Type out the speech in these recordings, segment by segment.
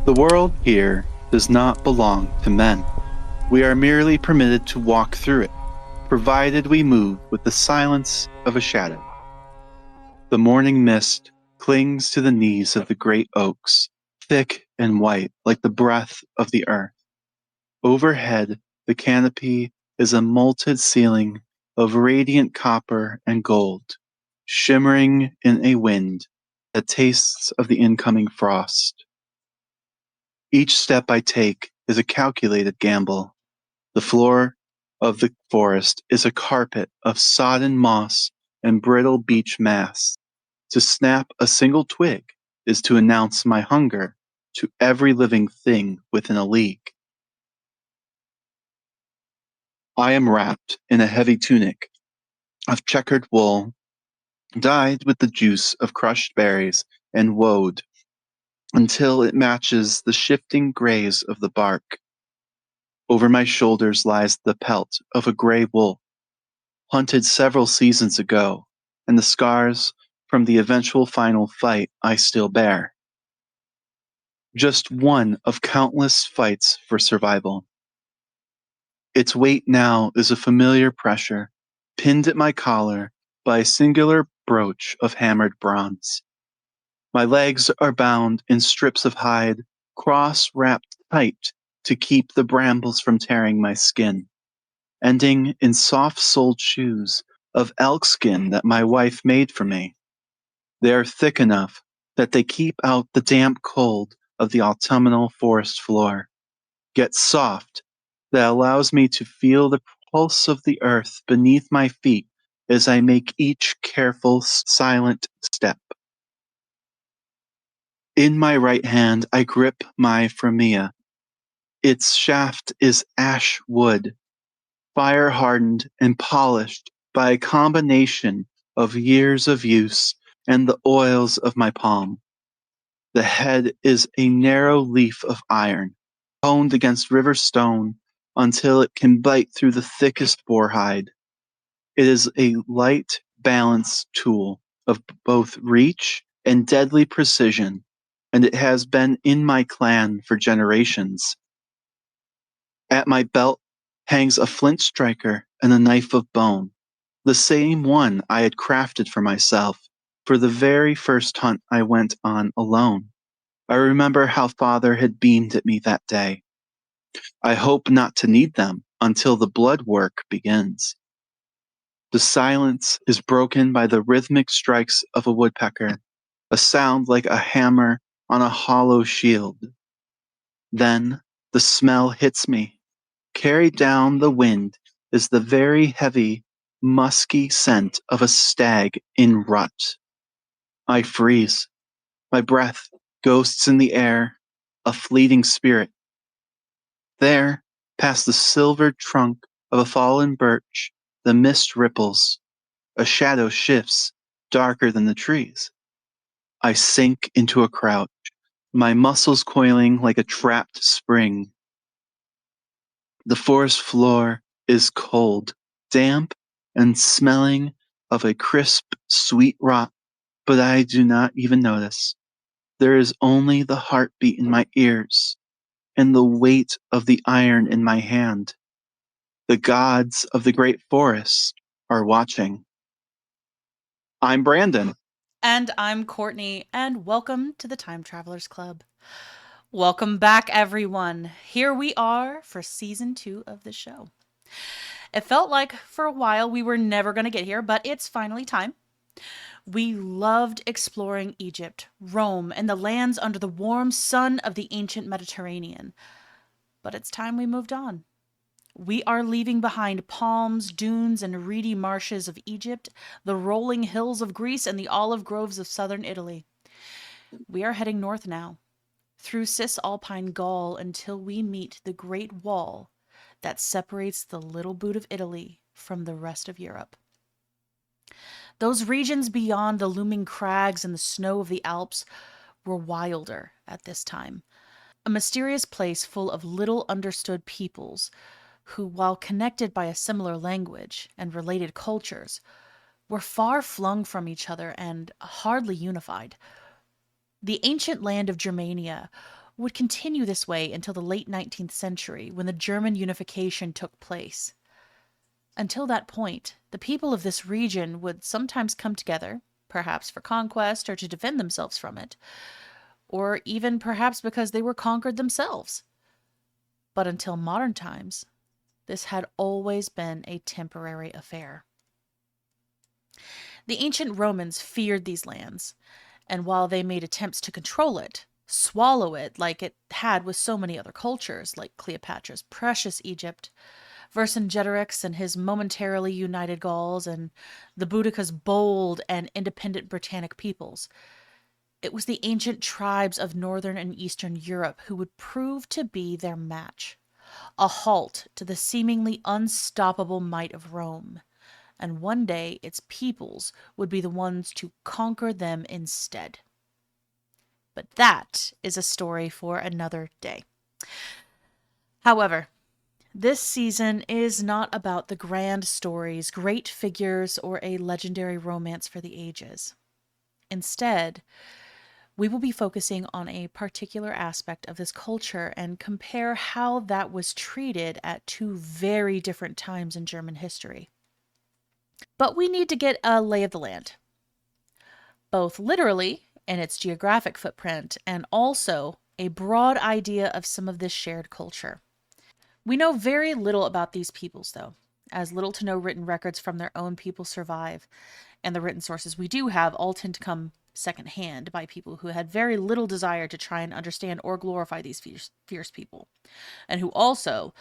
The world here does not belong to men. We are merely permitted to walk through it, provided we move with the silence of a shadow. The morning mist clings to the knees of the great oaks, thick and white like the breath of the earth. Overhead, the canopy is a molted ceiling of radiant copper and gold, shimmering in a wind that tastes of the incoming frost. Each step I take is a calculated gamble. The floor of the forest is a carpet of sodden moss and brittle beech mass. To snap a single twig is to announce my hunger to every living thing within a league. I am wrapped in a heavy tunic of checkered wool, dyed with the juice of crushed berries and woad until it matches the shifting grays of the bark. Over my shoulders lies the pelt of a gray wolf, hunted several seasons ago, and the scars from the eventual final fight I still bear. Just one of countless fights for survival. Its weight now is a familiar pressure, pinned at my collar by a singular brooch of hammered bronze. My legs are bound in strips of hide, cross-wrapped tight to keep the brambles from tearing my skin, ending in soft-soled shoes of elk skin that my wife made for me. They are thick enough that they keep out the damp cold of the autumnal forest floor, yet soft that allows me to feel the pulse of the earth beneath my feet as I make each careful, silent step. In my right hand I grip my Phrygia. Its shaft is ash wood, fire-hardened and polished by a combination of years of use and the oils of my palm. The head is a narrow leaf of iron, honed against river stone until it can bite through the thickest boar hide. It is a light, balanced tool of both reach and deadly precision, and it has been in my clan for generations. At my belt hangs a flint striker and a knife of bone, the same one I had crafted for myself for the very first hunt I went on alone. I remember how father had beamed at me that day. I hope not to need them until the blood work begins. The silence is broken by the rhythmic strikes of a woodpecker, a sound like a hammer on a hollow shield. Then the smell hits me. Carried down the wind is the very heavy, musky scent of a stag in rut. I freeze. My breath ghosts in the air, a fleeting spirit. There, past the silvered trunk of a fallen birch, the mist ripples. A shadow shifts, darker than the trees. I sink into a crouch, my muscles coiling like a trapped spring. The forest floor is cold, damp, and smelling of a crisp, sweet rot, but I do not even notice. There is only the heartbeat in my ears and the weight of the iron in my hand. The gods of the great forests are watching. I'm Brandon. And I'm Courtney, and welcome to the Time Travelers Club. Welcome back, everyone. Here we are for season 2 of the show. It felt like for a while we were never going to get here, but it's finally time. We loved exploring Egypt, Rome, and the lands under the warm sun of the ancient Mediterranean. But it's time we moved on. We are leaving behind palms, dunes, and reedy marshes of Egypt, the rolling hills of Greece, and the olive groves of southern Italy. We are heading north now, through Cisalpine Gaul until we meet the Great Wall that separates the little boot of Italy from the rest of Europe. Those regions beyond the looming crags and the snow of the Alps were wilder at this time. A mysterious place full of little understood peoples who, while connected by a similar language and related cultures, were far flung from each other and hardly unified. The ancient land of Germania would continue this way until the late 19th century when the German unification took place. Until that point, the people of this region would sometimes come together, perhaps for conquest or to defend themselves from it, or even perhaps because they were conquered themselves. But until modern times, this had always been a temporary affair. The ancient Romans feared these lands, and while they made attempts to control it, swallow it like it had with so many other cultures, like Cleopatra's precious Egypt, Vercingetorix and his momentarily united Gauls, and the Boudicca's bold and independent Britannic peoples, it was the ancient tribes of northern and eastern Europe who would prove to be their match, a halt to the seemingly unstoppable might of Rome, and one day its peoples would be the ones to conquer them instead. But that is a story for another day. However, this season is not about the grand stories, great figures, or a legendary romance for the ages. Instead, we will be focusing on a particular aspect of this culture and compare how that was treated at two very different times in German history. But we need to get a lay of the land, both literally in its geographic footprint and also a broad idea of some of this shared culture. We know very little about these peoples, though, as little to no written records from their own people survive, and the written sources we do have all tend to come secondhand by people who had very little desire to try and understand or glorify these fierce people, and who also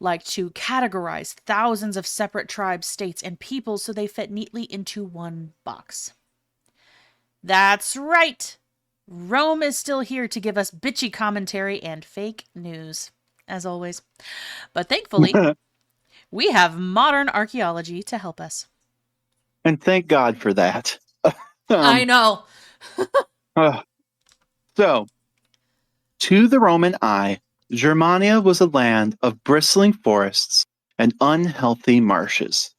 liked to categorize thousands of separate tribes, states, and peoples so they fit neatly into one box. That's right! Rome is still here to give us bitchy commentary and fake news, as always. But thankfully, we have modern archaeology to help us. And thank God for that. I know. uh, so, to the Roman eye, Germania was a land of bristling forests and unhealthy marshes.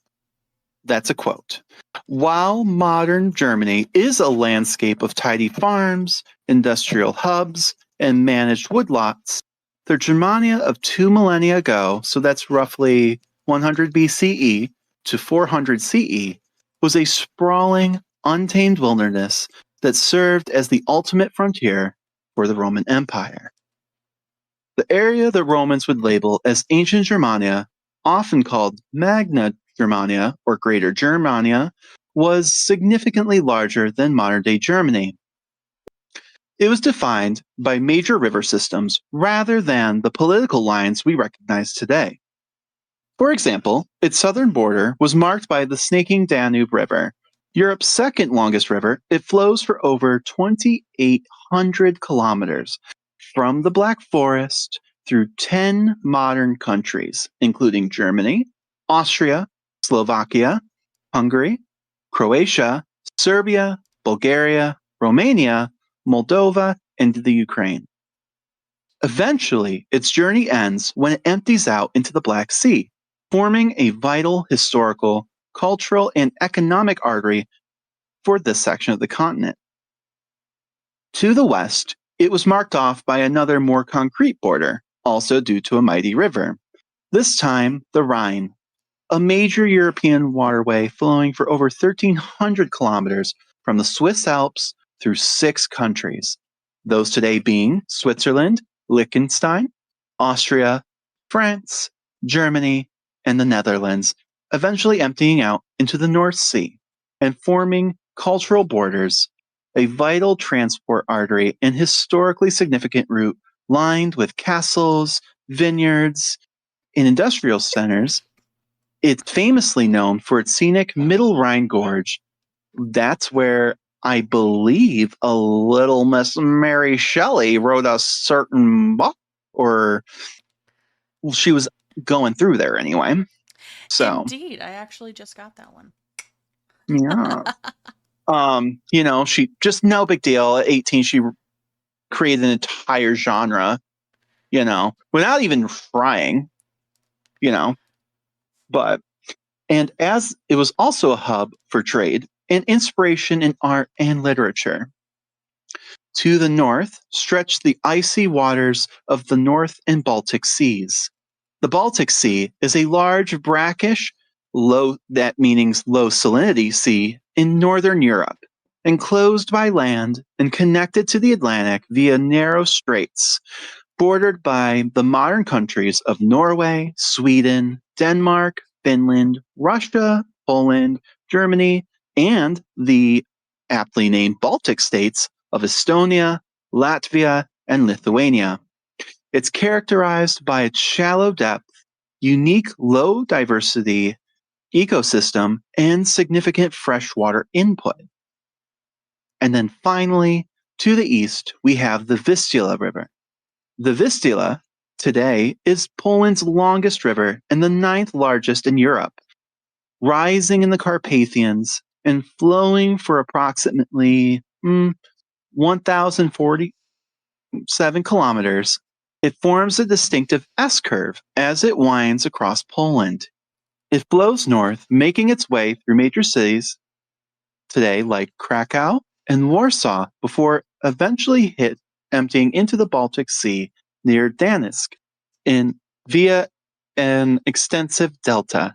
That's a quote. While modern Germany is a landscape of tidy farms, industrial hubs, and managed woodlots, the Germania of 2 millennia ago, so that's roughly 100 BCE to 400 CE, was a sprawling, untamed wilderness that served as the ultimate frontier for the Roman Empire. The area the Romans would label as Ancient Germania, often called Magna Germania or Greater Germania, was significantly larger than modern-day Germany. It was defined by major river systems rather than the political lines we recognize today. For example, its southern border was marked by the snaking Danube River, Europe's second longest river. It flows for over 2,800 kilometers from the Black Forest through 10 modern countries, including Germany, Austria, Slovakia, Hungary, Croatia, Serbia, Bulgaria, Romania, Moldova, and the Ukraine. Eventually, its journey ends when it empties out into the Black Sea, forming a vital historical, cultural, and economic artery for this section of the continent. To the west, it was marked off by another more concrete border, also due to a mighty river, this time the Rhine, a major European waterway flowing for over 1,300 kilometers from the Swiss Alps through 6 countries, those today being Switzerland, Liechtenstein, Austria, France, Germany, and the Netherlands, eventually emptying out into the North Sea and forming cultural borders, a vital transport artery and historically significant route lined with castles, vineyards, and industrial centers. It's famously known for its scenic Middle Rhine Gorge. That's where I believe a little Miss Mary Shelley wrote a certain book, or well, she was going through there anyway. So, Indeed, I actually just got that one. yeah. She just no big deal. At 18, she created an entire genre, without even trying, you know. But and as it was also a hub for trade and inspiration in art and literature. To the north stretch the icy waters of the North and Baltic Seas. The Baltic Sea is a large brackish, that means low salinity sea in northern Europe, enclosed by land and connected to the Atlantic via narrow straits, bordered by the modern countries of Norway, Sweden, Denmark, Finland, Russia, Poland, Germany, and the aptly named Baltic states of Estonia, Latvia, and Lithuania. It's characterized by its shallow depth, unique low diversity ecosystem, and significant freshwater input. And then finally, to the east, we have the Vistula River. The Vistula today is Poland's longest river and the ninth largest in Europe, rising in the Carpathians and flowing for approximately 1,047 kilometers. It forms a distinctive S curve as it winds across Poland. It flows north, making its way through major cities today like Krakow and Warsaw before eventually emptying into the Baltic Sea near Danzig in via an extensive delta.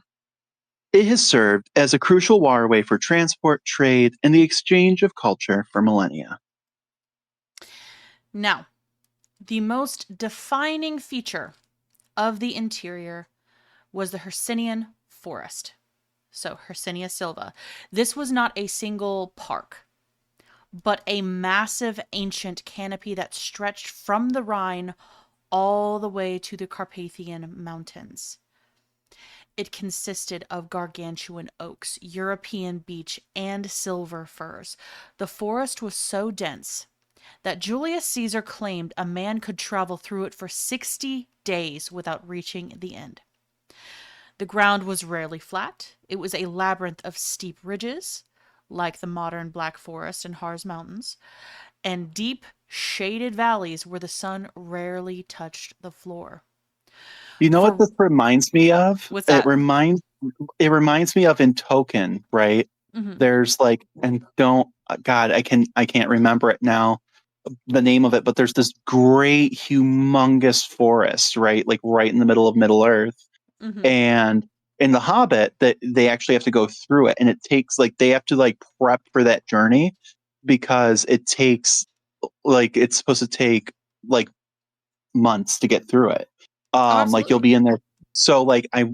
It has served as a crucial waterway for transport, trade, and the exchange of culture for millennia. Now, the most defining feature of the interior was the Hercynian Forest. So, Hercynia silva. This was not a single park, but a massive ancient canopy that stretched from the Rhine all the way to the Carpathian Mountains. It consisted of gargantuan oaks, European beech, and silver firs. The forest was so dense that Julius Caesar claimed a man could travel through it for 60 days without reaching the end. The ground was rarely flat. It was a labyrinth of steep ridges, like the modern Black Forest and Harz Mountains, and deep, shaded valleys where the sun rarely touched the floor. You know what For this reminds me of? what's It that? reminds me of in Token, right? Mm-hmm. There's like, and don't God, I can't remember it now, the name of it, but there's this great humongous forest, right? Like right in the middle of Middle Earth. Mm-hmm. And in the Hobbit, that they actually have to go through it, and it takes like they have to like prep for that journey because it takes like it's supposed to take like months to get through it. Oh, Like you'll absolutely. be in there. So like I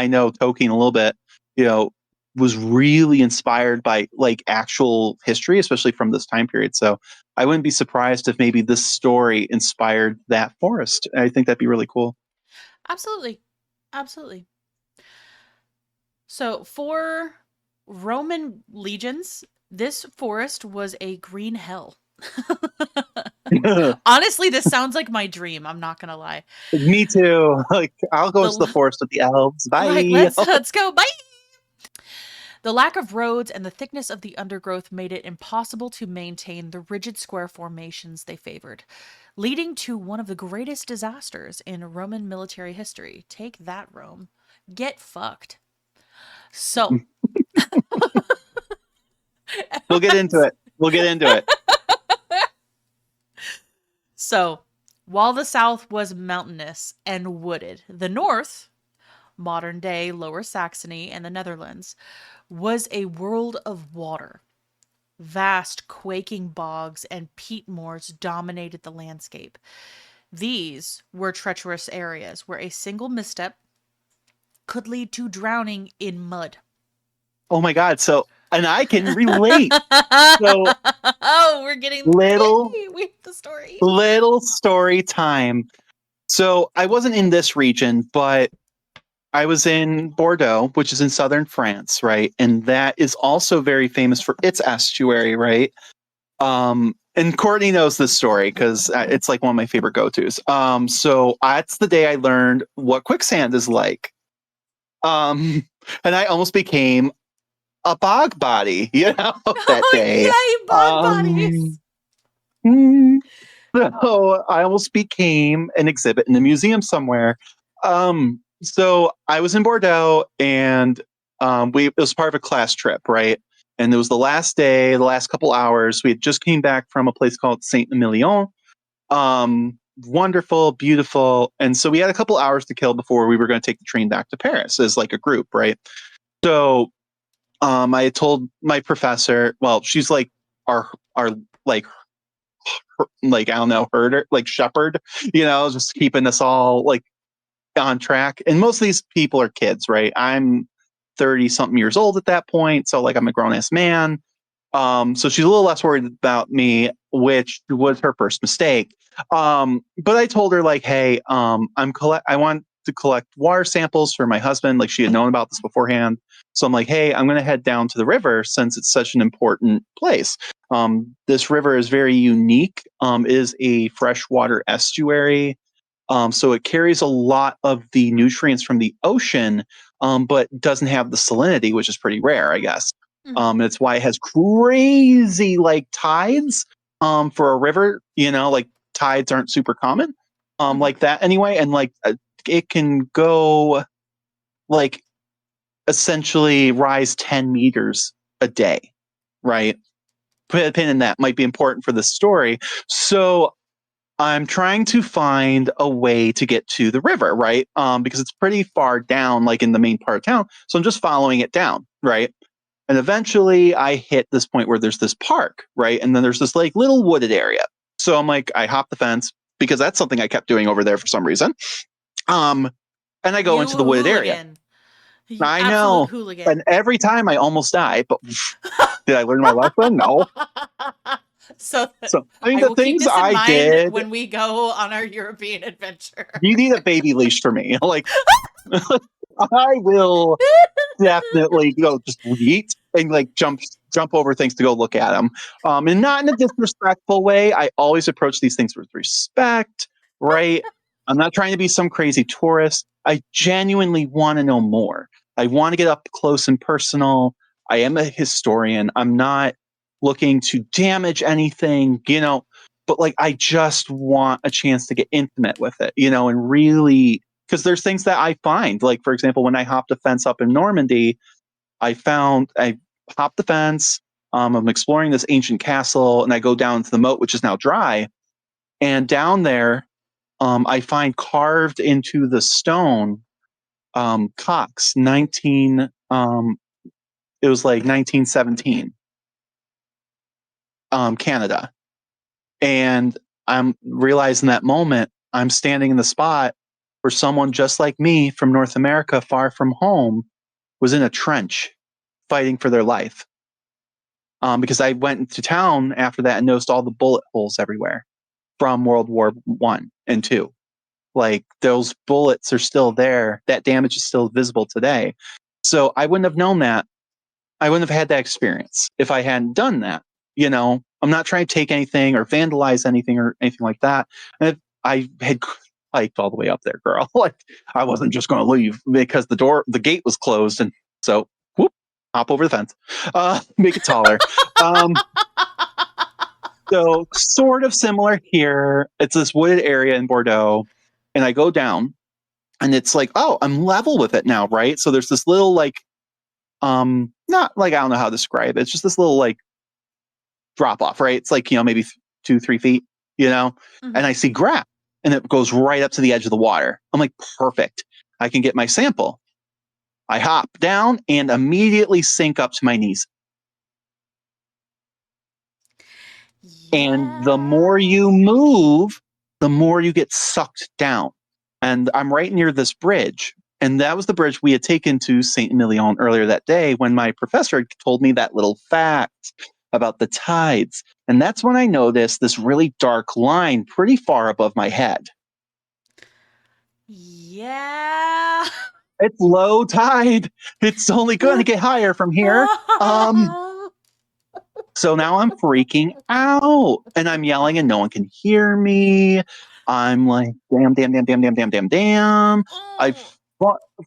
know Tolkien a little bit, you know, was really inspired by like actual history, especially from this time period. So I wouldn't be surprised if maybe this story inspired that forest. I think that'd be really cool. Absolutely. Absolutely. So, for Roman legions, this forest was a green hell. Honestly, this sounds like my dream. I'm not gonna lie. Me too. Like I'll go into the The forest with the elves. like, Bye. let's go. Bye. The lack of roads and the thickness of the undergrowth made it impossible to maintain the rigid square formations they favored, leading to one of the greatest disasters in Roman military history. Take that, Rome. Get fucked. So, We'll get into it. We'll get into it. so while the south was mountainous and wooded, the north, modern day Lower Saxony and the Netherlands, was a world of water. Vast quaking bogs and peat moors dominated the landscape. These were treacherous areas where a single misstep could lead to drowning in mud. Oh my god. So and I can relate. So Oh, we're getting little yay, we have the story. little story time. So I wasn't in this region, but I was in Bordeaux, which is in southern France, right? And that is also very famous for its estuary, right? And Courtney knows this story because it's like one of my favorite go-tos. So that's the day I learned what quicksand is like. And I almost became a bog body, that Oh, day. yay, bug Um, bodies. hmm, so I almost became an exhibit in a museum somewhere. So I was in Bordeaux, and it was part of a class trip, right? And it was the last day, the last couple hours. We had just came back from a place called Saint Emilion. Wonderful, beautiful. And so we had a couple hours to kill before we were going to take the train back to Paris as like a group, right? So I had told my professor, well, she's like our like like I don't know, herder, like shepherd, just keeping us all like on track. And most of these people are kids, right? I'm 30 something years old at that point, so like I'm a grown ass man. So she's a little less worried about me, which was her first mistake. But I told her like, hey, I want to collect water samples for my husband. Like she had known about this beforehand. So I'm like, hey, I'm going to head down to the river since it's such an important place. This river is very unique. It is a freshwater estuary. So it carries a lot of the nutrients from the ocean, but doesn't have the salinity, which is pretty rare, I guess. It's why it has crazy like tides for a river. Like tides aren't super common like that anyway, and like it can go like essentially rise 10 meters a day, right? Put a pin in that might be important for the story. So I'm trying to find a way to get to the river, right? Because it's pretty far down, like in the main part of town. So I'm just following it down, right? And eventually I hit this point where there's this park, right? And then there's this like little wooded area. So I'm like, I hop the fence because that's something I kept doing over there for some reason. And I go You into the wooded area. hooligan. You I absolute know. hooligan. And every time I almost die, but did I learn my lesson? No. So So I mean I the will keep things this in I mind did, when we go on our European adventure. you need a baby leash for me. Like I will definitely just yeet and like jump over things to go look at them, and not in a disrespectful way. I always approach these things with respect, right? I'm not trying to be some crazy tourist. I genuinely want to know more. I want to get up close and personal. I am a historian. I'm not looking to damage anything, but like I just want a chance to get intimate with it, and really, because there's things that I find, like for example, when I hopped a fence up in Normandy, I hopped the fence. I'm exploring this ancient castle, and I go down to the moat, which is now dry. And down there, I find carved into the stone, Cox 19. It was like 1917, Canada, and I'm realizing that moment I'm standing in the spot where someone just like me from North America, far from home, was in a trench fighting for their life. Because I went into town after that and noticed all the bullet holes everywhere from World War One and Two. Like those bullets are still there. That damage is still visible today. So I wouldn't have known that. I wouldn't have had that experience if I hadn't done that. I'm not trying to take anything or vandalize anything or anything like that. And if I had hiked all the way up there, girl, like I wasn't just going to leave because the gate was closed, and so whoop, hop over the fence, make it taller. So sort of similar here. It's this wooded area in Bordeaux, and I go down, and it's like, oh, I'm level with it now, right? So there's this little like, not like I don't know how to describe it. It's just this little like drop off, right? It's like maybe 2-3 feet, and I see grass, and it goes right up to the edge of the water. I'm like, perfect. I can get my sample. I hop down and immediately sink up to my knees. And the more you move, the more you get sucked down. And I'm right near this bridge. And that was the bridge we had taken to Saint Emilion earlier that day when my professor had told me that little fact about the tides. And that's when I noticed this really dark line pretty far above my head. Yeah. It's low tide. It's only going to get higher from here. So now I'm freaking out and I'm yelling and no one can hear me. I'm like, damn, damn, damn, damn, damn, damn, damn, damn.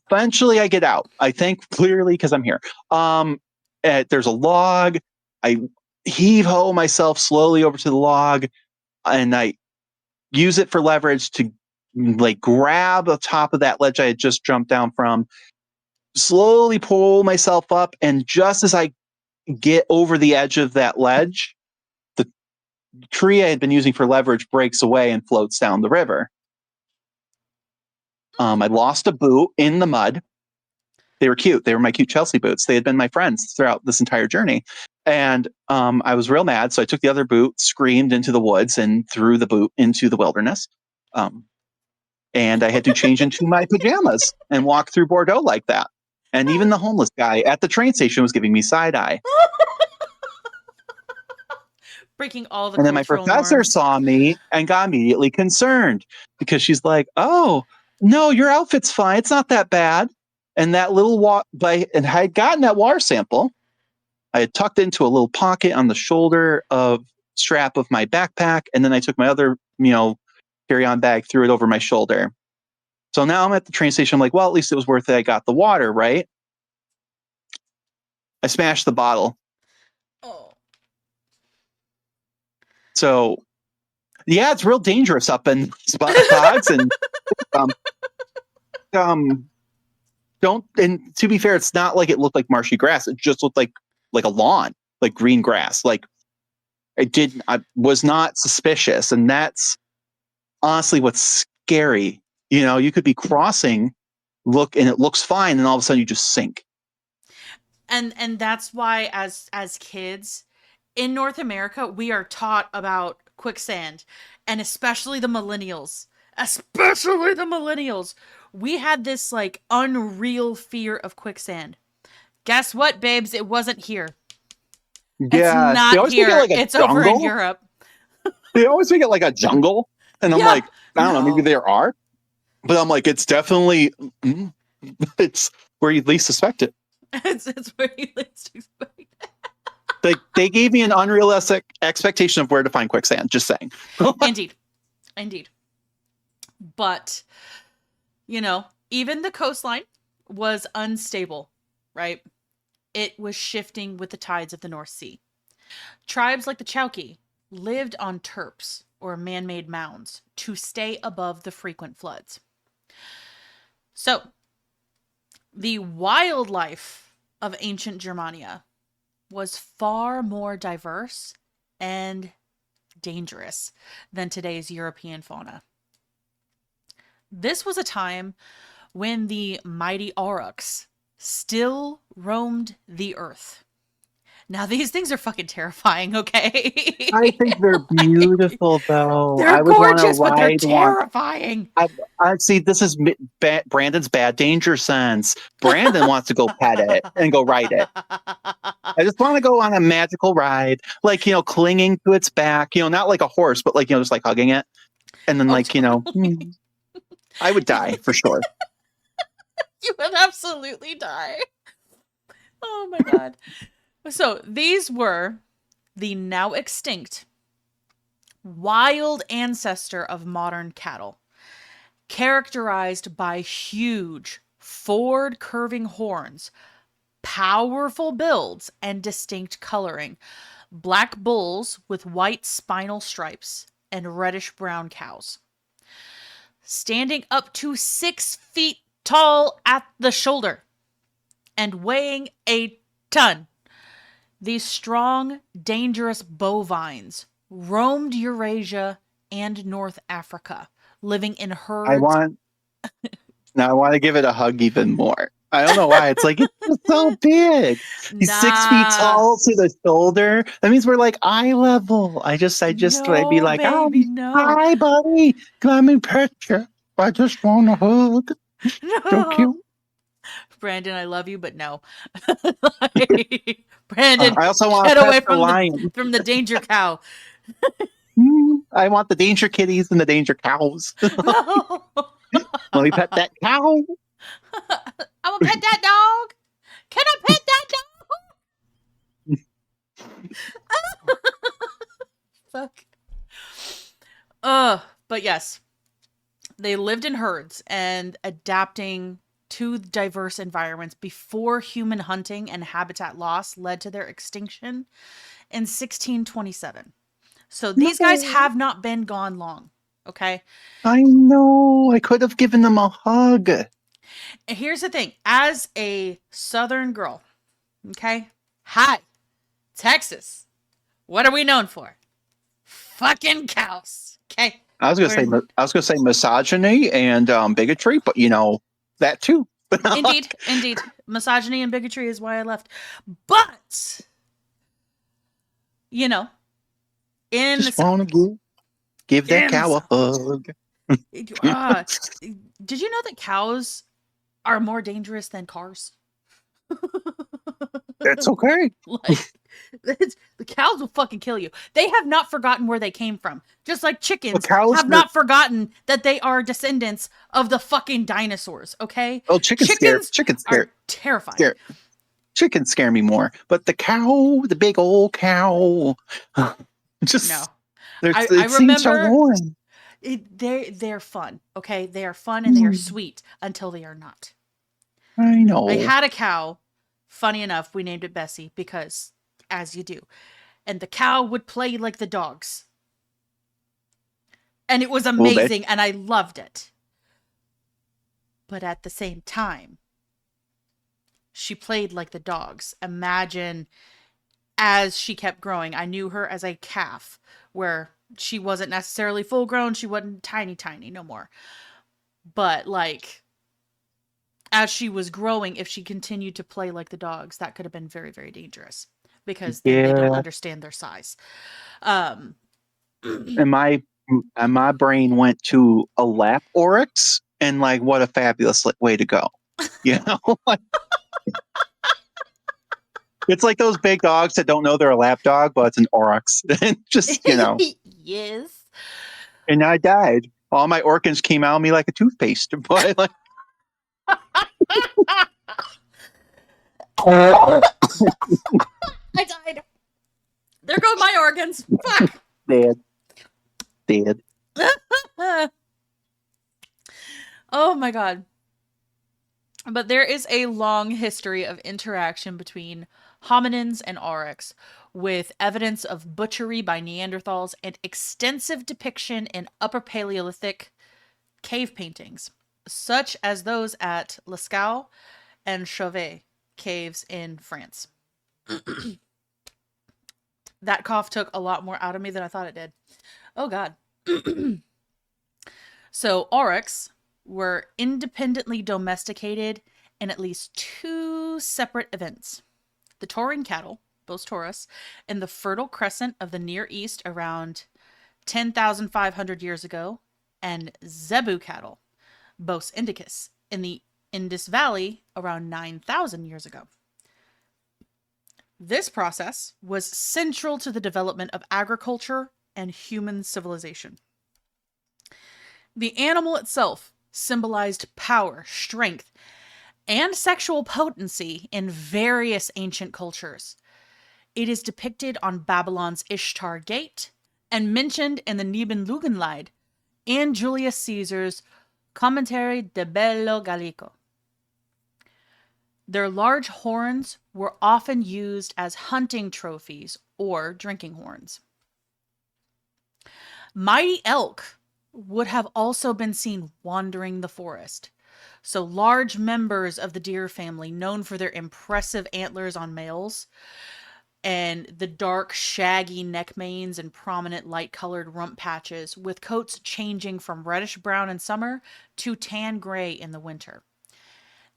Eventually I get out. I think clearly because I'm here. There's a log. I heave ho myself slowly over to the log and I use it for leverage to like grab the top of that ledge I had just jumped down from, slowly pull myself up. And just as I get over the edge of that ledge, the tree I had been using for leverage breaks away and floats down the river. I lost a boot in the mud. They were cute. They were my cute Chelsea boots. They had been my friends throughout this entire journey. And I was real mad. So I took the other boot, screamed into the woods, and threw the boot into the wilderness. And I had to change into my pajamas and walk through Bordeaux like that. And even the homeless guy at the train station was giving me side eye. Breaking all the And then my cultural professor norms. saw me and got immediately concerned because she's like, "Oh, no, your outfit's fine. It's not that bad." And that little and I had gotten that water sample. I had tucked into a little pocket on the shoulder of strap of my backpack, and then I took my other, carry-on bag, threw it over my shoulder. So now I'm at the train station. I'm like, well, at least it was worth it. I got the water, right? I smashed the bottle. Oh. So, yeah, it's real dangerous up in spots. And don't. And to be fair, it's not like it looked like marshy grass. It just looked like a lawn, like green grass. Like I was not suspicious, and that's honestly what's scary. You could be crossing, and it looks fine, and all of a sudden you just sink. And that's why as kids in North America, we are taught about quicksand, and especially the millennials. Especially the millennials. We had this like unreal fear of quicksand. Guess what, babes? It wasn't here. It's Yeah, they not always make it here. like a It's over in jungle. Europe. They always make it like a jungle, and I'm Yeah. like, I don't know, maybe there are, but I'm like, it's definitely it's where you least suspect it. It's where you least expect. They gave me an unrealistic expectation of where to find quicksand. Just saying. Indeed. But even the coastline was unstable, right? It was shifting with the tides of the North Sea. Tribes like the Chauki lived on terps, or man-made mounds, to stay above the frequent floods. So, the wildlife of ancient Germania was far more diverse and dangerous than today's European fauna. This was a time when the mighty aurochs still roamed the earth. Now, these things are fucking terrifying, okay? I think they're beautiful, though. They're I would want to gorgeous, but they're ride one. terrifying. I see. This is Brandon's bad danger sense. Brandon wants to go pet it and go ride it. I just want to go on a magical ride, like clinging to its back. Not like a horse, but like just like hugging it, and then Totally. I would die for sure. You would absolutely die. Oh my god. So these were the now extinct wild ancestor of modern cattle, characterized by huge forward curving horns, powerful builds, and distinct coloring. Black bulls with white spinal stripes and reddish brown cows. Standing up to 6 feet tall at the shoulder and weighing a ton. These strong, dangerous bovines roamed Eurasia and North Africa, living in herds. I want to give it a hug even more. I don't know why. It's like, it's so big. He's 6 feet tall to the shoulder. That means we're like eye level. I'd be like, baby, no. Hi, buddy. Let me pet you. I just want a hug. No. So cute. Brandon, I love you, but no. Brandon, I also want get to away pet the lion. from the danger cow. I want the danger kitties and the danger cows. No. Let me pet that cow. I'm gonna pet that dog. Can I pet that dog? Fuck. But yes, they lived in herds and adapting to diverse environments before human hunting and habitat loss led to their extinction in 1627. So these guys have not been gone long, okay? I know. I could have given them a hug. And here's the thing. As a Southern girl, okay? Hi. Texas. What are we known for? Fucking cows. Okay. I was gonna say misogyny and bigotry, but that too. Indeed. Misogyny and bigotry is why I left. But, in the Just want South, to give that in the cow a South, hug. did you know that cows are more dangerous than cars? That's okay. Like, the cows will fucking kill you. They have not forgotten where they came from. Just like The chickens cows have are not forgotten that they are descendants of the fucking dinosaurs, okay? chickens scare Chickens are terrifying. scare chickens scare me more, but the cow, the big old cow, just No. I it seems so remember boring. they're fun, okay? They are fun and they are sweet until they are not. I know. I had a cow. Funny enough, we named it Bessie because, as you do. And the cow would play like the dogs. And it was amazing and I loved it. But at the same time, she played like the dogs. Imagine as she kept growing, I knew her as a calf where she wasn't necessarily full grown. She wasn't tiny, no more. But like, as she was growing, if she continued to play like the dogs, that could have been very, very dangerous because then they don't understand their size. And my brain went to a lap oryx, and like, what a fabulous way to go. Like, it's like those big dogs that don't know they're a lap dog, but it's an oryx. And just, Yes. And I died. All my organs came out of me like a toothpaste. But like, I died. There go my organs. Fuck. Dead. Oh my god. But there is a long history of interaction between hominins and aurochs, with evidence of butchery by Neanderthals and extensive depiction in Upper Paleolithic cave paintings, such as those at Lascaux and Chauvet caves in France. That cough took a lot more out of me than I thought it did. Oh god. So aurochs were independently domesticated in at least two separate events. The Taurine cattle, Bos taurus, in the Fertile Crescent of the Near East around 10,500 years ago, and Zebu cattle, Bos indicus, in the Indus Valley around 9,000 years ago. This process was central to the development of agriculture and human civilization. The animal itself symbolized power, strength, and sexual potency in various ancient cultures. It is depicted on Babylon's Ishtar Gate and mentioned in the Nibelungenlied and Julius Caesar's Commentary de Bello Gallico. Their large horns were often used as hunting trophies or drinking horns. Mighty elk would have also been seen wandering the forest. So large members of the deer family, known for their impressive antlers on males and the dark, shaggy neck manes and prominent light-colored rump patches, with coats changing from reddish-brown in summer to tan-gray in the winter.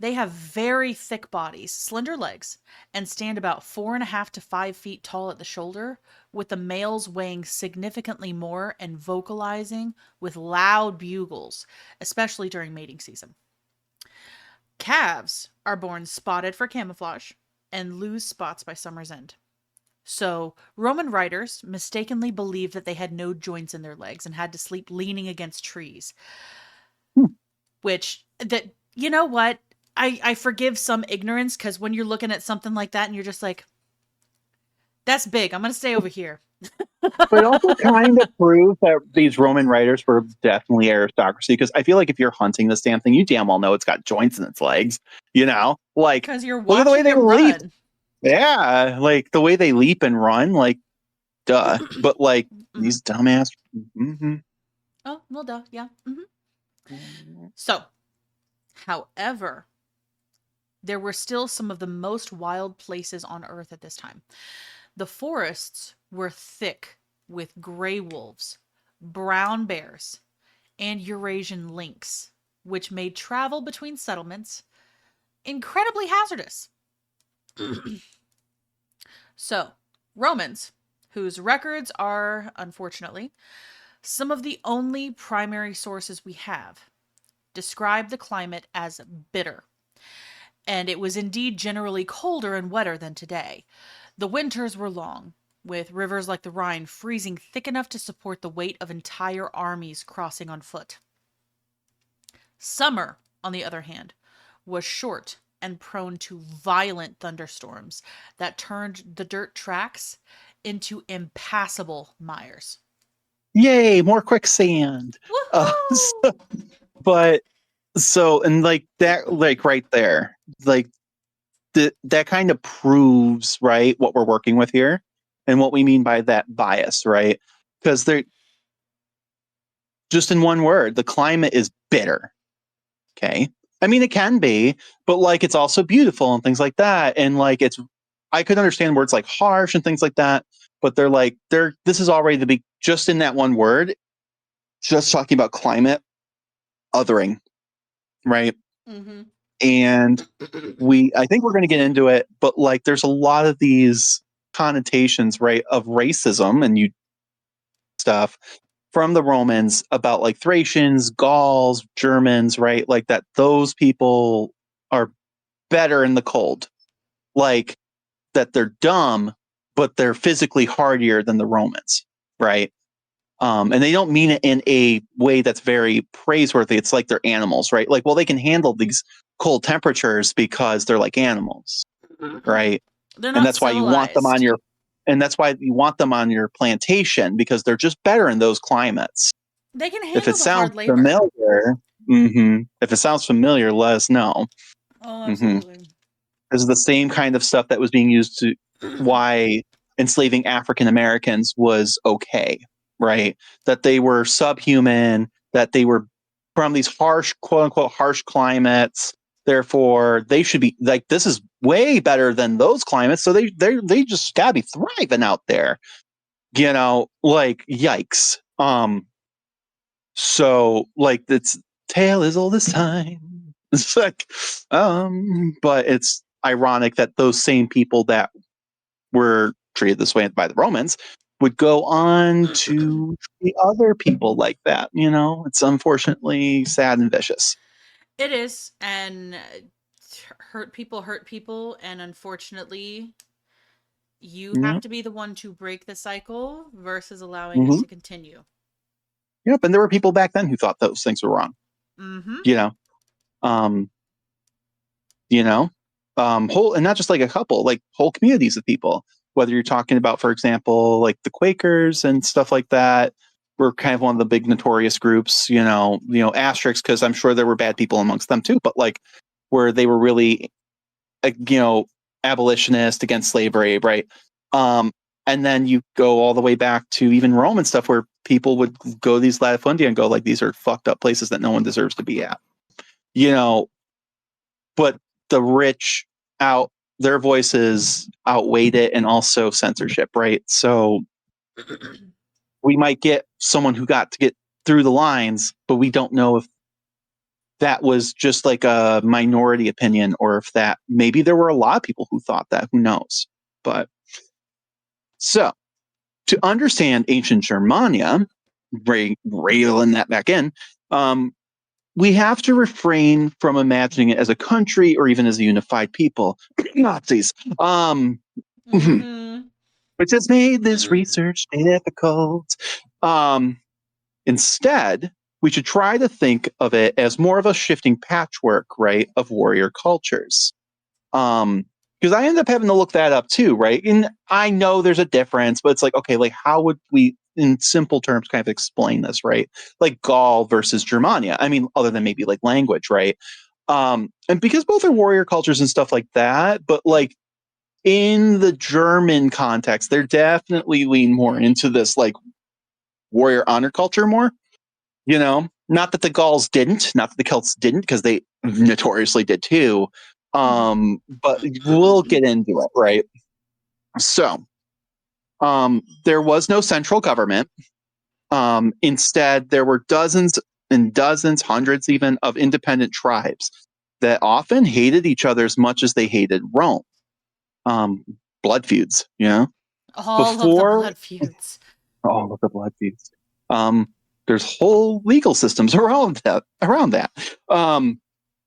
They have very thick bodies, slender legs, and stand about 4.5 to 5 feet tall at the shoulder, with the males weighing significantly more and vocalizing with loud bugles, especially during mating season. Calves are born spotted for camouflage and lose spots by summer's end. So, Roman writers mistakenly believed that they had no joints in their legs and had to sleep leaning against trees. You know what? I forgive some ignorance, because when you're looking at something like that and you're just like, that's big, I'm going to stay over here. But also kind of proves that these Roman writers were definitely aristocracy, because I feel like if you're hunting this damn thing, you damn well know it's got joints in its legs, Like, Because you're look at the way watching they it leap. run. Yeah, like the way they leap and run, like, duh. But like, these dumbass... Oh, well, duh, yeah. So, however, there were still some of the most wild places on Earth at this time. The forests were thick with gray wolves, brown bears, and Eurasian lynx, which made travel between settlements incredibly hazardous. So, Romans, whose records are, unfortunately, some of the only primary sources we have, describe the climate as bitter. And it was indeed generally colder and wetter than today. The winters were long, with rivers like the Rhine freezing thick enough to support the weight of entire armies crossing on foot. Summer, on the other hand, was short and prone to violent thunderstorms that turned the dirt tracks into impassable mires. Yay, more quicksand. Woohoo! But so, and like that, like right there, like that kind of proves, right, what we're working with here and what we mean by that bias, right? Because they're just in one word, the climate is bitter. Okay. I mean, it can be, but like it's also beautiful and things like that. And like I could understand words like harsh and things like that, but this is already the big, just in that one word, just talking about climate, othering, right? Mm-hmm. And I think we're going to get into it, but like there's a lot of these connotations, right, of racism and you stuff from the Romans about like Thracians, Gauls, Germans, right? Like that those people are better in the cold. Like that they're dumb, but they're physically hardier than the Romans, right? And they don't mean it in a way that's very praiseworthy. It's like they're animals, right? Like, well, they can handle these cold temperatures because they're like animals, right? They're And not that's why you want them civilized. on your plantation because they're just better in those climates. They can If it handle the sounds hard labor. familiar, if it sounds familiar, let us know. Oh, Mm-hmm. absolutely. This is the same kind of stuff that was being used to why enslaving African Americans was okay, right? That they were subhuman, that they were from these harsh, quote unquote, harsh climates. Therefore, they should be like this is way better than those climates. So they just gotta be thriving out there. Like yikes. So like it's tale is all this time. It's like, but it's ironic that those same people that were treated this way by the Romans would go on to treat other people like that. It's unfortunately sad and vicious. It is, and hurt people, and unfortunately, you Yeah. have to be the one to break the cycle versus allowing it Mm-hmm. to continue. Yep. And there were people back then who thought those things were wrong. Mm-hmm. You know, um, you know, whole and not just like a couple, like whole communities of people. Whether you're talking about, for example, like the Quakers and stuff like that, were kind of one of the big notorious groups. Asterisks because I'm sure there were bad people amongst them too, but like where they were really, you know, abolitionist against slavery, right? Um, and then you go all the way back to even Roman stuff where people would go to these latifundia and go like, these are fucked up places that no one deserves to be at. You know, but the rich out their voices outweighed it and also censorship, right? So we might get someone who got to get through the lines, but we don't know if that was just like a minority opinion or if that maybe there were a lot of people who thought that. Who knows? But so to understand ancient Germania, railing that back in, we have to refrain from imagining it as a country or even as a unified people. Nazis. Mm-hmm. Which has made this research difficult. Um, Instead, we should try to think of it as more of a shifting patchwork, right, of warrior cultures. Because I ended up having to look that up too, right? And I know there's a difference, but it's like, okay, like how would we, in simple terms, kind of explain this, right? Like Gaul versus Germania. I mean, other than maybe like language, right? And because both are warrior cultures and stuff like that, but like in the German context, they're definitely lean more into this like warrior honor culture more. Not that the Gauls didn't, not that the Celts didn't, because they notoriously did too. But we'll get into it, right? So There was no central government. Instead, there were dozens and dozens, hundreds even, of independent tribes that often hated each other as much as they hated Rome. Blood feuds, you know? All of the Before blood feuds. all of the blood feuds. There's whole legal systems around that.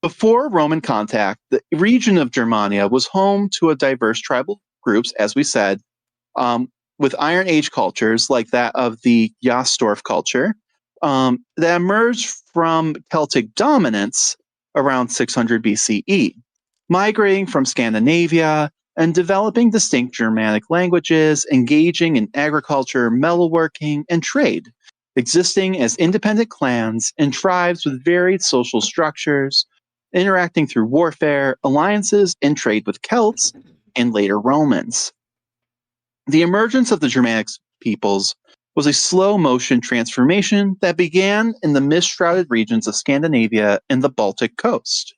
Before Roman contact, the region of Germania was home to a diverse tribal groups, as we said, um, with Iron Age cultures like that of the Jastorf culture that emerged from Celtic dominance around 600 BCE, migrating from Scandinavia and developing distinct Germanic languages, engaging in agriculture, metalworking, and trade, existing as independent clans and tribes with varied social structures, interacting through warfare, alliances, and trade with Celts and later Romans. The emergence of the Germanic peoples was a slow motion transformation that began in the mist shrouded regions of Scandinavia and the Baltic coast.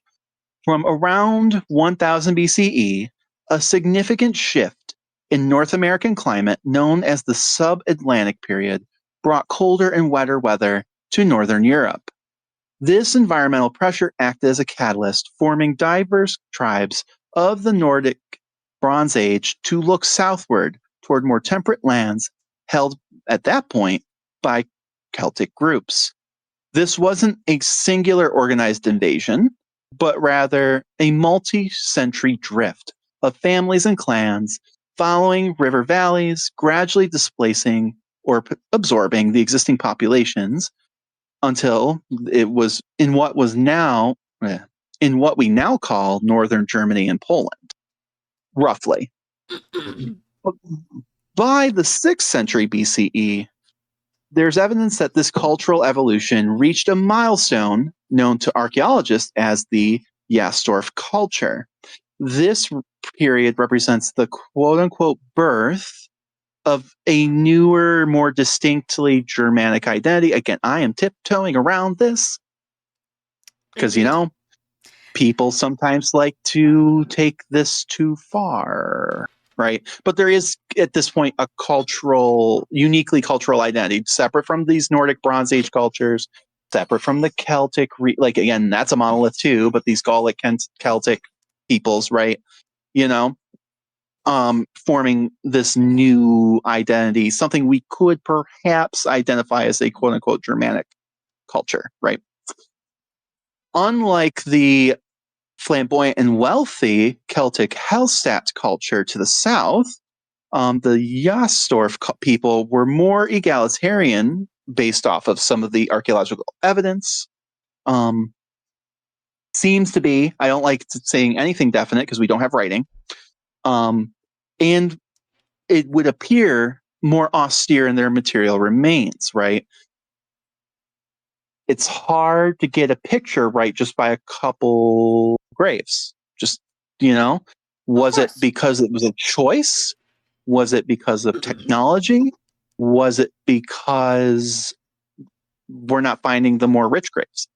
From around 1000 BCE, a significant shift in North American climate, known as the sub-Atlantic period, brought colder and wetter weather to Northern Europe. This environmental pressure acted as a catalyst, forming diverse tribes of the Nordic Bronze Age to look southward toward more temperate lands held at that point by Celtic groups. This wasn't a singular organized invasion, but rather a multi-century drift of families and clans following river valleys, gradually displacing or absorbing the existing populations until it was in what we now call northern Germany and Poland, roughly. By the 6th century BCE, there's evidence that this cultural evolution reached a milestone known to archaeologists as the Jastorf culture. This period represents the quote unquote birth of a newer, more distinctly Germanic identity. Again, I am tiptoeing around this because, Agreed. people sometimes like to take this too far, right? But there is at this point a uniquely cultural identity, separate from these Nordic Bronze Age cultures, separate from the Celtic. Again, that's a monolith too. But these Gallic Celtic peoples, right? You know, forming this new identity, something we could perhaps identify as a quote unquote Germanic culture, right? Unlike the flamboyant and wealthy Celtic Hellstat culture to the south, the Jastorf people were more egalitarian based off of some of the archaeological evidence. Seems to be, I don't like saying anything definite because we don't have writing. And it would appear more austere in their material remains, right? It's hard to get a picture right just by a couple graves. Just, Of was it course. because it was a choice? Was it because of technology? Was it because we're not finding the more rich graves?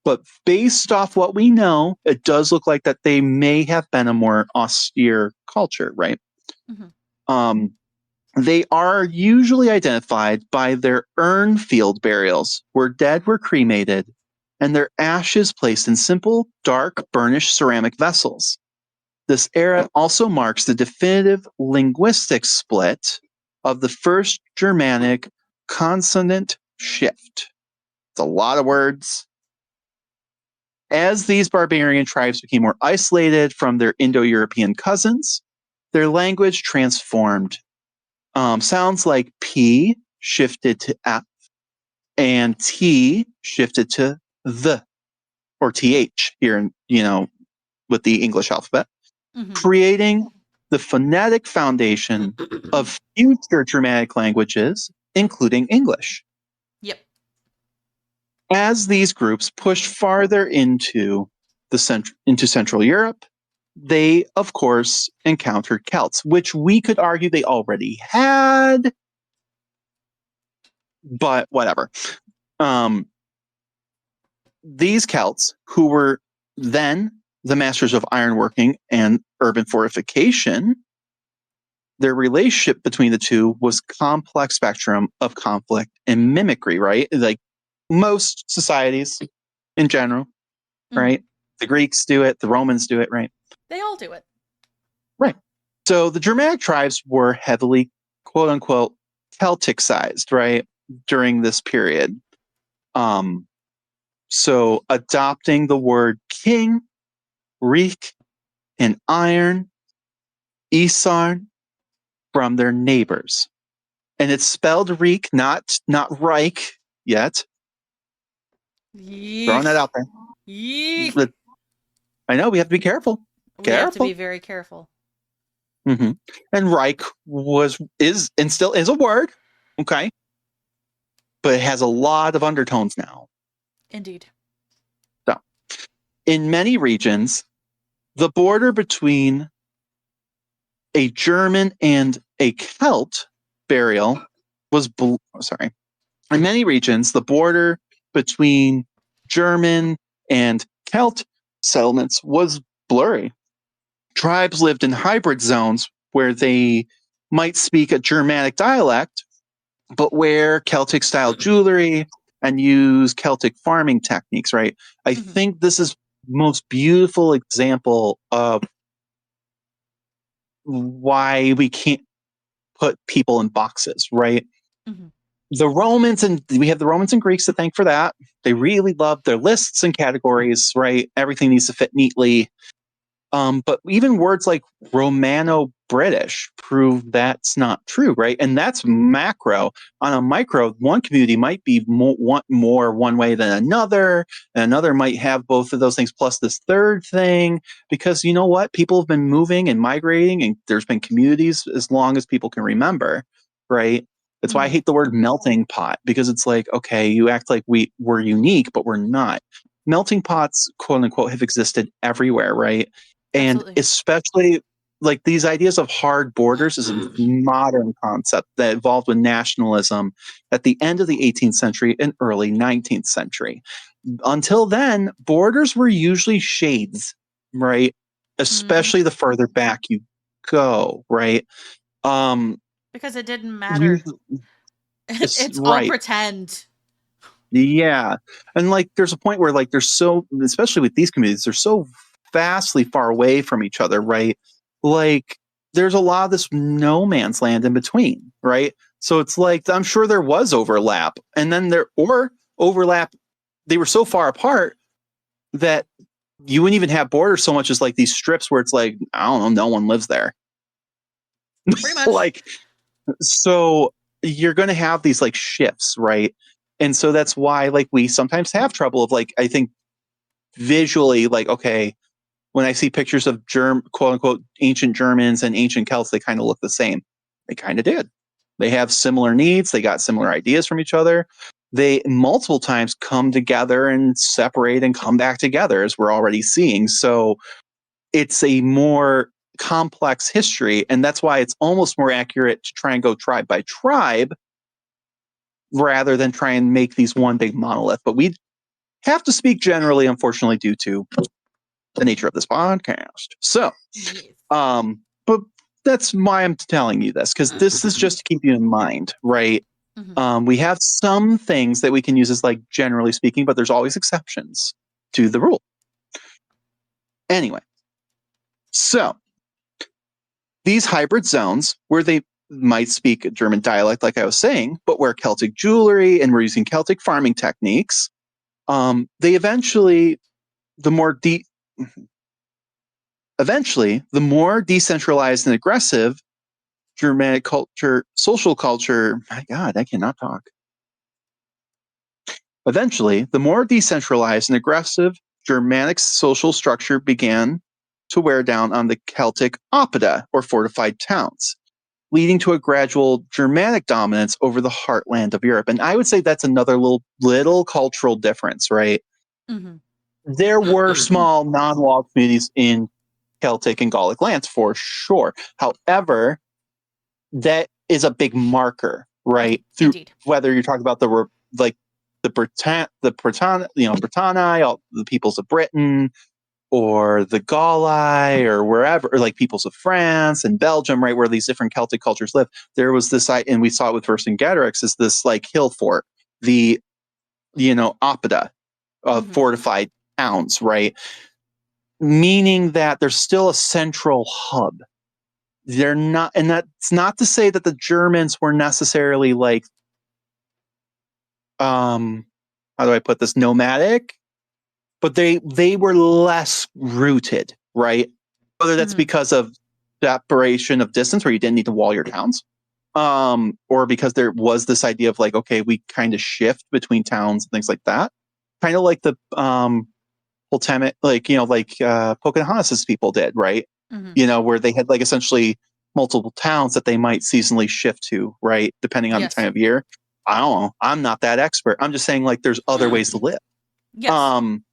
But based off what we know, it does look like that they may have been a more austere culture, right? Mm-hmm. They are usually identified by their urn field burials, where dead were cremated and their ashes placed in simple, dark, burnished ceramic vessels. This era also marks the definitive linguistic split of the first Germanic consonant shift. It's a lot of words. As these barbarian tribes became more isolated from their Indo-European cousins, their language transformed. Sounds like P shifted to F and T shifted to the or TH here with the English alphabet, Mm-hmm. creating the phonetic foundation of future Germanic languages, including English. Yep. As these groups pushed farther into Central Europe, they, of course, encountered Celts, which we could argue they already had, but whatever. These Celts, who were then the masters of ironworking and urban fortification, their relationship between the two was complex spectrum of conflict and mimicry, right? Like most societies in general, Mm-hmm. right? The Greeks do it, the Romans do it, right? They all do it. Right. So the Germanic tribes were heavily, quote unquote, Celtic-sized, right, during this period. Um, so adopting the word king, reek, and iron, Isarn, from their neighbors. And it's spelled reek, not Reich yet. Throwing that Yeek. out there. Yeek. But I know we have to be careful. We have to be Careful. very careful. Mm-hmm. And Reich is and still is a word, okay, but it has a lot of undertones now. Indeed. So, in many regions, the border between a German and a Celt burial was sorry. In many regions, the border between German and Celt settlements was blurry. Tribes lived in hybrid zones where they might speak a Germanic dialect, but wear Celtic style jewelry and use Celtic farming techniques, right? I Mm-hmm. think this is most beautiful example of why we can't put people in boxes, right? Mm-hmm. The Romans, and we have the Romans and Greeks to thank for that. They really loved their lists and categories, right? Everything needs to fit neatly. But even words like Romano-British prove that's not true, right? And that's macro. On a micro, one community might be more one way than another, and another might have both of those things plus this third thing. Because you know what? People have been moving and migrating, and there's been communities as long as people can remember, right? That's why I Mm-hmm. hate the word melting pot, because it's like, okay, you act like we're unique, but we're not. Melting pots, quote unquote, have existed everywhere, right? And Absolutely. especially like these ideas of hard borders is a modern concept that evolved with nationalism at the end of the 18th century and early 19th century. Until then, borders were usually shades, right? Mm-hmm. Especially the further back you go, right? Um, Because it didn't matter. usually, it's It's all right. pretend. Yeah. And like there's a point where like they're so, especially with these communities, they're so vastly far away from each other, right? Like there's a lot of this no man's land in between, right? So it's like I'm sure there was overlap. And then there or overlap, they were so far apart that you wouldn't even have borders so much as like these strips where it's like, I don't know, no one lives there. Pretty much. Like so you're going to have these like shifts, right? And so that's why like we sometimes have trouble of like I think visually like okay, when I see pictures of quote unquote ancient Germans and ancient Celts, they kind of look the same. They kind of did. They have similar needs, they got similar ideas from each other. They multiple times come together and separate and come back together as we're already seeing. So it's a more complex history, and that's why it's almost more accurate to try and go tribe by tribe rather than try and make these one big monolith. But we have to speak generally, unfortunately, due to the nature of this podcast. So, Yes. but that's why I'm telling you this, because this is just to keep you in mind, right? Mm-hmm. We have some things that we can use as like generally speaking, but there's always exceptions to the rule. Anyway, so these hybrid zones where they might speak a German dialect, like I was saying, but wear Celtic jewelry and we're using Celtic farming techniques, they the more de- eventually, the more decentralized and aggressive Germanic culture, social culture, my God, I cannot talk. Eventually, the more decentralized and aggressive Germanic social structure began to wear down on the Celtic oppida, or fortified towns, leading to a gradual Germanic dominance over the heartland of Europe. And I would say that's another little cultural difference, right? Mm-hmm. There were small non-walled communities in Celtic and Gallic lands for sure. However, that is a big marker, right? Through Indeed. whether you're talking about like the Britannia, all the peoples of Britain, or the Gauli or wherever, or like peoples of France and Belgium, right, where these different Celtic cultures live, there was this, and we saw it with Vercingetorix, is this like hill fort, the, oppida of Mm-hmm. fortified towns, right? Meaning that there's still a central hub. They're not, and that's not to say that the Germans were necessarily like, how do I put this, nomadic, but they were less rooted, right? Whether that's Mm-hmm. because of separation of distance where you didn't need to wall your towns, or because there was this idea of like, okay, we kind of shift between towns and things like that. Kind of like the Ultimate, like, Pocahontas people did, right? Mm-hmm. Where they had like essentially multiple towns that they might seasonally shift to, right? Depending on the time Yes. of year. I don't know. I'm not that expert. I'm just saying like there's other ways to live. Yes. Um,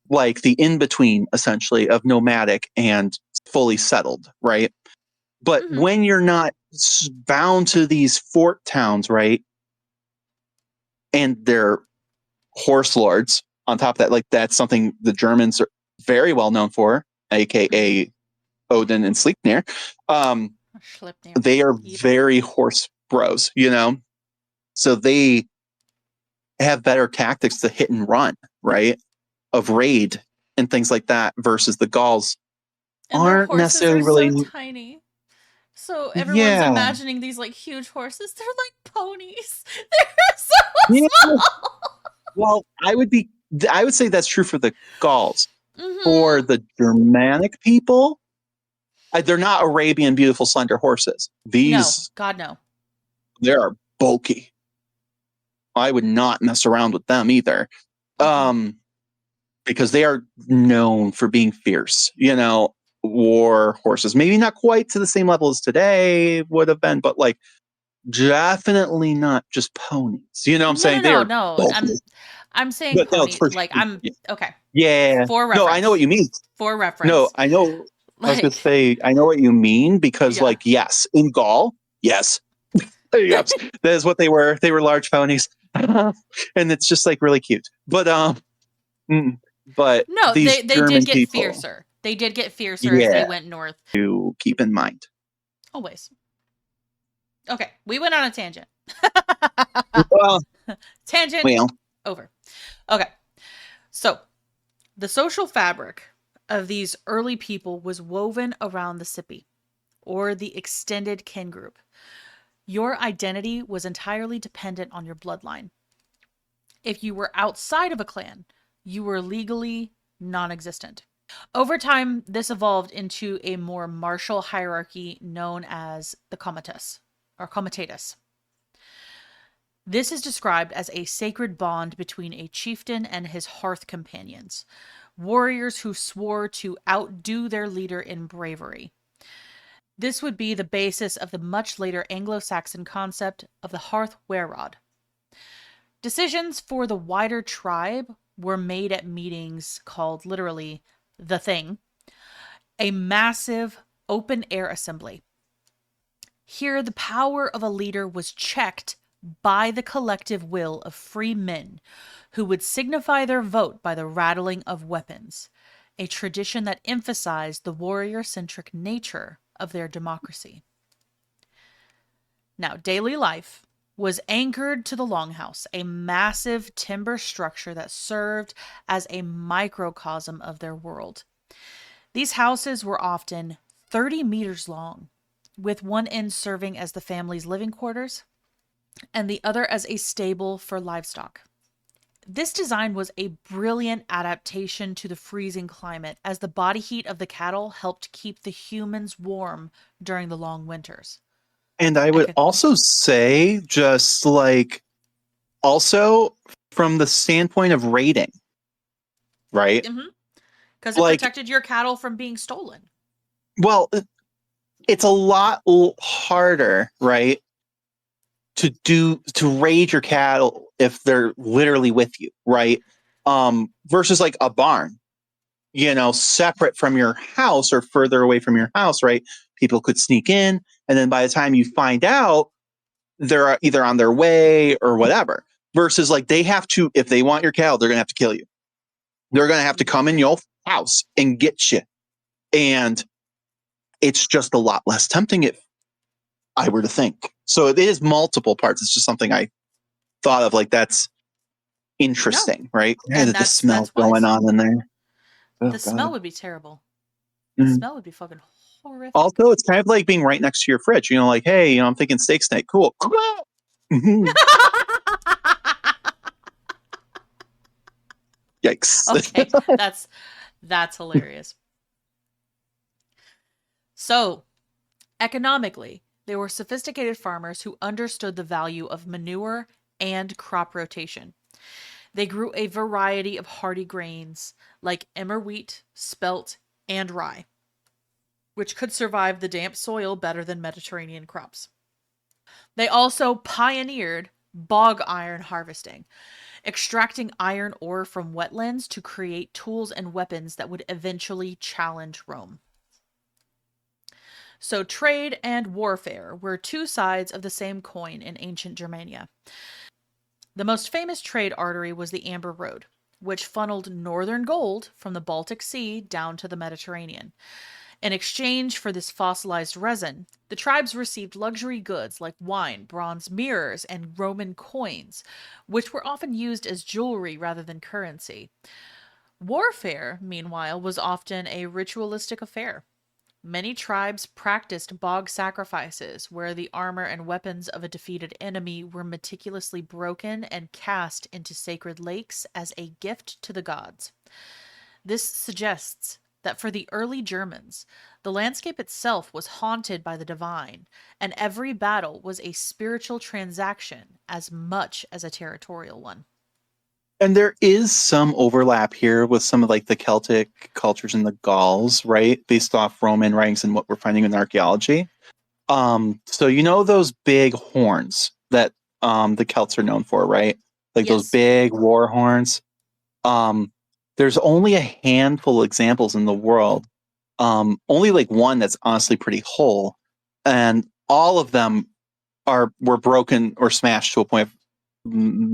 like the in between essentially of nomadic and fully settled, right? But Mm-hmm. when you're not bound to these fort towns, right? And they're horse lords on top of that, like that's something the Germans are very well known for, Mm-hmm. aka Odin and Sleipnir. Um, Schlipnir. they are Yep. very horse bros, so they have better tactics to hit and run, right? Of raid and things like that versus the Gauls And their aren't horses are necessarily so really. tiny. So everyone's Yeah, imagining these like huge horses. They're like ponies. They're so yeah. small. Well, I would say that's true for the Gauls. For Mm-hmm. the Germanic people, they're not Arabian beautiful slender horses. No, These, God no. they are bulky. I would not mess around with them either. Mm-mm. Because they are known for being fierce, war horses. Maybe not quite to the same level as today would have been, but like definitely not just ponies. You know what I'm No, no, saying? They no, are no. bulky. I'm saying But no, it's pony. for Like I'm okay. yeah. For No, I know what reference. you mean. For No, reference. I know. I was gonna Like say I know what you mean because, yeah. like, yes, in Gaul, yes, yes, that is what they were. They were large ponies, and it's just like really cute. Mm, but No, these they did German get people, fiercer. They did get fiercer as they yeah, went north. to keep in mind. Always. Okay, we went on a tangent. Well, Tangent well, over. Okay. So, the social fabric of these early people was woven around the Sipi, or the extended kin group. Your identity was entirely dependent on your bloodline. If you were outside of a clan, you were legally non existent. Over time, this evolved into a more martial hierarchy known as the comitus or comitatus. This is described as a sacred bond between a chieftain and his hearth companions, warriors who swore to outdo their leader in bravery. This would be the basis of the much later Anglo Saxon concept of the hearth wereod. Decisions for the wider tribe were made at meetings called literally the Thing, a massive open air assembly. Here, the power of a leader was checked by the collective will of free men who would signify their vote by the rattling of weapons, a tradition that emphasized the warrior centric nature of their democracy. Now, daily life was anchored to the longhouse, a massive timber structure that served as a microcosm of their world. These houses were often 30 meters long, with one end serving as the family's living quarters and the other as a stable for livestock. This design was a brilliant adaptation to the freezing climate, as the body heat of the cattle helped keep the humans warm during the long winters. and I would Ec- also say, just like, also from the standpoint of raiding, right? Mhm. Because it Like, protected your cattle from being stolen. well, it's a lot harder, right? To raid your cattle if they're literally with you, right? Versus like a barn, separate from your house or further away from your house, right? People could sneak in, and then by the time you find out, they're either on their way or whatever. Versus like they have to, if they want your cattle, they're gonna have to kill you. They're gonna have to come in your house and get you. And it's just a lot less tempting if I were to think. So it is multiple parts. It's just something I thought of, like, that's No. interesting, right? Yeah, And that the smell that's going wise. on in there. Oh The smell God. would be terrible. The Mm. smell would be fucking horrific. Also, it's kind of like being right next to your fridge. Like, hey, I'm thinking steak snake. Cool. Mhm. Yikes. Okay, that's hilarious. So, economically, they were sophisticated farmers who understood the value of manure and crop rotation. They grew a variety of hardy grains like emmer wheat, spelt, and rye, which could survive the damp soil better than Mediterranean crops. They also pioneered bog iron harvesting, extracting iron ore from wetlands to create tools and weapons that would eventually challenge Rome. So, trade and warfare were two sides of the same coin in ancient Germania. The most famous trade artery was the Amber Road, which funneled northern gold from the Baltic Sea down to the Mediterranean. In exchange for this fossilized resin, the tribes received luxury goods like wine, bronze mirrors, and Roman coins, which were often used as jewelry rather than currency. Warfare, meanwhile, was often a ritualistic affair. Many tribes practiced bog sacrifices, where the armor and weapons of a defeated enemy were meticulously broken and cast into sacred lakes as a gift to the gods. This suggests that for the early Germans, the landscape itself was haunted by the divine, and every battle was a spiritual transaction as much as a territorial one. And there is some overlap here with some of, like, the Celtic cultures and the Gauls, right? Based off Roman writings and what we're finding in archaeology. So those big horns that the Celts are known for, right? Like those Yes. big war horns. Um, there's only a handful of examples in the world. Only like one that's honestly pretty whole, and all of them were broken or smashed to a point of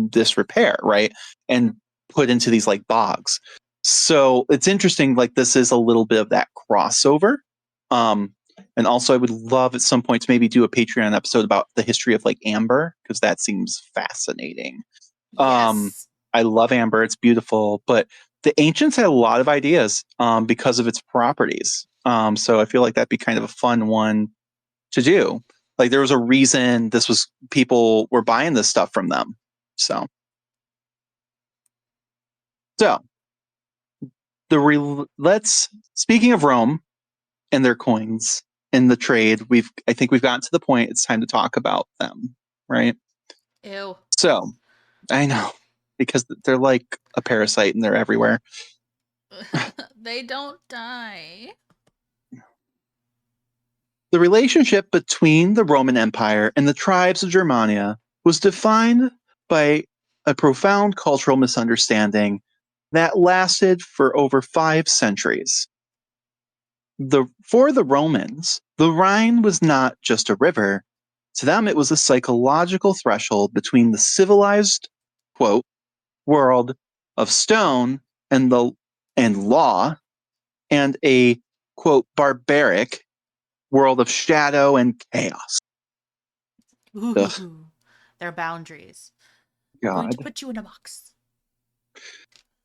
disrepair, right? And put into these like bogs. So it's interesting. Like, this is a little bit of that crossover. Um, and also, I would love at some point to maybe do a Patreon episode about the history of like amber, because that seems fascinating. Um, Yes. I love amber; it's beautiful, but the ancients had a lot of ideas because of its properties. So I feel like that'd be kind of a fun one to do. Like, there was a reason people were buying this stuff from them. So, so let's, speaking of Rome and their coins and the trade, I think we've gotten to the point. It's time to talk about them, right? Ew. So I know, because they're like a parasite and they're everywhere. They don't die. The relationship between the Roman Empire and the tribes of Germania was defined by a profound cultural misunderstanding that lasted for over 5 centuries. For the Romans, the Rhine was not just a river. To them, it was a psychological threshold between the civilized, quote, world of stone and law, and a, quote, barbaric world of shadow and chaos. Ugh, Ooh, their boundaries. I'm going to God. put you in a box.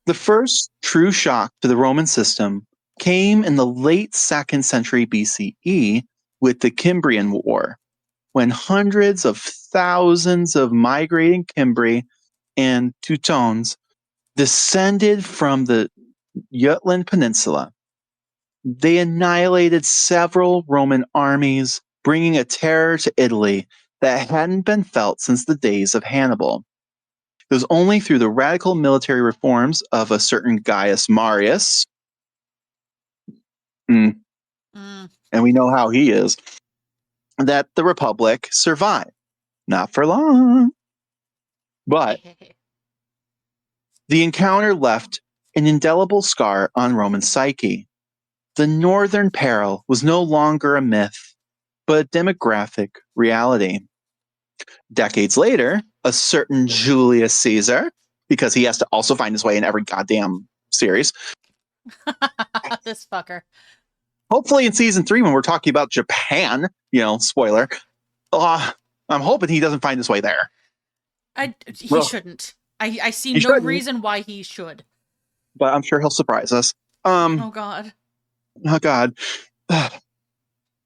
The first true shock to the Roman system came in the late 2nd century BCE with the Cimbrian War, when hundreds of thousands of migrating Cimbri and Teutones descended from the Jutland Peninsula. They annihilated several Roman armies, bringing a terror to Italy that hadn't been felt since the days of Hannibal. It was only through the radical military reforms of a certain Gaius Marius, and Mm. we know how he is, that the Republic survived. Not for long, but the encounter left an indelible scar on Roman psyche. The Northern Peril was no longer a myth, but a demographic reality. Decades later, a certain Julius Caesar, because he has to also find his way in every goddamn series, This fucker. Hopefully in season 3, when we're talking about Japan, spoiler, I'm hoping he doesn't find his way there. He Well, shouldn't. I see he no shouldn't, reason why he should. but I'm sure he'll surprise us. Oh God. Oh God.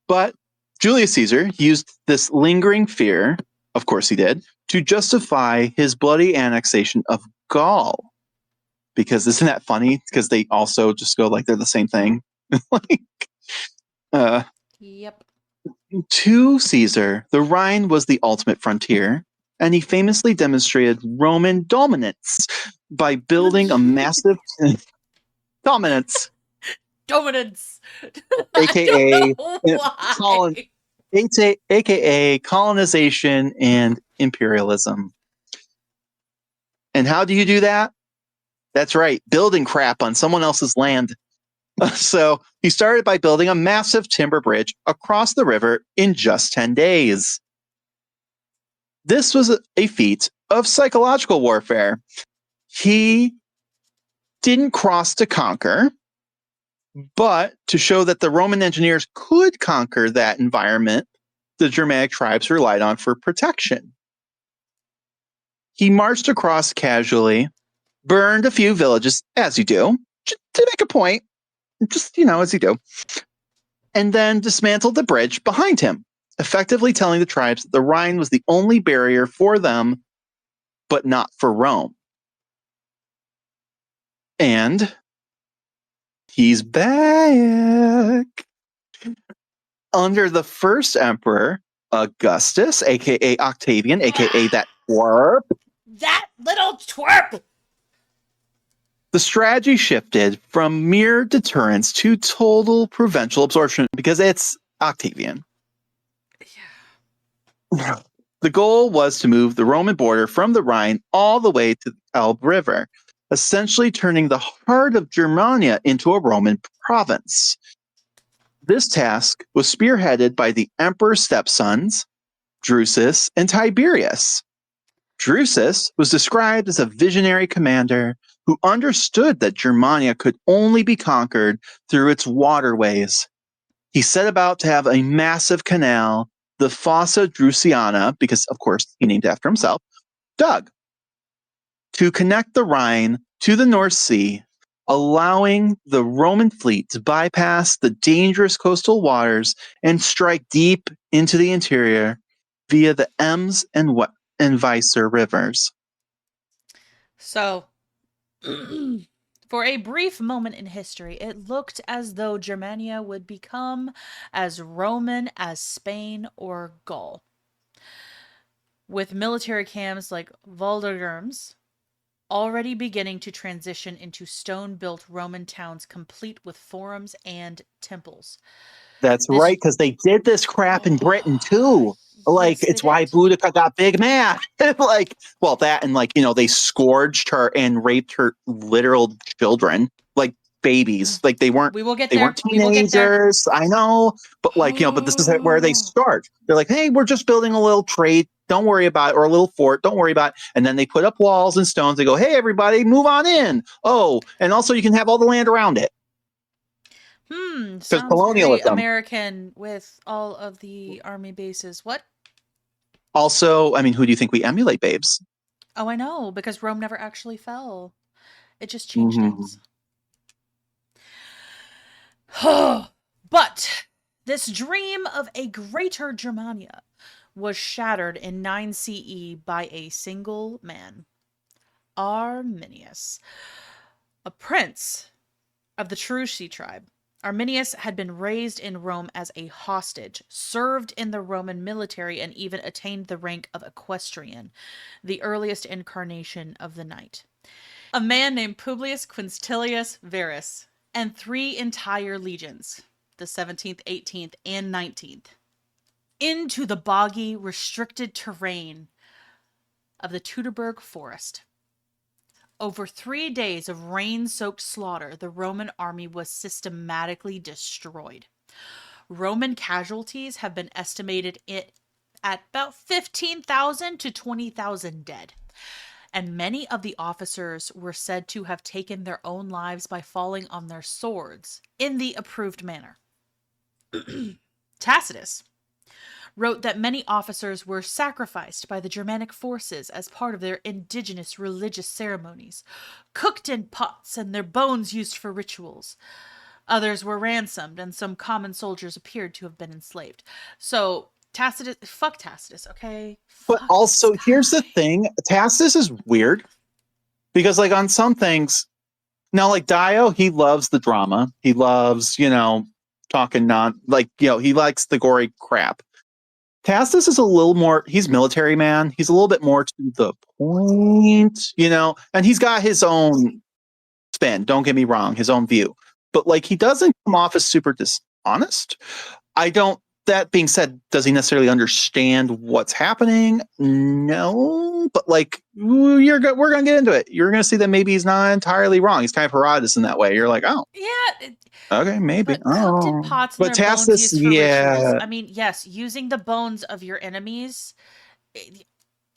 But Julius Caesar used this lingering fear, of course he did, to justify his bloody annexation of Gaul. Because isn't that funny? Because they also just go like they're the same thing. like, uh, Yep. to Caesar, the Rhine was the ultimate frontier, and he famously demonstrated Roman dominance by building a massive dominance, Dominance. I don't aka know colon, why. aka colonization and imperialism. And how do you do that? That's right, building crap on someone else's land. So he started by building a massive timber bridge across the river in just 10 days. This was a feat of psychological warfare. He didn't cross to conquer, but to show that the Roman engineers could conquer that environment the Germanic tribes relied on for protection. He marched across casually, burned a few villages, as you do, to make a point, just, as you do, and then dismantled the bridge behind him, effectively telling the tribes that the Rhine was the only barrier for them, but not for Rome. And he's back. Under the first emperor, Augustus, aka Octavian, aka that twerp, That little twerp. the strategy shifted from mere deterrence to total provincial absorption because it's Octavian. The goal was to move the Roman border from the Rhine all the way to the Elbe River, essentially turning the heart of Germania into a Roman province. This task was spearheaded by the emperor's stepsons, Drusus and Tiberius. Drusus was described as a visionary commander who understood that Germania could only be conquered through its waterways. He set about to have a massive canal, the Fossa Drusiana, because of course he named it after himself, dug to connect the Rhine to the North Sea, allowing the Roman fleet to bypass the dangerous coastal waters and strike deep into the interior via the Ems and Weser rivers. So, for a brief moment in history, it looked as though Germania would become as Roman as Spain or Gaul. With military camps like Valdergerms already beginning to transition into stone built Roman towns complete with forums and temples. That's This. right, because they did this crap in Britain too. Like, Yes, they it's why did. Boudica got big mad. Like, well, that and like, they scourged her and raped her literal children, like babies. Like We will get they there. weren't We will get there. teenagers. I know, but like, but this is where they start. They're like, hey, we're just building a little trade. Don't worry about it, or a little fort. Don't worry about it. And then they put up walls and stones. They go, hey, everybody, move on in. Oh, and also you can have all the land around it because Sounds very colonialism. American with all of the army bases. What? Also, I mean, who do you think we emulate, babes? Oh, I know, because Rome never actually fell. It just changed Mm-hmm. hands. But this dream of a greater Germania was shattered in 9 CE by a single man, Arminius, a prince of the Cherusi tribe. Arminius had been raised in Rome as a hostage, served in the Roman military, and even attained the rank of equestrian, the earliest incarnation of the knight. A man named Publius Quintilius Varus, and 3 entire legions, the 17th, 18th, and 19th, into the boggy, restricted terrain of the Teutoburg Forest. Over 3 days of rain-soaked slaughter, the Roman army was systematically destroyed. Roman casualties have been estimated at about 15,000 to 20,000 dead. and many of the officers were said to have taken their own lives by falling on their swords in the approved manner. Tacitus wrote that many officers were sacrificed by the Germanic forces as part of their indigenous religious ceremonies, cooked in pots and their bones used for rituals. Others were ransomed, and some common soldiers appeared to have been enslaved. So Tacitus, fuck Tacitus, okay? But Fuck this also, guy. here's the thing: Tacitus is weird because, like, on some things, now, like Dio, he loves the drama. He loves, talking he likes the gory crap. Tacitus is a little more, he's military man. He's a little bit more to the point, and he's got his own spin. Don't get me wrong, his own view. But like, he doesn't come off as super dishonest. That being said, does he necessarily understand what's happening? No, but like, we're going to get into it. You're going to see that maybe he's not entirely wrong. He's kind of Herodotus in that way. You're like, oh, Yeah, okay, maybe. but cooked in pots and But their bones Tacitus, used for rituals. yeah. I mean, yes, using the bones of your enemies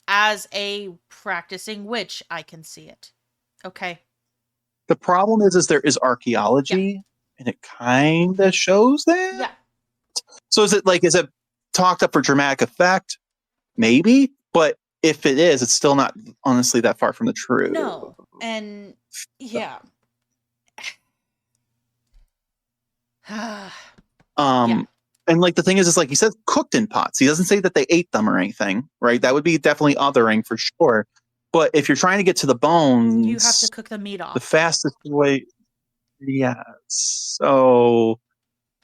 as a practicing witch, I can see it. Okay. The problem is there is archaeology, and it kind of shows that. Yeah. So is it talked up for dramatic effect? Maybe, but if it is, it's still not honestly that far from the truth. No, and yeah. Yeah. And like the thing is like he says cooked in pots. He doesn't say that they ate them or anything, right? That would be definitely othering for sure. But if you're trying to get to the bones, you have to cook the meat off. The fastest way, yeah. So,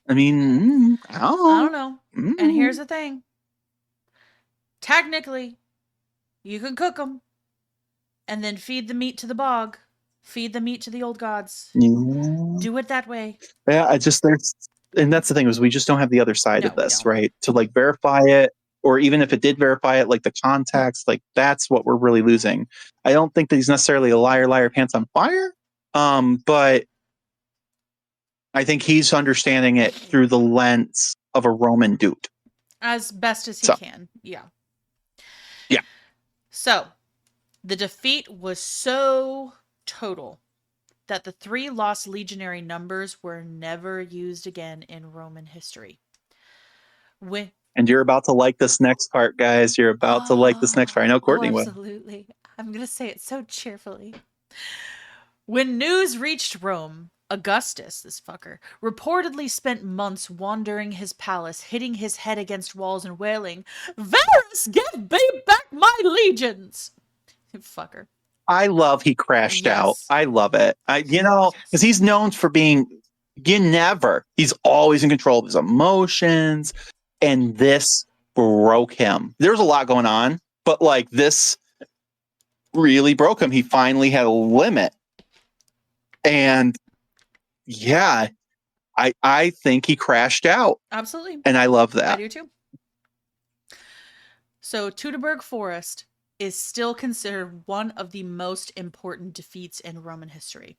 I mean, I don't know. And here's the thing. Technically, you can cook them and then feed the meat to the bog. Feed the meat to the old gods. Yeah. Do it that way. Yeah, and that's the thing is we just don't have the other side of this, right? To like verify it, or even if it did verify it, like the context, like that's what we're really losing. I don't think that he's necessarily a liar, pants on fire. But I think he's understanding it through the lens of a Roman dude. As best as he can. Yeah. Yeah. So, the defeat was so total that the 3 lost legionary numbers were never used again in Roman history. And you're about to like this next part, guys. You're about to like this next part. I know Courtney would. Absolutely. I'm going to say it so cheerfully. When news reached Rome, Augustus, this fucker, reportedly spent months wandering his palace, hitting his head against walls and wailing, "Varus, give me back my legions!" Fucker. I love he crashed out. I love it. Because he's known for being, he's always in control of his emotions. And this broke him. There's a lot going on, but like this really broke him. He finally had a limit. And yeah, I think he crashed out. Absolutely. And I love that. I do too. So Teutoburg Forest is still considered one of the most important defeats in Roman history,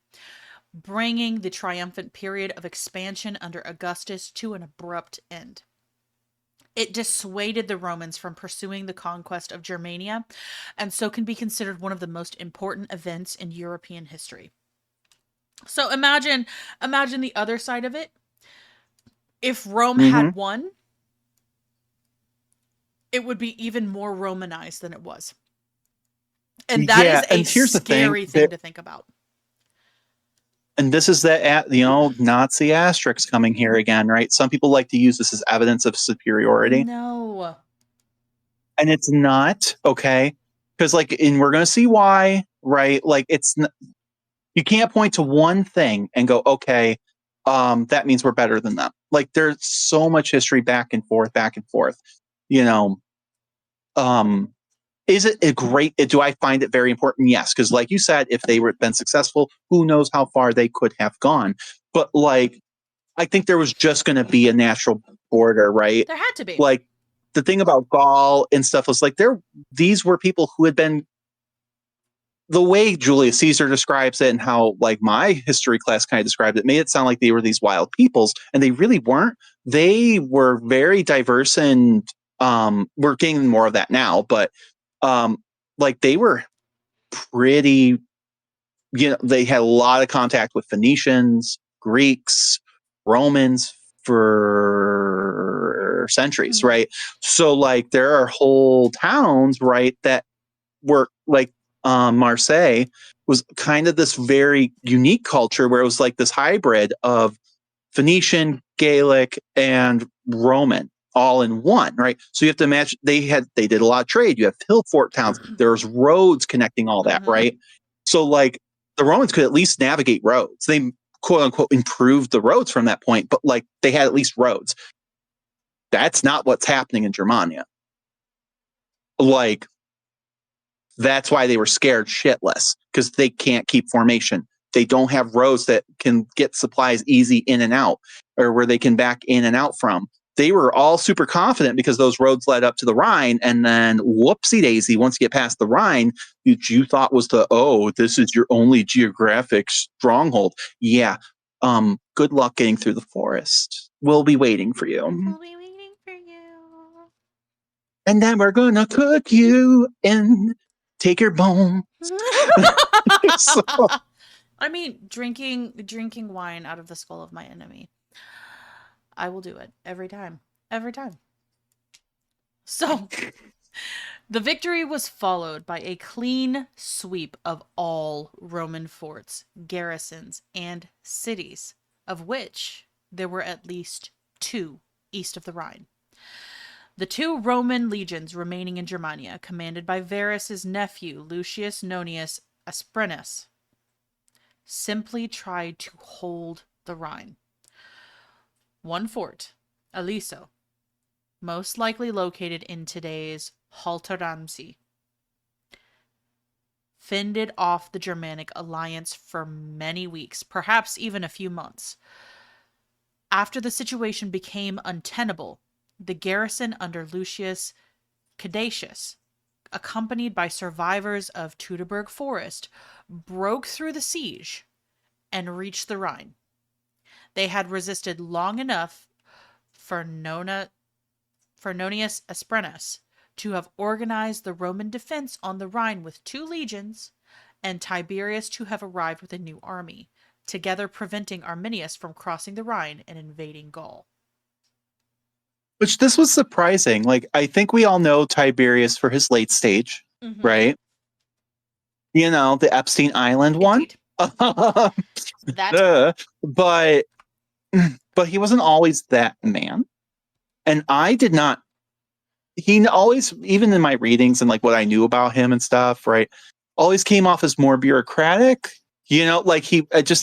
bringing the triumphant period of expansion under Augustus to an abrupt end. It dissuaded the Romans from pursuing the conquest of Germania, and so can be considered one of the most important events in European history. So imagine the other side of it. If Rome had won, it would be even more Romanized than it was. And that is a scary thing to think about. And this is that, Nazi asterisk coming here again, right? Some people like to use this as evidence of superiority. No. And it's not, okay? Because, and we're going to see why, right? Like, you can't point to one thing and go, okay, that means we're better than them. Like, there's so much history back and forth. Is it a great, do I find it very important? Yes. Because like you said, if they were been successful, who knows how far they could have gone. But like, I think there was just going to be a natural border, right? There had to be. Like the thing about Gaul and stuff was like, these were people who had been, the way Julius Caesar describes it and how like my history class kind of described it, made it sound like they were these wild peoples, and they really weren't. They were very diverse, and we're getting more of that now, but like they were pretty, they had a lot of contact with Phoenicians, Greeks, Romans for centuries, Mhm. right? So like there are whole towns, right, that were like Marseille was kind of this very unique culture where it was like this hybrid of Phoenician, Gaelic, and Roman all in one, right? So you have to imagine they did a lot of trade. You have hill fort towns. There's roads connecting all that, Mhm. right? So like the Romans could at least navigate roads. They quote unquote improved the roads from that point, but like they had at least roads. That's not what's happening in Germania. Like that's why they were scared shitless because they can't keep formation. They don't have roads that can get supplies easy in and out or where they can back in and out from. They were all super confident because those roads led up to the Rhine. And then whoopsie daisy, once you get past the Rhine, you thought was this is your only geographic stronghold. Yeah. Good luck getting through the forest. We'll be waiting for you. We'll be waiting for you. And then we're gonna cook you and take your bones. So, I mean, drinking wine out of the skull of my enemy. I will do it every time. Every time. So, the victory was followed by a clean sweep of all Roman forts, garrisons, and cities, of which there were at least 2 east of the Rhine. The 2 Roman legions remaining in Germania, commanded by Varus's nephew Lucius Nonius Asprenas, simply tried to hold the Rhine. One fort, Aliso, most likely located in today's Halterramsee, fended off the Germanic alliance for many weeks, perhaps even a few months. After the situation became untenable, the garrison under Lucius Caduceus, accompanied by survivors of Teutoburg Forest, broke through the siege and reached the Rhine. They had resisted long enough for Nonius Asprenas to have organized the Roman defense on the Rhine with 2 legions, and Tiberius to have arrived with a new army, together preventing Arminius from crossing the Rhine and invading Gaul. which this was surprising. Like, I think we all know Tiberius for his late stage, Mm-hmm. right? The Epstein Island one. Indeed. That. But he wasn't always that man. And I did not. He always, even in my readings and like what I knew about him and stuff, right, always came off as more bureaucratic. Like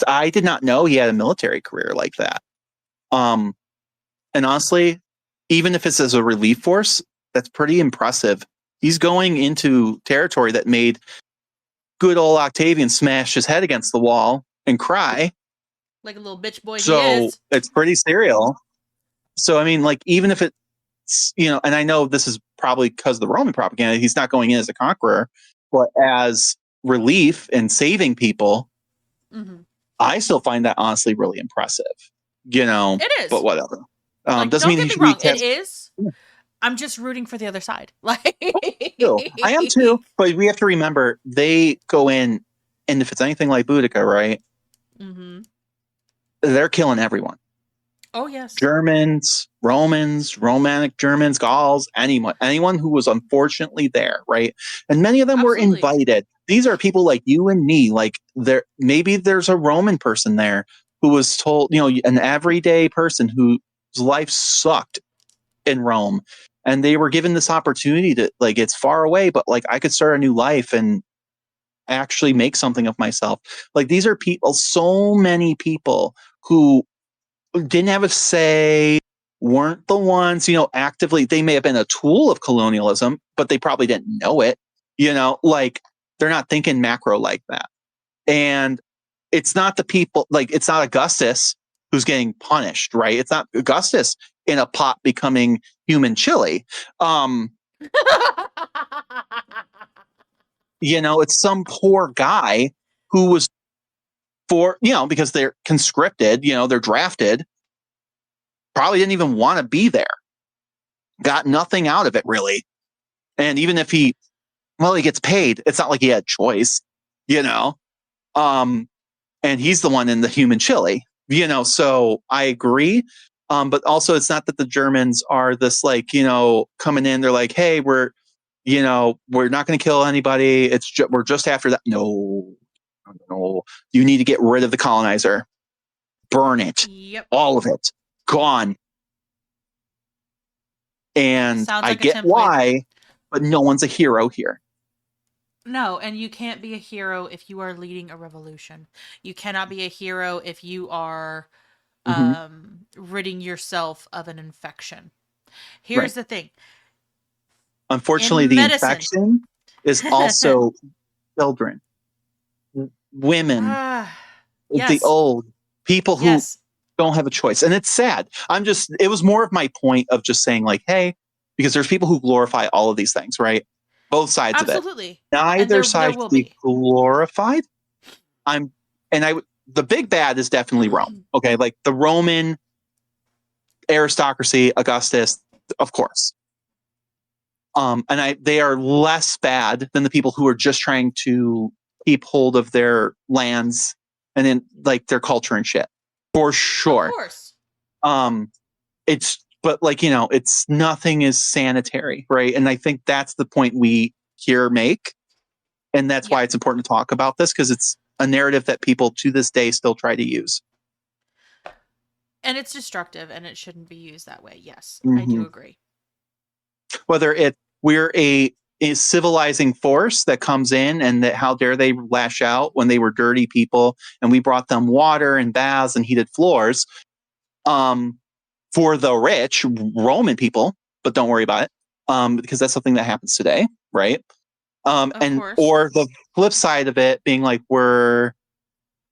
I did not know he had a military career like that. And honestly, even if it's as a relief force, that's pretty impressive. He's going into territory that made good old Octavian smash his head against the wall and cry. Like a little bitch boy he So is. it's pretty serial. So, I mean, like, even if it's, and I know this is probably because of the Roman propaganda, he's not going in as a conqueror, but as relief and saving people, Mm-hmm. I still find that honestly really impressive, It but is. whatever. Like, Doesn't don't mean get he me should be wrong. It kept. is. I'm just rooting for the other side. Like, I am too, but we have to remember they go in, and if it's anything like Boudica, right, mm-hmm. they're killing everyone. Oh yes. Germans, Romans, Romanic Germans, Gauls, anyone who was unfortunately there, right? And many of them were Absolutely. invited. These are people like you and me. Like maybe there's a Roman person there who was told, an everyday person whose life sucked in Rome, and they were given this opportunity to, like, it's far away, but like I could start a new life and actually make something of myself. Like these are people, so many people who didn't have a say, weren't the ones, actively, they may have been a tool of colonialism, but they probably didn't know it, like they're not thinking macro like that. And it's not the people, like, it's not Augustus who's getting punished, right? It's not Augustus in a pot becoming human chili. It's some poor guy who was because they're conscripted, they're drafted, probably didn't even want to be there, got nothing out of it really. And even if he gets paid, it's not like he had choice. you know. Um, and he's the one in the human chili, so I agree. But also it's not that the Germans are this like, coming in, they're like, hey, we're not going to kill anybody. We're just after that. No, no, you need to get rid of the colonizer, burn it, Yep. all of it, gone. And Sounds I like a get template. why, but no one's a hero here. No, and you can't be a hero if you are leading a revolution. You cannot be a hero if you are Mm-hmm. ridding yourself of an infection. Right. Here's the thing. Unfortunately, In the medicine. infection is also children, women, the Yes. old, people who Yes. don't have a choice. And it's sad. It was more of my point of just saying, like, hey, because there's people who glorify all of these things, right? Both sides of it. Absolutely. And Neither there side will should be be. glorified. I'm, and I, the big bad is definitely Rome. Okay. Like the Roman aristocracy, Augustus, of course. They are less bad than the people who are just trying to keep hold of their lands and then like their culture and shit, for Of sure. course. Um, but like, it's nothing is sanitary, right? And I think that's the point we here make. And that's Yep. why it's important to talk about this, because it's a narrative that people to this day still try to use. And it's destructive and it shouldn't be used that way. Yes, I Mm-hmm. do agree. Whether we're a civilizing force that comes in, and that how dare they lash out when they were dirty people and we brought them water and baths and heated floors, um, for the rich Roman people, but don't worry about it, because that's something that happens today, right? Of And course. or the flip side of it being like, we're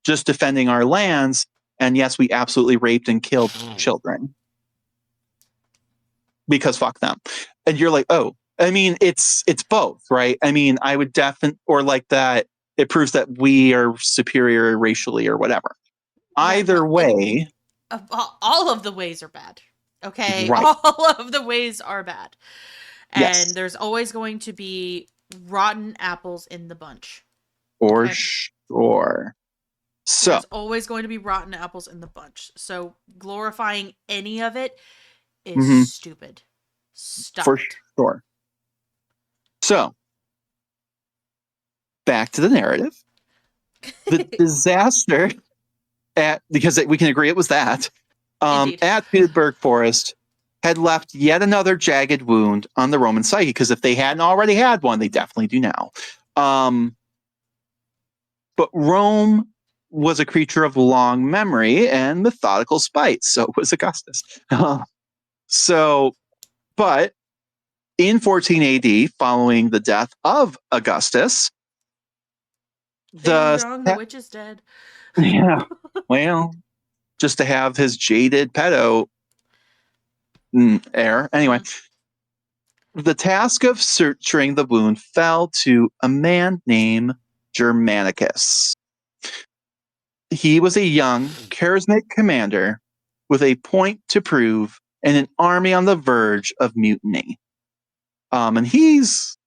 just defending our lands, and yes, we absolutely raped and killed children because fuck them. And you're like, oh, I mean, it's both, right? I mean, I would definitely, or like that, it proves that we are superior racially or whatever. Yeah, no, Either way, all of the ways are bad. Okay? right? All of the ways are bad. And Yes, there's always going to be rotten apples in the bunch. for Okay? sure. So, There's always going to be rotten apples in the bunch. So glorifying any of it is mhm, stupid. Stop for it. sure. So, back to the narrative. The disaster because we can agree it was that, Indeed. at Pittsburgh Forest had left yet another jagged wound on the Roman psyche, because if they hadn't already had one, they definitely do now. But Rome was a creature of long memory and methodical spite. So was Augustus. so, but in 14 AD, following the death of Augustus, Ding the dong, the witch is dead. yeah, well, just to have his jaded pedo heir. Anyway, Mm. the task of suturing the wound fell to a man named Germanicus. He was a young, charismatic commander with a point to prove and an army on the verge of mutiny. And he's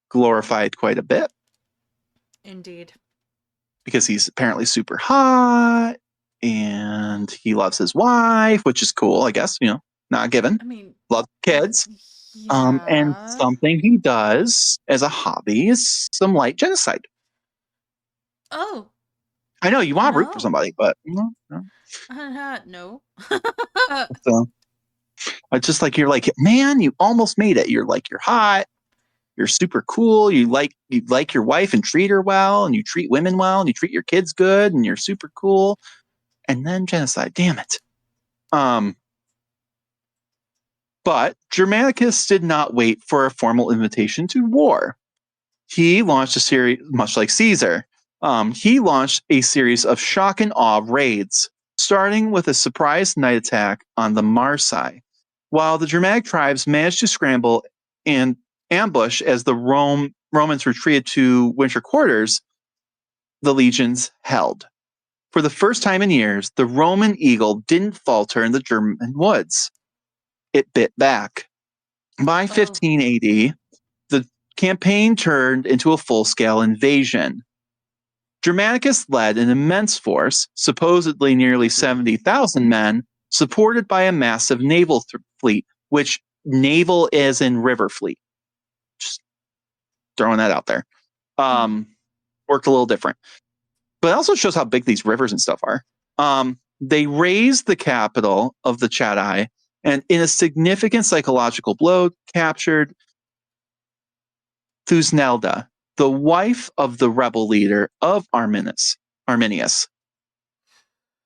glorified quite a bit Indeed. because he's apparently super hot and he loves his wife, which is cool, I guess, not given. I mean, Loves kids. And yeah. something he does as a hobby is some light genocide. Oh, I know you want to root for no. somebody, but no, no. No. So it's just like, you're like, man, you almost made it. You're like, you're hot, you're super cool, you like your wife and treat her well, and you treat women well, and you treat your kids good, and you're super cool, and then genocide. Damn it. Um, but Germanicus did not wait for a formal invitation to war. He launched a series, much like Caesar. He launched a series of shock and awe raids, starting with a surprise night attack on the Marsi. While the Germanic tribes managed to scramble and ambush as the Romans retreated to winter quarters, the legions held. For the first time in years, the Roman eagle didn't falter in the German woods. It bit back. By Oh, 15 AD, the campaign turned into a full-scale invasion. Germanicus led an immense force, supposedly nearly 70,000 men, supported by a massive naval fleet, which naval is in river fleet. Just throwing that out there. Worked a little different. But it also shows how big these rivers and stuff are. They razed the capital of the Chatti and, in a significant psychological blow, captured Thusnelda, the wife of the rebel leader of Arminius.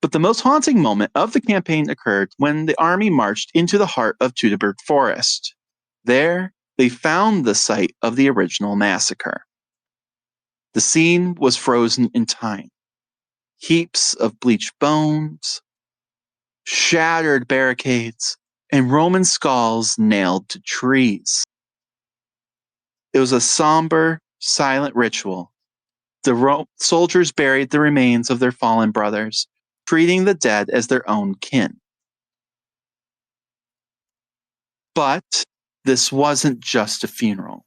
But the most haunting moment of the campaign occurred when the army marched into the heart of Teutoburg Forest. There, they found the site of the original massacre. The scene was frozen in time. Heaps of bleached bones, shattered barricades, and Roman skulls nailed to trees. It was a somber, silent ritual. The soldiers buried the remains of their fallen brothers, treating the dead as their own kin. But this wasn't just a funeral.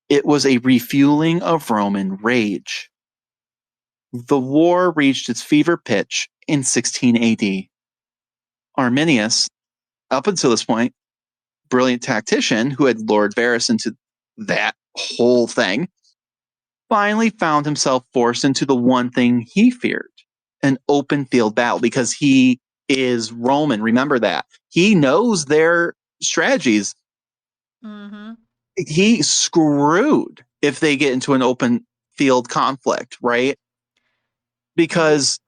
It was a refueling of Roman rage. The war reached its fever pitch in 16 AD. Arminius, up until this point, brilliant tactician who had lured Varus into that whole thing, finally found himself forced into the one thing he feared, an open field battle, because he is Roman. Remember that. He knows their strategies. He's screwed if they get into an open field conflict, right? Because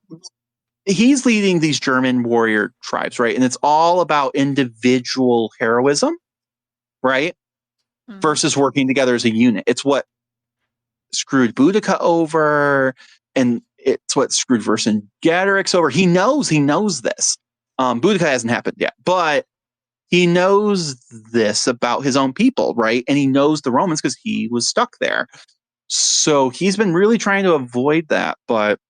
he's leading these German warrior tribes, right? And it's all about individual heroism, right? Versus working together as a unit. It's what screwed Boudica over, and it's what screwed Vercingetorix over. He knows this. Boudica hasn't happened yet, but he knows this about his own people, right? And he knows the Romans because he was stuck there. So he's been really trying to avoid that, but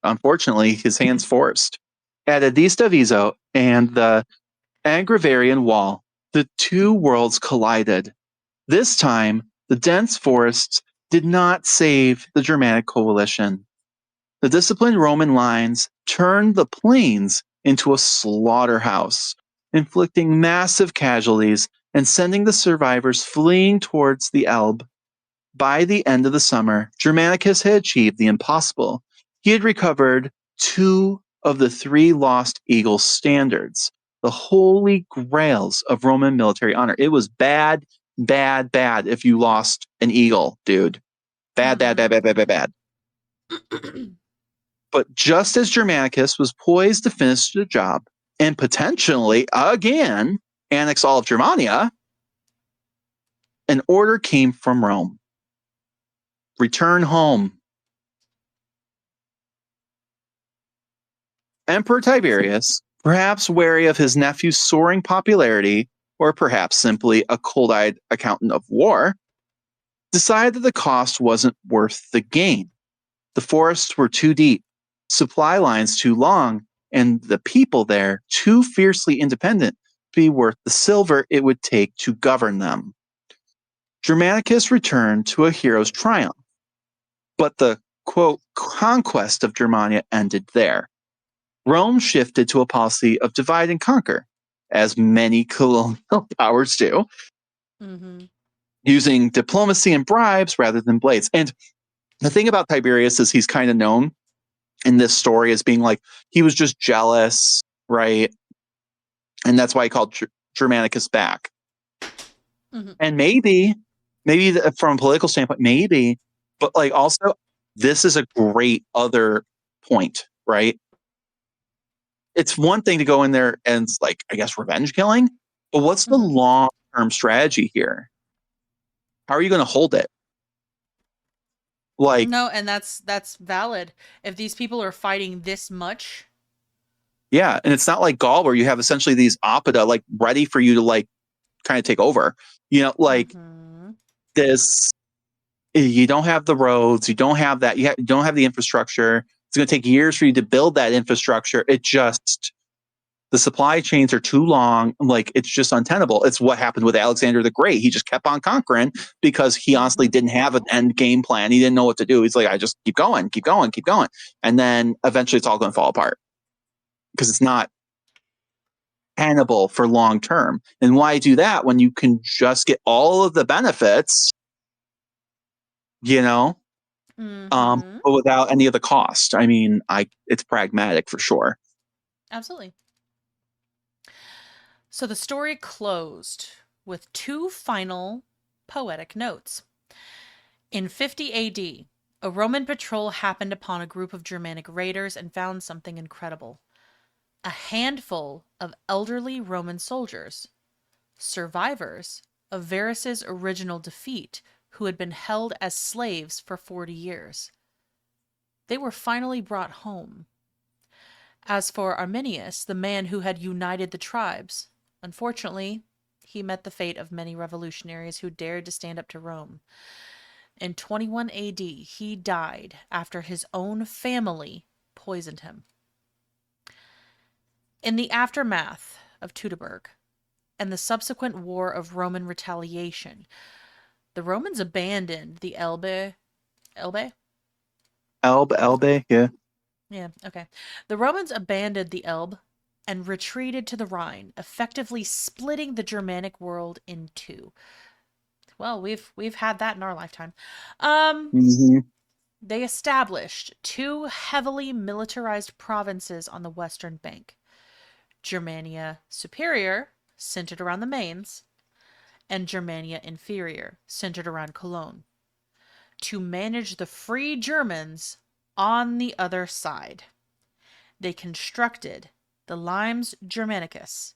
unfortunately, his hand's forced. At Edista Viso and the Angravarian Wall, the two worlds collided. This time, the dense forests did not save the Germanic coalition. The disciplined Roman lines turned the plains into a slaughterhouse, inflicting massive casualties and sending the survivors fleeing towards the Elbe. By the end of the summer, Germanicus had achieved the impossible. He had recovered 2 of the 3 lost eagle standards, the holy grails of Roman military honor. It was bad if you lost an eagle, dude. Bad. But just as Germanicus was poised to finish the job and potentially, again, annex all of Germania, an order came from Rome. Return home. Emperor Tiberius, perhaps wary of his nephew's soaring popularity, or perhaps simply a cold-eyed accountant of war, decided that the cost wasn't worth the gain. The forests were too deep, supply lines too long, and the people there too fiercely independent to be worth the silver it would take to govern them. Germanicus returned to a hero's triumph, but the, quote, conquest of Germania ended there. Rome shifted to a policy of divide and conquer, as many colonial powers do, using diplomacy and bribes rather than blades. And the thing about Tiberius is he's kind of known in this story as being like, he was just jealous, right? And that's why he called Germanicus back. And maybe from a political standpoint, maybe, but like also, this is a great other point, right? It's one thing to go in there and like, I guess, revenge killing, but what's the long-term strategy here? How are you going to hold it? Like, no, and that's valid. If these people are fighting this much, yeah, and it's not like Gaul where you have essentially these oppida like ready for you to like kind of take over. You know, like this. You don't have the roads. You don't have that. You don't have the infrastructure. It's going to take years for you to build that infrastructure. The supply chains are too long. Like, it's just untenable. It's what happened with Alexander the Great. He just kept on conquering because he honestly Mm-hmm. didn't have an end game plan. He didn't know what to do. He's like, I just keep going, keep going, keep going. And then eventually it's all going to fall apart because it's not tenable for long term. And why do that when you can just get all of the benefits, you know, Mm-hmm. but without any of the cost? I mean, it's pragmatic for sure. Absolutely. So the story closed with two final poetic notes. In 50 AD, a Roman patrol happened upon a group of Germanic raiders and found something incredible. A handful of elderly Roman soldiers, survivors of Varus's original defeat, who had been held as slaves for 40 years. They were finally brought home. As for Arminius, the man who had united the tribes, unfortunately, he met the fate of many revolutionaries who dared to stand up to Rome. In 21 AD, he died after his own family poisoned him. In the aftermath of Teutoburg and the subsequent war of Roman retaliation, the Romans abandoned the Elbe. Elbe? Elbe, yeah. Yeah, okay. The Romans abandoned the Elbe and retreated to the Rhine, effectively splitting the Germanic world in two. Well, we've had that in our lifetime. Um, Mm-hmm. they established two heavily militarized provinces on the western bank. Germania Superior, centered around the Mains, and Germania Inferior, centered around Cologne, to manage the free Germans on the other side. They constructed the Limes Germanicus,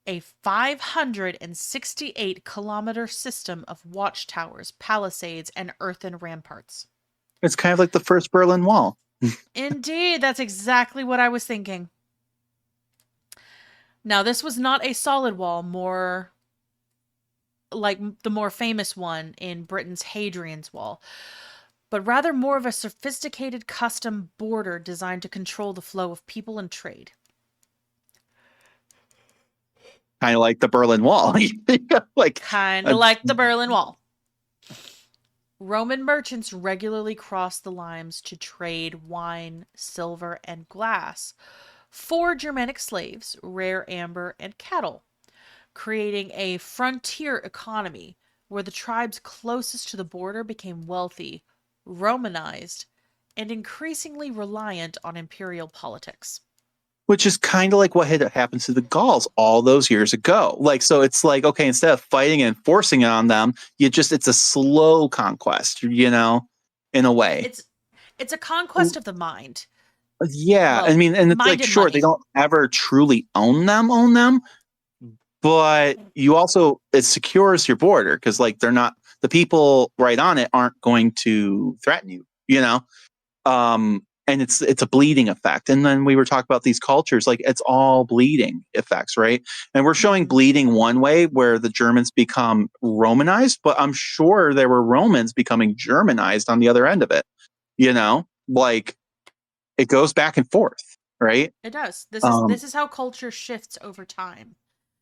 a 568-kilometer system of watchtowers, palisades, and earthen ramparts. It's kind of like the first Berlin Wall. Indeed, that's exactly what I was thinking. Now, this was not a solid wall, more like the more famous one in Britain's Hadrian's Wall, but rather more of a sophisticated custom border designed to control the flow of people and trade. Kind of like the Berlin Wall. like Kind of a, like the Berlin Wall. Roman merchants regularly crossed the Limes to trade wine, silver, and glass for Germanic slaves, rare amber, and cattle, creating a frontier economy where the tribes closest to the border became wealthy, Romanized, and increasingly reliant on imperial politics. which is kind of like what had happened to the Gauls all those years ago. Like, so it's like, okay, instead of fighting and forcing it on them, it's a slow conquest, in a way. It's a conquest of the mind. Yeah. I Well, mean, and it's mind like, and sure, they money. don't ever truly own them, but you also, it secures your border because like the people right on it aren't going to threaten you. And it's a bleeding effect. And then we were talking about these cultures, like it's all bleeding effects, right? And we're showing Mm-hmm. bleeding one way where the Germans become Romanized, but I'm sure there were Romans becoming Germanized on the other end of it, like it goes back and forth, right? It does. This is Um, this is how culture shifts over time.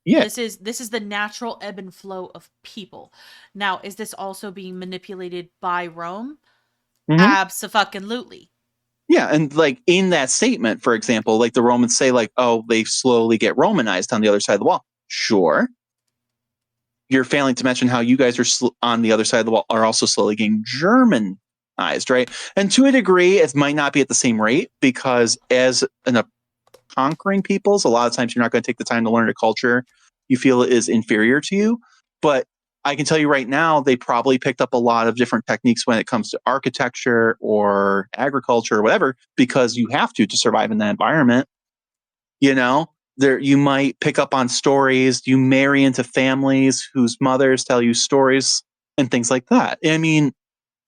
yeah. This is the natural ebb and flow of people. Now, is this also being manipulated by Rome? Hmm. Absolutely. Yeah. And like in that statement, for example, like the Romans say, like, oh, they slowly get Romanized on the other side of the wall. Sure. You're failing to mention how you guys are on the other side of the wall are also slowly getting Germanized, right? And to a degree, it might not be at the same rate because as a conquering peoples, a lot of times you're not going to take the time to learn a culture you feel is inferior to you. But I can tell you right now, they probably picked up a lot of different techniques when it comes to architecture or agriculture or whatever, because you have to survive in that environment. You know, there you might pick up on stories. You marry into families whose mothers tell you stories and things like that. I mean,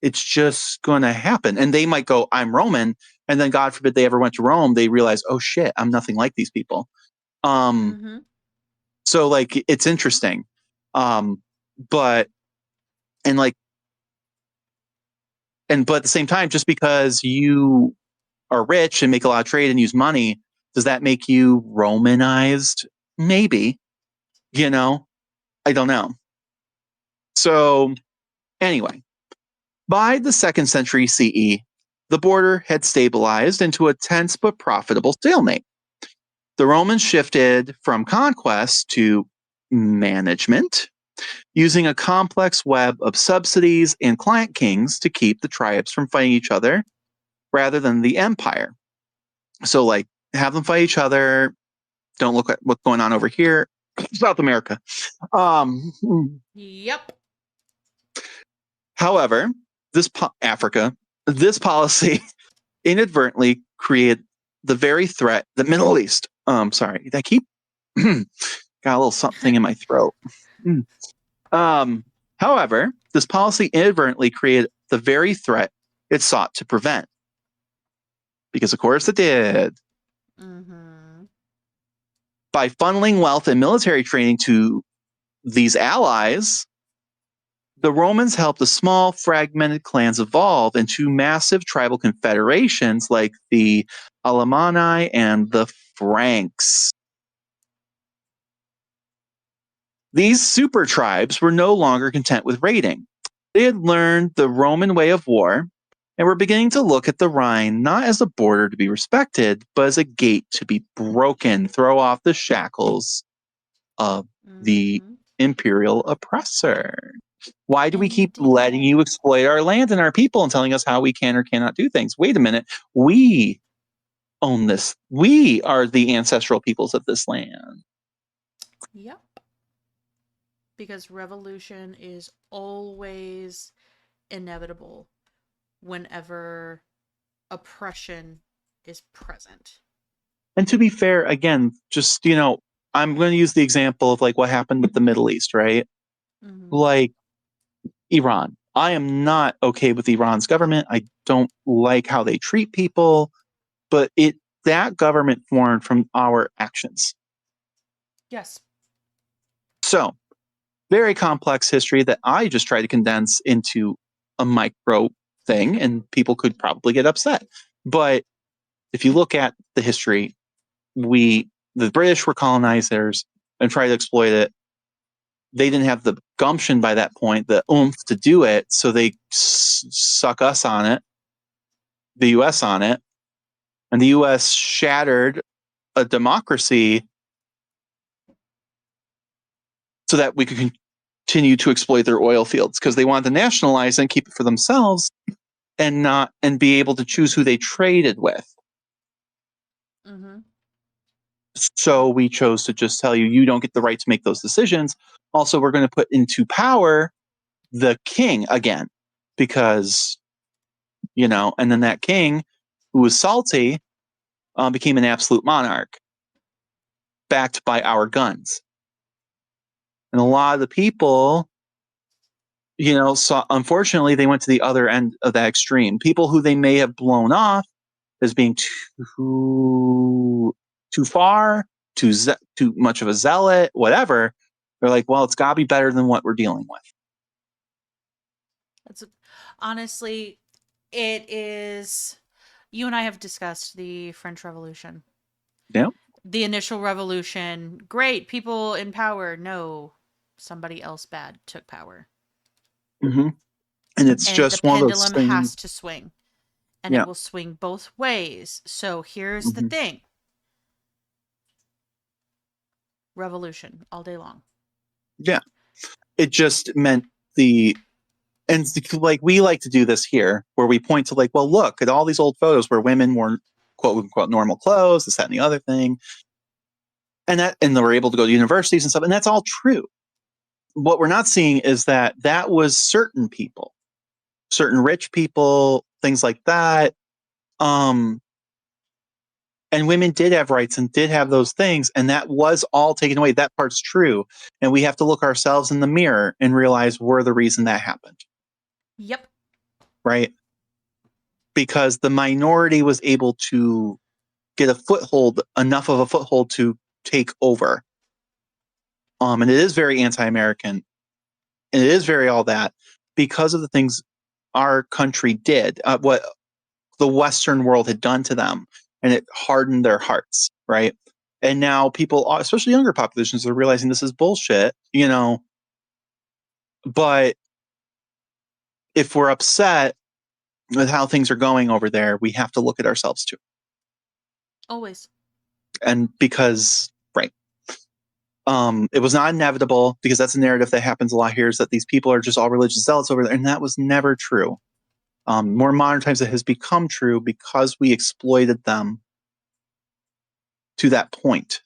it's just going to happen. And they might go, "I'm Roman," and then God forbid they ever went to Rome, they realize, "Oh shit, I'm nothing like these people." Um, Mm-hmm. so like it's interesting, um, but and like but at the same time, just because you are rich and make a lot of trade and use money Does that make you Romanized? Maybe. I don't know. So, anyway, by the 2nd century CE, the border had stabilized into a tense but profitable stalemate. The Romans shifted from conquest to management, using a complex web of subsidies and client kings to keep the tribes from fighting each other rather than the empire. So, like, have them fight each other. Don't look at what's going on over here, South America. Um, Yep. However, Africa, this policy inadvertently created the very threat the Middle East. Sorry, I keep got a little something in my throat. However, this policy inadvertently created the very threat it sought to prevent. Because of course it did. Mm-hmm. By funneling wealth and military training to these allies, the Romans helped the small, fragmented clans evolve into massive tribal confederations like the Alemanni and the Franks. These super tribes were no longer content with raiding. They had learned the Roman way of war and were beginning to look at the Rhine not as a border to be respected, but as a gate to be broken, throw off the shackles of the Mm-hmm. imperial oppressor. Why do we keep letting Indeed. you exploit our land and our people and telling us how we can or cannot do things? Wait a minute. We own this. We are the ancestral peoples of this land. Yep. Because revolution is always inevitable whenever oppression is present. And to be fair, again, just, I'm going to use the example of like what happened with the Middle East, right? Mm-hmm. Like Iran. I am not okay with Iran's government. I don't like how they treat people, but that government formed from our actions. Yes. So, very complex history that I just try to condense into a micro thing, and people could probably get upset. But if you look at the history, the British were colonizers and tried to exploit it. They didn't have the gumption by that point, the oomph to do it, so they suck us on it, the U.S. on it, and the U.S. shattered a democracy so that we could continue to exploit their oil fields because they wanted to nationalize and keep it for themselves and be able to choose who they traded with. Mm-hmm. So we chose to just tell you, you don't get the right to make those decisions. Also, we're going to put into power the king again, because, and then that king who was salty became an absolute monarch backed by our guns. And a lot of the people, unfortunately, they went to the other end of that extreme. People who they may have blown off as being too far, too much of a zealot, whatever. They're like, well, it's got to be better than what we're dealing with. That's honestly, it is. You and I have discussed the French Revolution. Yeah. The initial revolution, great, people in power. No, somebody else bad took power. Mm-hmm. And it's And the just one of those pendulum things. has to swing, and it Yeah. will swing both ways. So here's the Mm-hmm. thing: revolution all day long. Yeah. It just meant and like we like to do this here where we point to like, well, look at all these old photos where women wore quote unquote normal clothes, this, that, and the other thing. And they were able to go to universities and stuff. And that's all true. What we're not seeing is that was certain people, certain rich people, things like that. And women did have rights and did have those things. And that was all taken away. That part's true. And we have to look ourselves in the mirror and realize we're the reason that happened. Yep. Right. Because the minority was able to get enough of a foothold to take over. And it is very anti-American. And it is very all that because of the things our country did, what the Western world had done to them. and it hardened their hearts, right? And now people, especially younger populations, are realizing this is bullshit, but if we're upset with how things are going over there, we have to look at ourselves too. Always. And because, right, it was not inevitable, because that's a narrative that happens a lot here, is that these people are just all religious zealots over there, and that was never true. More modern times, it has become true because we exploited them to that point.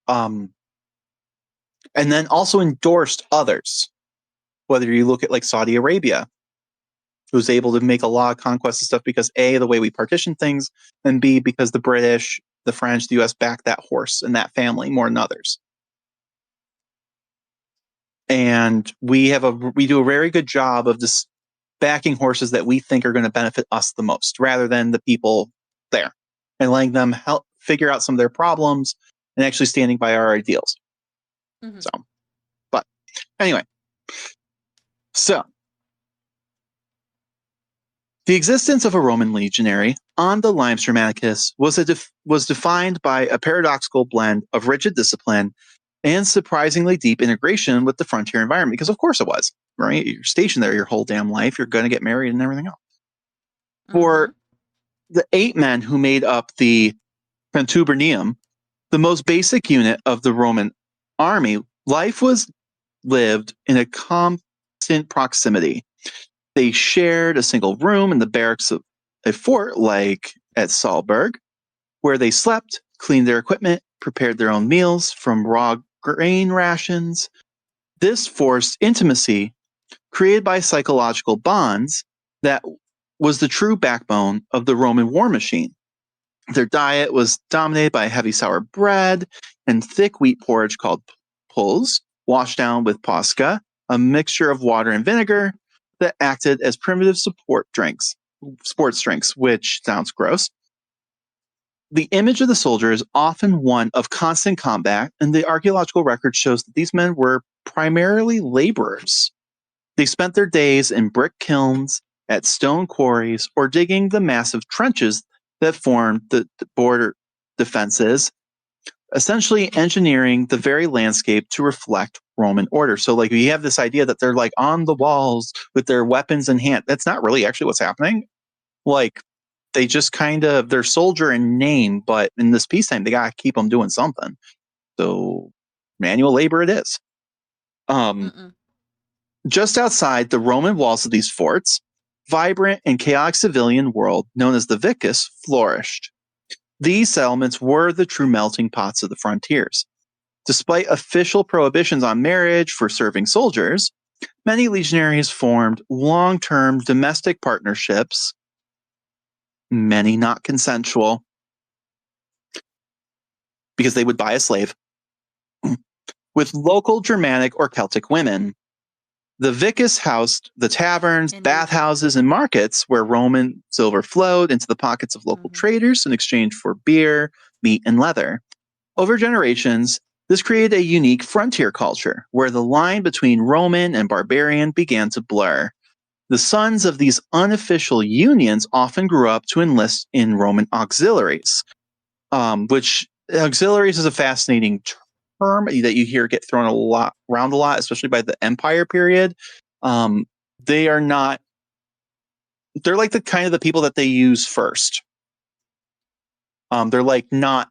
And then also endorsed others, whether you look at like Saudi Arabia, who's able to make a lot of conquests and stuff because A, the way we partition things, and B, because the British, the French, the US back that horse and that family more than others. And we do a very good job of just backing horses that we think are going to benefit us the most, rather than the people there, and letting them help figure out some of their problems and actually standing by our ideals. Mm-hmm. So, but anyway, so the existence of a Roman legionary on the Limes Germanicus was defined by a paradoxical blend of rigid discipline and surprisingly deep integration with the frontier environment, because of course it was, right? You're stationed there your whole damn life. You're going to get married and everything else. Mm-hmm. For the 8 men who made up the Pantubernium, the most basic unit of the Roman army, life was lived in a constant proximity. They shared a single room in the barracks of a fort, like at Salzburg, where they slept, cleaned their equipment, prepared their own meals from raw grain rations. This forced intimacy, created by psychological bonds, that was the true backbone of the Roman war machine. Their diet was dominated by heavy sour bread and thick wheat porridge called pulse, washed down with posca, a mixture of water and vinegar that acted as primitive sports drinks, which sounds gross. The image of the soldier is often one of constant combat, and the archaeological record shows that these men were primarily laborers. They spent their days in brick kilns, at stone quarries, or digging the massive trenches that formed the border defenses, essentially engineering the very landscape to reflect Roman order. So, like, we have this idea that they're like on the walls with their weapons in hand. That's not really actually what's happening. Like, they just they're soldier in name, but in this peacetime, they got to keep them doing something. So, manual labor it is. Mm-mm. Just outside the Roman walls of these forts, vibrant and chaotic civilian world known as the Vicus flourished. These settlements were the true melting pots of the frontiers. Despite official prohibitions on marriage for serving soldiers, many legionaries formed long-term domestic partnerships, many not consensual, because they would buy a slave, with local Germanic or Celtic women. The vicus housed the taverns, Indeed. bathhouses, and markets where Roman silver flowed into the pockets of local Mm-hmm. traders in exchange for beer, meat, and leather. Over generations, this created a unique frontier culture where the line between Roman and barbarian began to blur. The sons of these unofficial unions often grew up to enlist in Roman auxiliaries, which auxiliaries is a fascinating term that you hear get thrown around a lot, especially by the Empire period. Um, they are not. They're like the kind of the people that they use first. They're like not.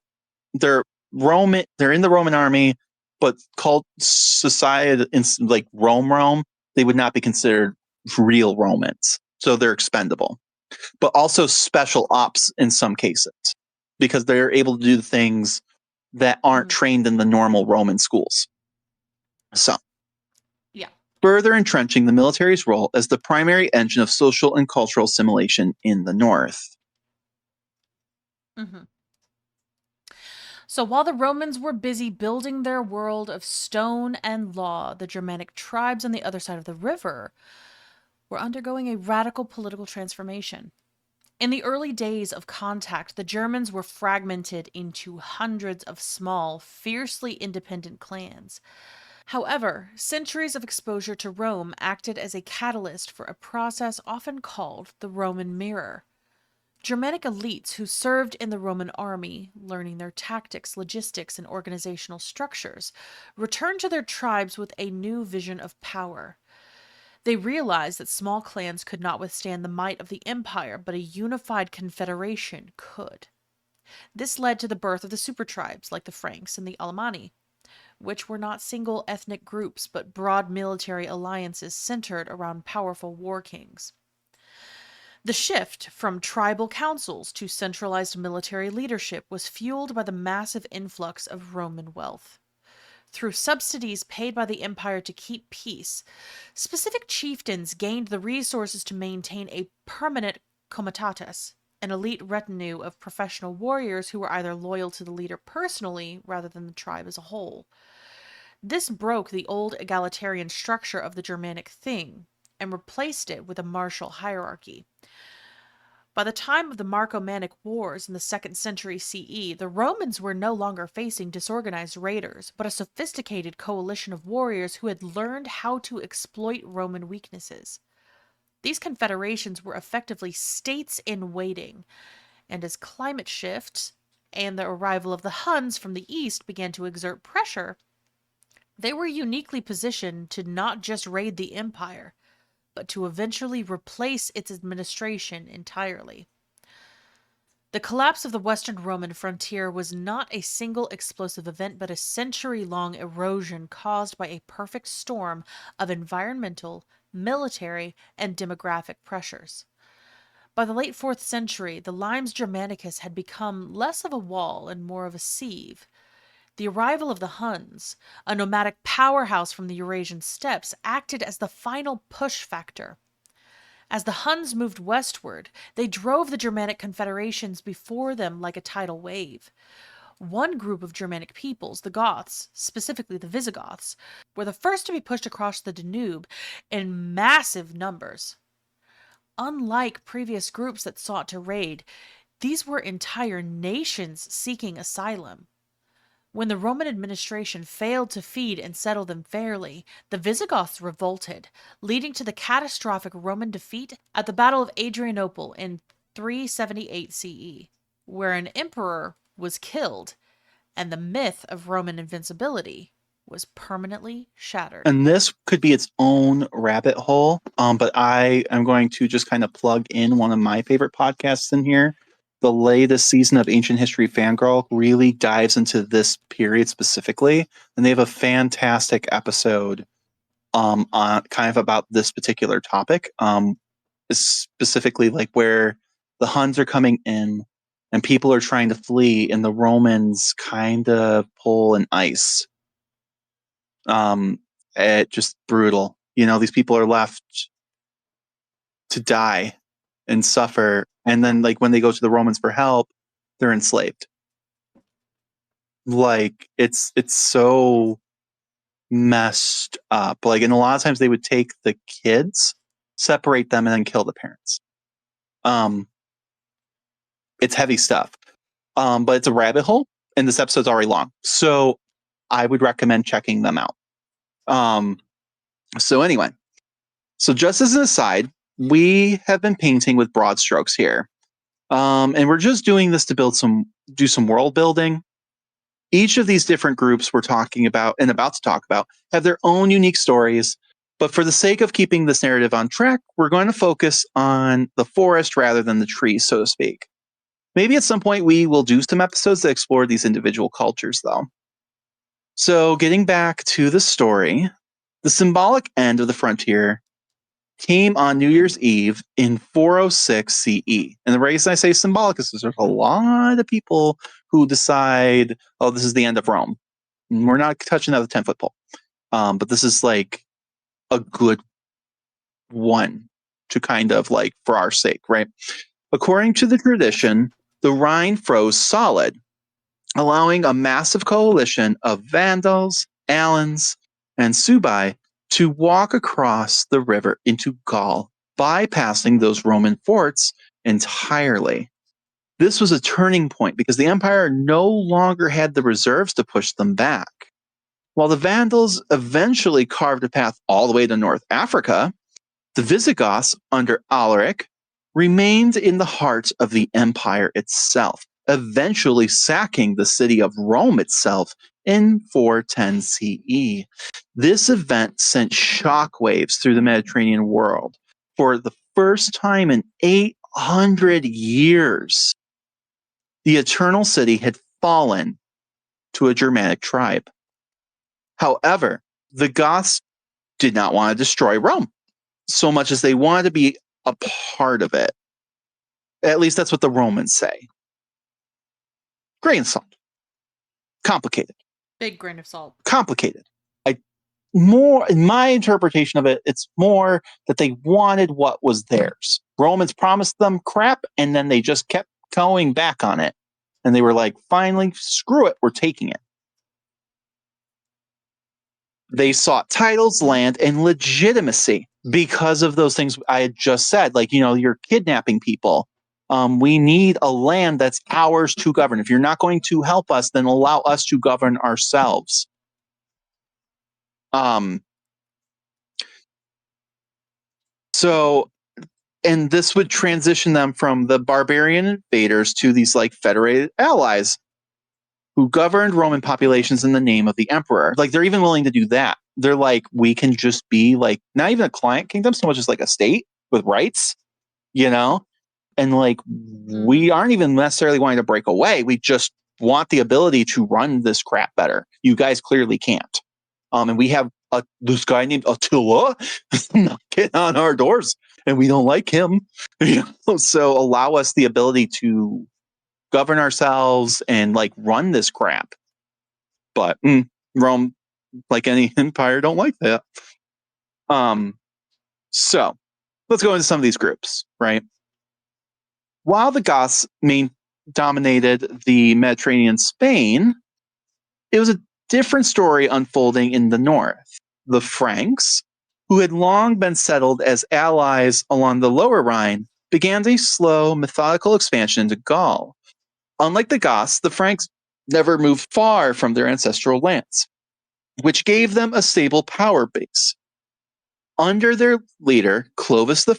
They're Roman. They're in the Roman army, but cult society in like Rome, they would not be considered real Romans. So they're expendable, but also special ops in some cases because they're able to do things that aren't Mm-hmm. trained in the normal Roman schools. So, Yeah. further entrenching the military's role as the primary engine of social and cultural assimilation in the North. Mm-hmm. So while the Romans were busy building their world of stone and law, the Germanic tribes on the other side of the river were undergoing a radical political transformation. In the early days of contact, the Germans were fragmented into hundreds of small, fiercely independent clans. However, centuries of exposure to Rome acted as a catalyst for a process often called the Roman mirror. Germanic elites who served in the Roman army, learning their tactics, logistics, and organizational structures, returned to their tribes with a new vision of power. They realized that small clans could not withstand the might of the empire, but a unified confederation could. This led to the birth of the supertribes like the Franks and the Alemanni, which were not single ethnic groups but broad military alliances centered around powerful war kings. The shift from tribal councils to centralized military leadership was fueled by the massive influx of Roman wealth. Through subsidies paid by the empire to keep peace, specific chieftains gained the resources to maintain a permanent comitatus, an elite retinue of professional warriors who were either loyal to the leader personally rather than the tribe as a whole. This broke the old egalitarian structure of the Germanic thing and replaced it with a martial hierarchy. By the time of the Marcomannic Wars in the 2nd century CE, the Romans were no longer facing disorganized raiders, but a sophisticated coalition of warriors who had learned how to exploit Roman weaknesses. These confederations were effectively states in waiting, and as climate shifts and the arrival of the Huns from the east began to exert pressure, they were uniquely positioned to not just raid the empire, but to eventually replace its administration entirely. The collapse of the Western Roman frontier was not a single explosive event, but a century-long erosion caused by a perfect storm of environmental, military, and demographic pressures. By the late 4th century, the Limes Germanicus had become less of a wall and more of a sieve. The arrival of the Huns, a nomadic powerhouse from the Eurasian steppes, acted as the final push factor. As the Huns moved westward, they drove the Germanic confederations before them like a tidal wave. One group of Germanic peoples, the Goths, specifically the Visigoths, were the first to be pushed across the Danube in massive numbers. Unlike previous groups that sought to raid, these were entire nations seeking asylum. When the Roman administration failed to feed and settle them fairly, the Visigoths revolted, leading to the catastrophic Roman defeat at the Battle of Adrianople in 378 CE, where an emperor was killed and the myth of Roman invincibility was permanently shattered. And this could be its own rabbit hole, but I am going to just kind of plug in one of my favorite podcasts in here. The latest season of Ancient History Fangirl really dives into this period specifically, and they have a fantastic episode on kind of about this particular topic, specifically like where the Huns are coming in and people are trying to flee, and the Romans kind of pull an ice. It just brutal. You know, these people are left to die and suffer, and then like when they go to the Romans for help, they're enslaved. Like it's so messed up. Like, and a lot of times they would take the kids, separate them, and then kill the parents. It's heavy stuff. But it's a rabbit hole, and this episode's already long, so I would recommend checking them out. So anyway, so just as an aside, we have been painting with broad strokes here. And we're just doing this to do some world building. Each of these different groups we're talking about and about to talk about have their own unique stories. But for the sake of keeping this narrative on track, we're going to focus on the forest rather than the trees, so to speak. Maybe at some point we will do some episodes that explore these individual cultures, though. So getting back to the story, the symbolic end of the frontier came on New Year's Eve in 406 CE. And the reason I say symbolic is because there's a lot of people who decide, oh, this is the end of Rome. And we're not touching that with a 10-foot pole. But this is like a good one to kind of like for our sake, right? According to the tradition, the Rhine froze solid, allowing a massive coalition of Vandals, Alans, and Suebi to walk across the river into Gaul, bypassing those Roman forts entirely. This was a turning point because the empire no longer had the reserves to push them back. While the Vandals eventually carved a path all the way to North Africa, the Visigoths under Alaric remained in the heart of the empire itself, eventually sacking the city of Rome itself in 410 CE. This event sent shockwaves through the Mediterranean world. For the first time in 800 years, the Eternal City had fallen to a Germanic tribe. However, the Goths did not want to destroy Rome so much as they wanted to be a part of it. At least that's what the Romans say. Grain of salt. Complicated. Big grain of salt. Complicated. More in my interpretation of it, it's more that they wanted what was theirs. Romans promised them crap, and then they just kept going back on it. And they were like, finally, screw it, we're taking it. They sought titles, land, and legitimacy because of those things I had just said. Like, you're kidnapping people. We need a land that's ours to govern. If you're not going to help us, then allow us to govern ourselves. And this would transition them from the barbarian invaders to these like federated allies who governed Roman populations in the name of the emperor. Like, they're even willing to do that. They're like, we can just be like, not even a client kingdom so much as like a state with rights, and like, we aren't even necessarily wanting to break away. We just want the ability to run this crap better. You guys clearly can't. And we have this guy named Attila knocking on our doors, and we don't like him. So allow us the ability to govern ourselves and like run this crap. But Rome, like any empire, don't like that. So let's go into some of these groups, right? While the Goths dominated the Mediterranean Spain, it was a different story unfolding in the north. The Franks, who had long been settled as allies along the lower Rhine, began a slow, methodical expansion into Gaul. Unlike the Goths, the Franks never moved far from their ancestral lands, which gave them a stable power base. Under their leader, Clovis I,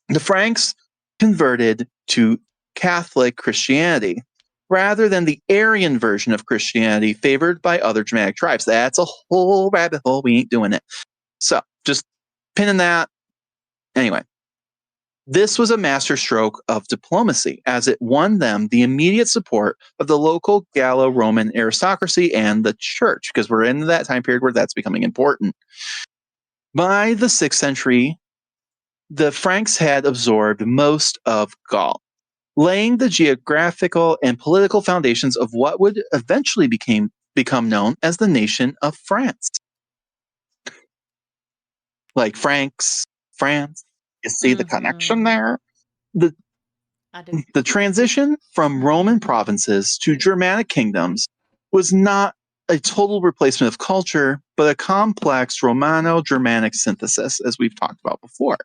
the Franks converted to Catholic Christianity rather than the Arian version of Christianity favored by other Germanic tribes. That's a whole rabbit hole. We ain't doing it. So just pinning that. Anyway, this was a masterstroke of diplomacy, as it won them the immediate support of the local Gallo-Roman aristocracy and the church, because we're in that time period where that's becoming important. By the 6th century, the Franks had absorbed most of Gaul, laying the geographical and political foundations of what would eventually become known as the nation of France. Like Franks, France, you see the connection there? I do. The transition from Roman provinces to Germanic kingdoms was not a total replacement of culture, but a complex Romano-Germanic synthesis, as we've talked about before.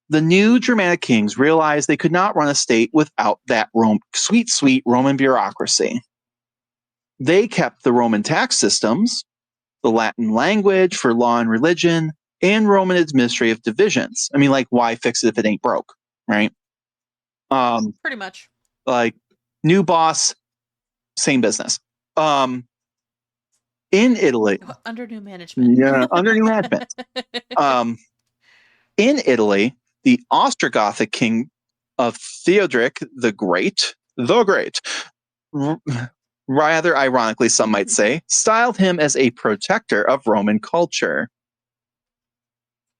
The new Germanic kings realized they could not run a state without that sweet Roman bureaucracy. They kept the Roman tax systems, the Latin language for law and religion, and Roman administrative divisions. I mean, like, why fix it if it ain't broke, right? Pretty much. Like, new boss, same business. In Italy. Under new management. Yeah, under new management. In Italy, the Ostrogothic king of Theodoric the Great, rather ironically, some might say, styled him as a protector of Roman culture,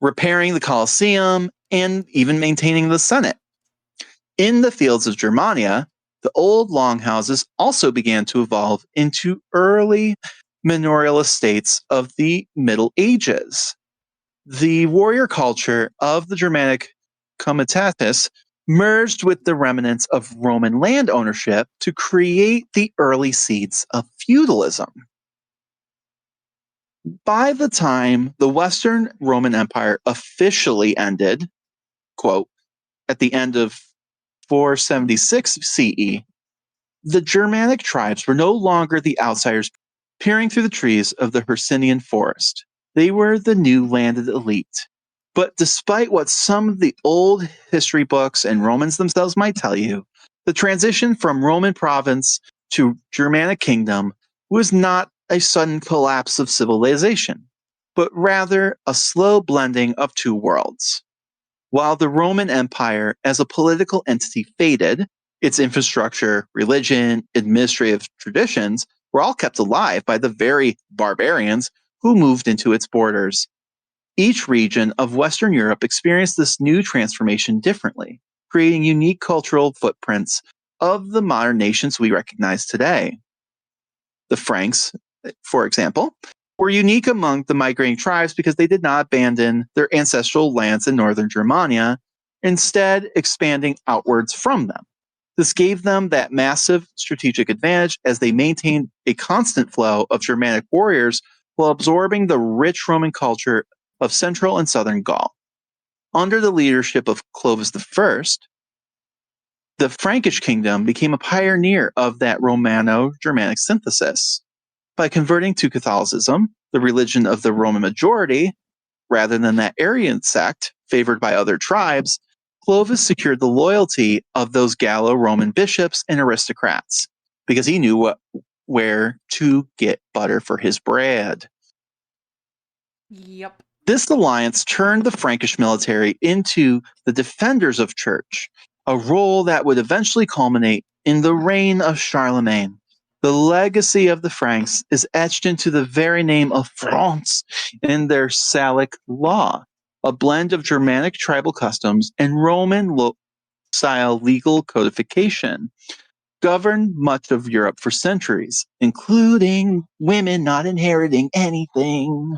repairing the Colosseum and even maintaining the Senate. In the fields of Germania, the old longhouses also began to evolve into early manorial estates of the Middle Ages. The warrior culture of the Germanic comitatus merged with the remnants of Roman land ownership to create the early seeds of feudalism. By the time the Western Roman Empire officially ended, quote, at the end of 476 CE, the Germanic tribes were no longer the outsiders peering through the trees of the Hercynian Forest. They were the new landed elite. But despite what some of the old history books and Romans themselves might tell you, the transition from Roman province to Germanic kingdom was not a sudden collapse of civilization, but rather a slow blending of two worlds. While the Roman Empire as a political entity faded, its infrastructure, religion, administrative traditions were all kept alive by the very barbarians who moved into its borders. Each region of Western Europe experienced this new transformation differently, creating unique cultural footprints of the modern nations we recognize today. The Franks, for example, were unique among the migrating tribes because they did not abandon their ancestral lands in northern Germania, instead, expanding outwards from them. This gave them that massive strategic advantage as they maintained a constant flow of Germanic warriors while absorbing the rich Roman culture of central and southern Gaul. Under the leadership of Clovis I, the Frankish kingdom became a pioneer of that Romano-Germanic synthesis. By converting to Catholicism, the religion of the Roman majority, rather than that Arian sect favored by other tribes, Clovis secured the loyalty of those Gallo-Roman bishops and aristocrats because he knew where to get butter for his bread. Yep. This alliance turned the Frankish military into the defenders of church, a role that would eventually culminate in the reign of Charlemagne. The legacy of the Franks is etched into the very name of France in their Salic law, a blend of Germanic tribal customs and Roman style legal codification, governed much of Europe for centuries, including women not inheriting anything.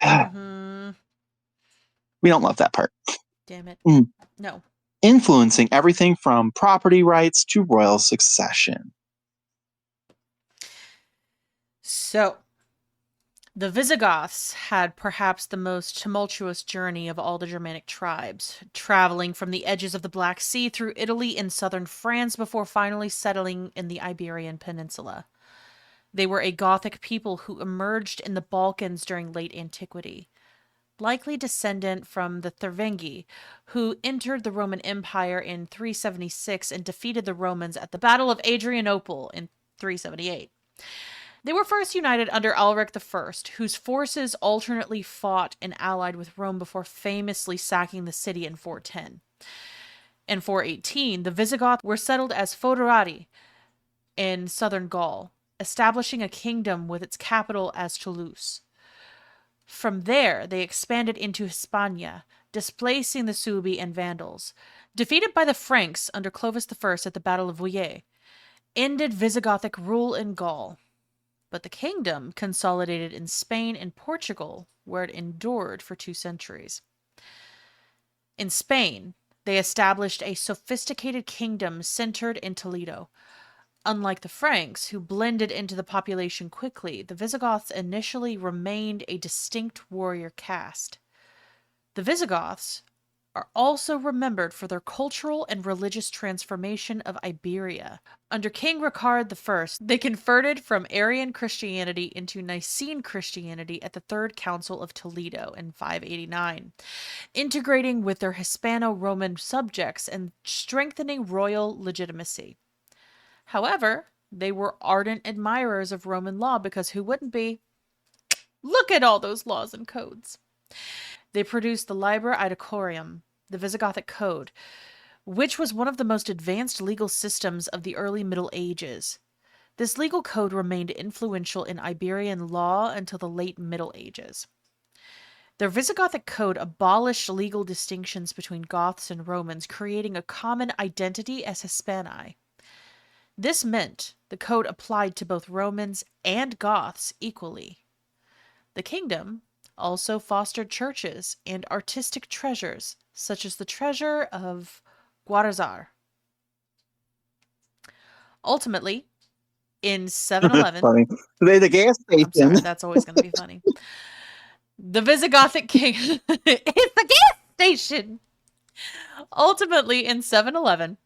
Mm-hmm. We don't love that part. Damn it. Mm. No. Influencing everything from property rights to royal succession. So, the Visigoths had perhaps the most tumultuous journey of all the Germanic tribes, traveling from the edges of the Black Sea through Italy and southern France before finally settling in the Iberian Peninsula. They were a Gothic people who emerged in the Balkans during late antiquity, likely descendant from the Thervingi, who entered the Roman Empire in 376 and defeated the Romans at the Battle of Adrianople in 378. They were first united under Alaric I, whose forces alternately fought and allied with Rome before famously sacking the city in 410. In 418, the Visigoths were settled as Foederati in southern Gaul, establishing a kingdom with its capital as Toulouse. From there, they expanded into Hispania, displacing the Suebi and Vandals. Defeated by the Franks under Clovis I at the Battle of Vouillé, ended Visigothic rule in Gaul. But the kingdom consolidated in Spain and Portugal, where it endured for 2 centuries. In Spain, they established a sophisticated kingdom centered in Toledo. Unlike the Franks, who blended into the population quickly, the Visigoths initially remained a distinct warrior caste. The Visigoths are also remembered for their cultural and religious transformation of Iberia. Under King Richard I, they converted from Arian Christianity into Nicene Christianity at the Third Council of Toledo in 589, integrating with their Hispano-Roman subjects and strengthening royal legitimacy. However, they were ardent admirers of Roman law because who wouldn't be? Look at all those laws and codes. They produced the Liber Iudicorium, the Visigothic Code, which was one of the most advanced legal systems of the early Middle Ages. This legal code remained influential in Iberian law until the late Middle Ages. Their Visigothic code abolished legal distinctions between Goths and Romans, creating a common identity as Hispani. This meant the code applied to both Romans and Goths equally. The kingdom also fostered churches and artistic treasures, such as the treasure of Guarazar. Ultimately, in 711, Funny. The gas I'm station. sorry, that's always going to be funny. The Visigothic king, it's the gas station. Ultimately, in 711,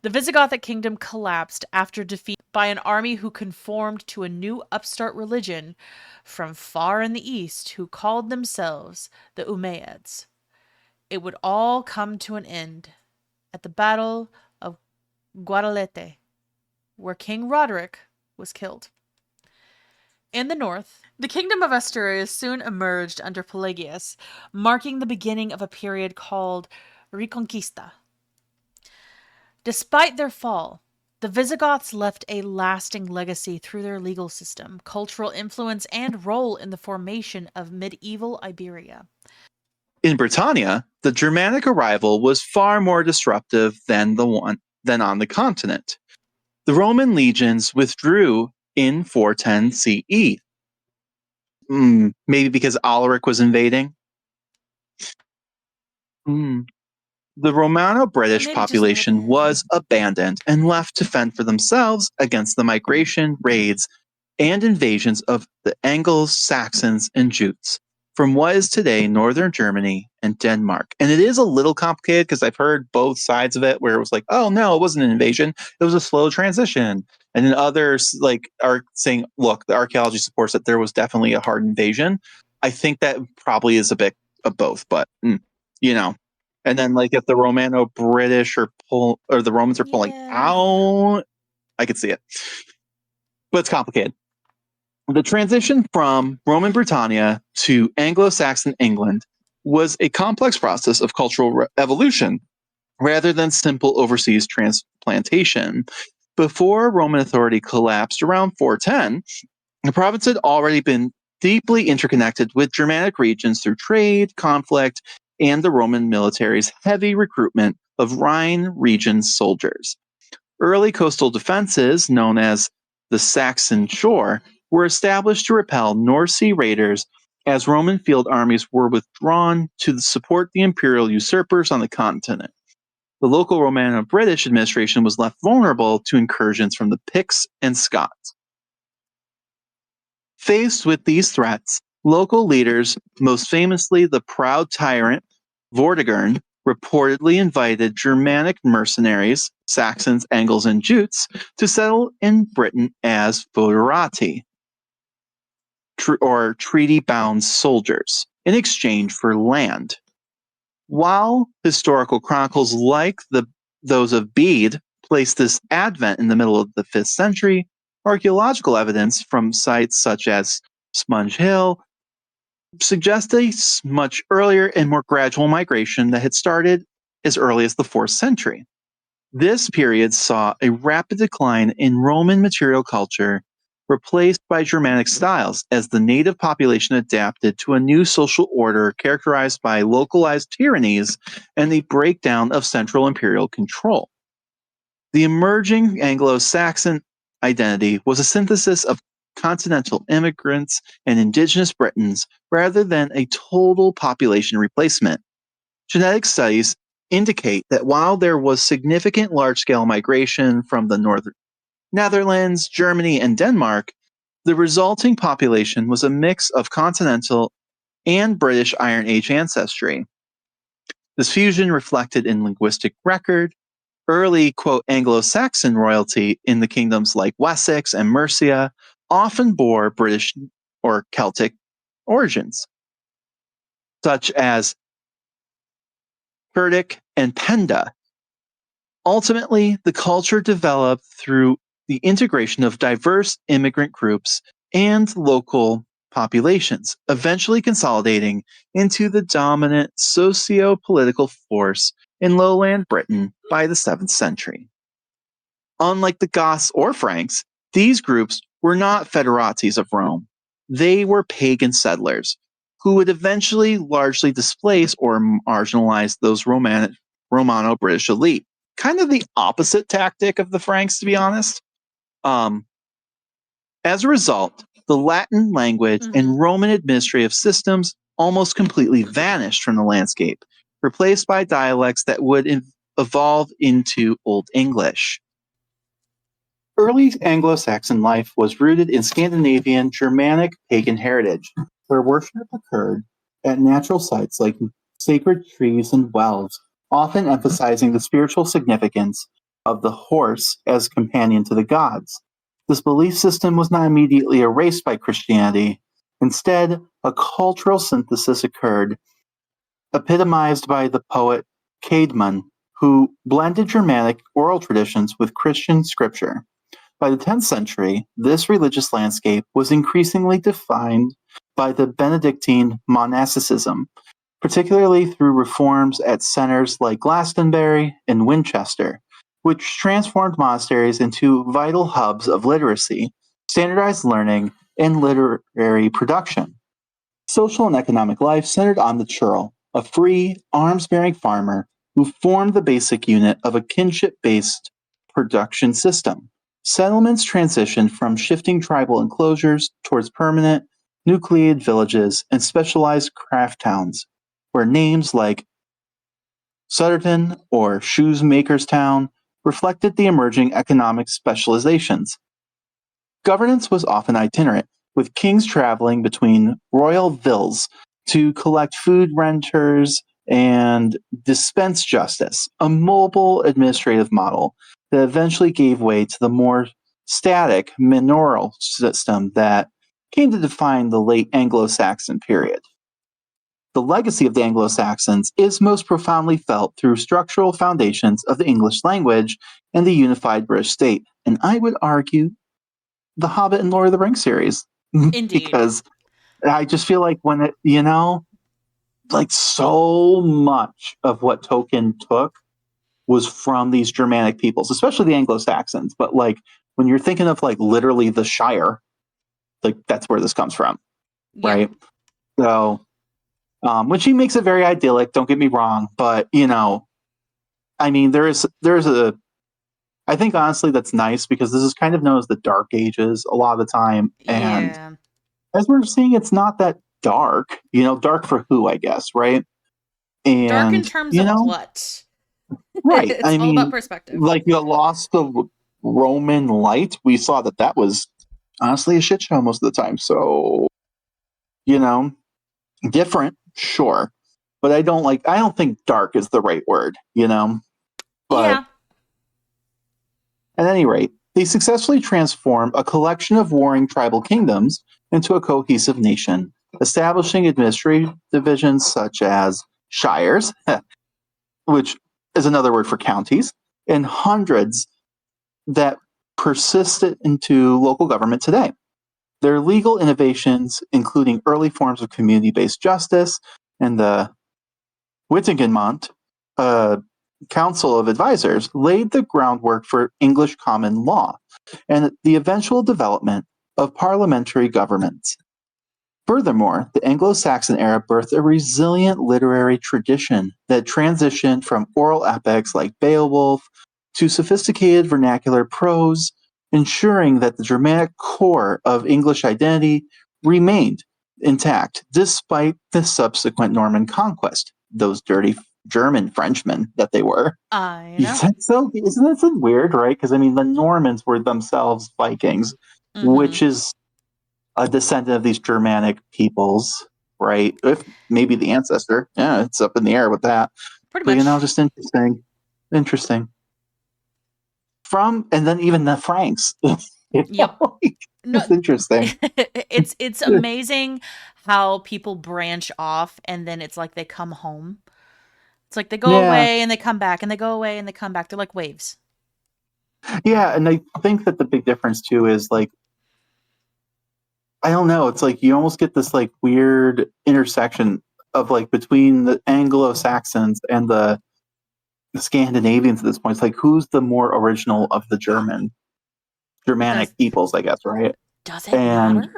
The Visigothic kingdom collapsed after defeat by an army who conformed to a new upstart religion from far in the east who called themselves the Umayyads. It would all come to an end at the Battle of Guadalete, where King Roderick was killed. In the north, the kingdom of Asturias soon emerged under Pelagius, marking the beginning of a period called Reconquista. Despite their fall, the Visigoths left a lasting legacy through their legal system, cultural influence, and role in the formation of medieval Iberia. In Britannia, the Germanic arrival was far more disruptive than on the continent. The Roman legions withdrew in 410 CE. Maybe because Alaric was invading? The Romano-British Maybe just a little population bit. was abandoned and left to fend for themselves against the migration, raids, and invasions of the Angles, Saxons, and Jutes from what is today northern Germany and Denmark. And it is a little complicated because I've heard both sides of it where it was like, oh no, it wasn't an invasion, it was a slow transition. And then others are saying, look, the archaeology supports that there was definitely a hard invasion. I think that probably is a bit of both, but you know. And then if the Romano-British or the Romans are pulling Yeah. out, I could see it. But it's complicated. The transition from Roman Britannia to Anglo-Saxon England was a complex process of cultural evolution rather than simple overseas transplantation. Before Roman authority collapsed around 410, the province had already been deeply interconnected with Germanic regions through trade, conflict, and the Roman military's heavy recruitment of Rhine region soldiers. Early coastal defenses, known as the Saxon Shore, were established to repel North Sea raiders as Roman field armies were withdrawn to support the imperial usurpers on the continent. The local Romano-British administration was left vulnerable to incursions from the Picts and Scots. Faced with these threats, local leaders, most famously the proud tyrant Vortigern, reportedly invited Germanic mercenaries, Saxons, Angles, and Jutes, to settle in Britain as foederati, or treaty-bound soldiers, in exchange for land. While historical chronicles like those of Bede place this advent in the middle of the 5th century, archaeological evidence from sites such as Sponge Hill suggests a much earlier and more gradual migration that had started as early as the 4th century. This period saw a rapid decline in Roman material culture, replaced by Germanic styles as the native population adapted to a new social order characterized by localized tyrannies and the breakdown of central imperial control. The emerging Anglo-Saxon identity was a synthesis of continental immigrants and indigenous Britons rather than a total population replacement. Genetic studies indicate that while there was significant large-scale migration from the northern Netherlands, Germany, and Denmark, the resulting population was a mix of continental and British Iron Age ancestry. This fusion reflected in linguistic record, early, quote, Anglo-Saxon royalty in the kingdoms like Wessex and Mercia often bore British or Celtic origins, such as Cerdic and Penda. Ultimately, the culture developed through the integration of diverse immigrant groups and local populations, eventually consolidating into the dominant socio-political force in lowland Britain by the 7th century. Unlike the Goths or Franks, these groups were not federates of Rome. They were pagan settlers who would eventually largely displace or marginalize those Romano-British elite. Kind of the opposite tactic of the Franks, to be honest. As a result, the Latin language and Roman administrative systems almost completely vanished from the landscape, replaced by dialects that would evolve into Old English. Early Anglo-Saxon life was rooted in Scandinavian Germanic pagan heritage, where worship occurred at natural sites like sacred trees and wells, often emphasizing the spiritual significance of the horse as companion to the gods. This belief system was not immediately erased by Christianity. Instead, a cultural synthesis occurred, epitomized by the poet Caedmon, who blended Germanic oral traditions with Christian scripture. By the 10th century, this religious landscape was increasingly defined by the Benedictine monasticism, particularly through reforms at centers like Glastonbury and Winchester, which transformed monasteries into vital hubs of literacy, standardized learning, and literary production. Social and economic life centered on the churl, a free, arms-bearing farmer who formed the basic unit of a kinship-based production system. Settlements transitioned from shifting tribal enclosures towards permanent, nucleated villages and specialized craft towns, where names like Sutterton or Shoemakerstown reflected the emerging economic specializations. Governance was often itinerant, with kings traveling between royal vills to collect food renters and dispense justice, a mobile administrative model that eventually gave way to the more static manorial system that came to define the late Anglo-Saxon period. The legacy of the Anglo-Saxons is most profoundly felt through structural foundations of the English language and the unified British state, and I would argue the Hobbit and Lord of the Rings series. Indeed. Because I just feel like when it, like so much of what Tolkien took was from these Germanic peoples, especially the Anglo-Saxons. But like when you're thinking of like literally the Shire, like that's where this comes from, Yeah. right? So, which he makes it very idyllic. Don't get me wrong, but I mean, there's a. I think honestly that's nice because this is kind of known as the Dark Ages a lot of the time, and Yeah. as we're seeing, it's not that dark. Dark for who, I guess, right? Dark in And terms of what? right. It's I all about mean, perspective. like the loss of Roman light, we saw that was honestly a shit show most of the time. So you know, different, sure, but I don't think dark is the right word. But Yeah. at any rate, they successfully transformed a collection of warring tribal kingdoms into a cohesive nation, establishing administrative divisions such as shires, which is another word for counties, and hundreds that persisted into local government today. Their legal innovations, including early forms of community based justice and the Wittegenmont Council of Advisors, laid the groundwork for English common law and the eventual development of parliamentary governments. Furthermore, the Anglo-Saxon era birthed a resilient literary tradition that transitioned from oral epics like Beowulf to sophisticated vernacular prose, ensuring that the Germanic core of English identity remained intact despite the subsequent Norman conquest. Those dirty German Frenchmen that they were. I know. Isn't that so weird, right? Because I mean, the Normans were themselves Vikings, Mm-hmm. which is a descendant of these Germanic peoples, right? If maybe the ancestor, yeah, it's up in the air with that. Pretty But much. just interesting. And then even the Franks, Yep. No, it's interesting. it's amazing how people branch off and then it's like they come home. It's like they go Yeah, away and they come back and they go away and they come back. They're like waves. yeah, and I think that the big difference too is like I don't know. It's like you almost get this like weird intersection of like between the Anglo Saxons and the Scandinavians at this point. It's like who's the more original of the Does Germanic peoples, I guess, right? does it And matter?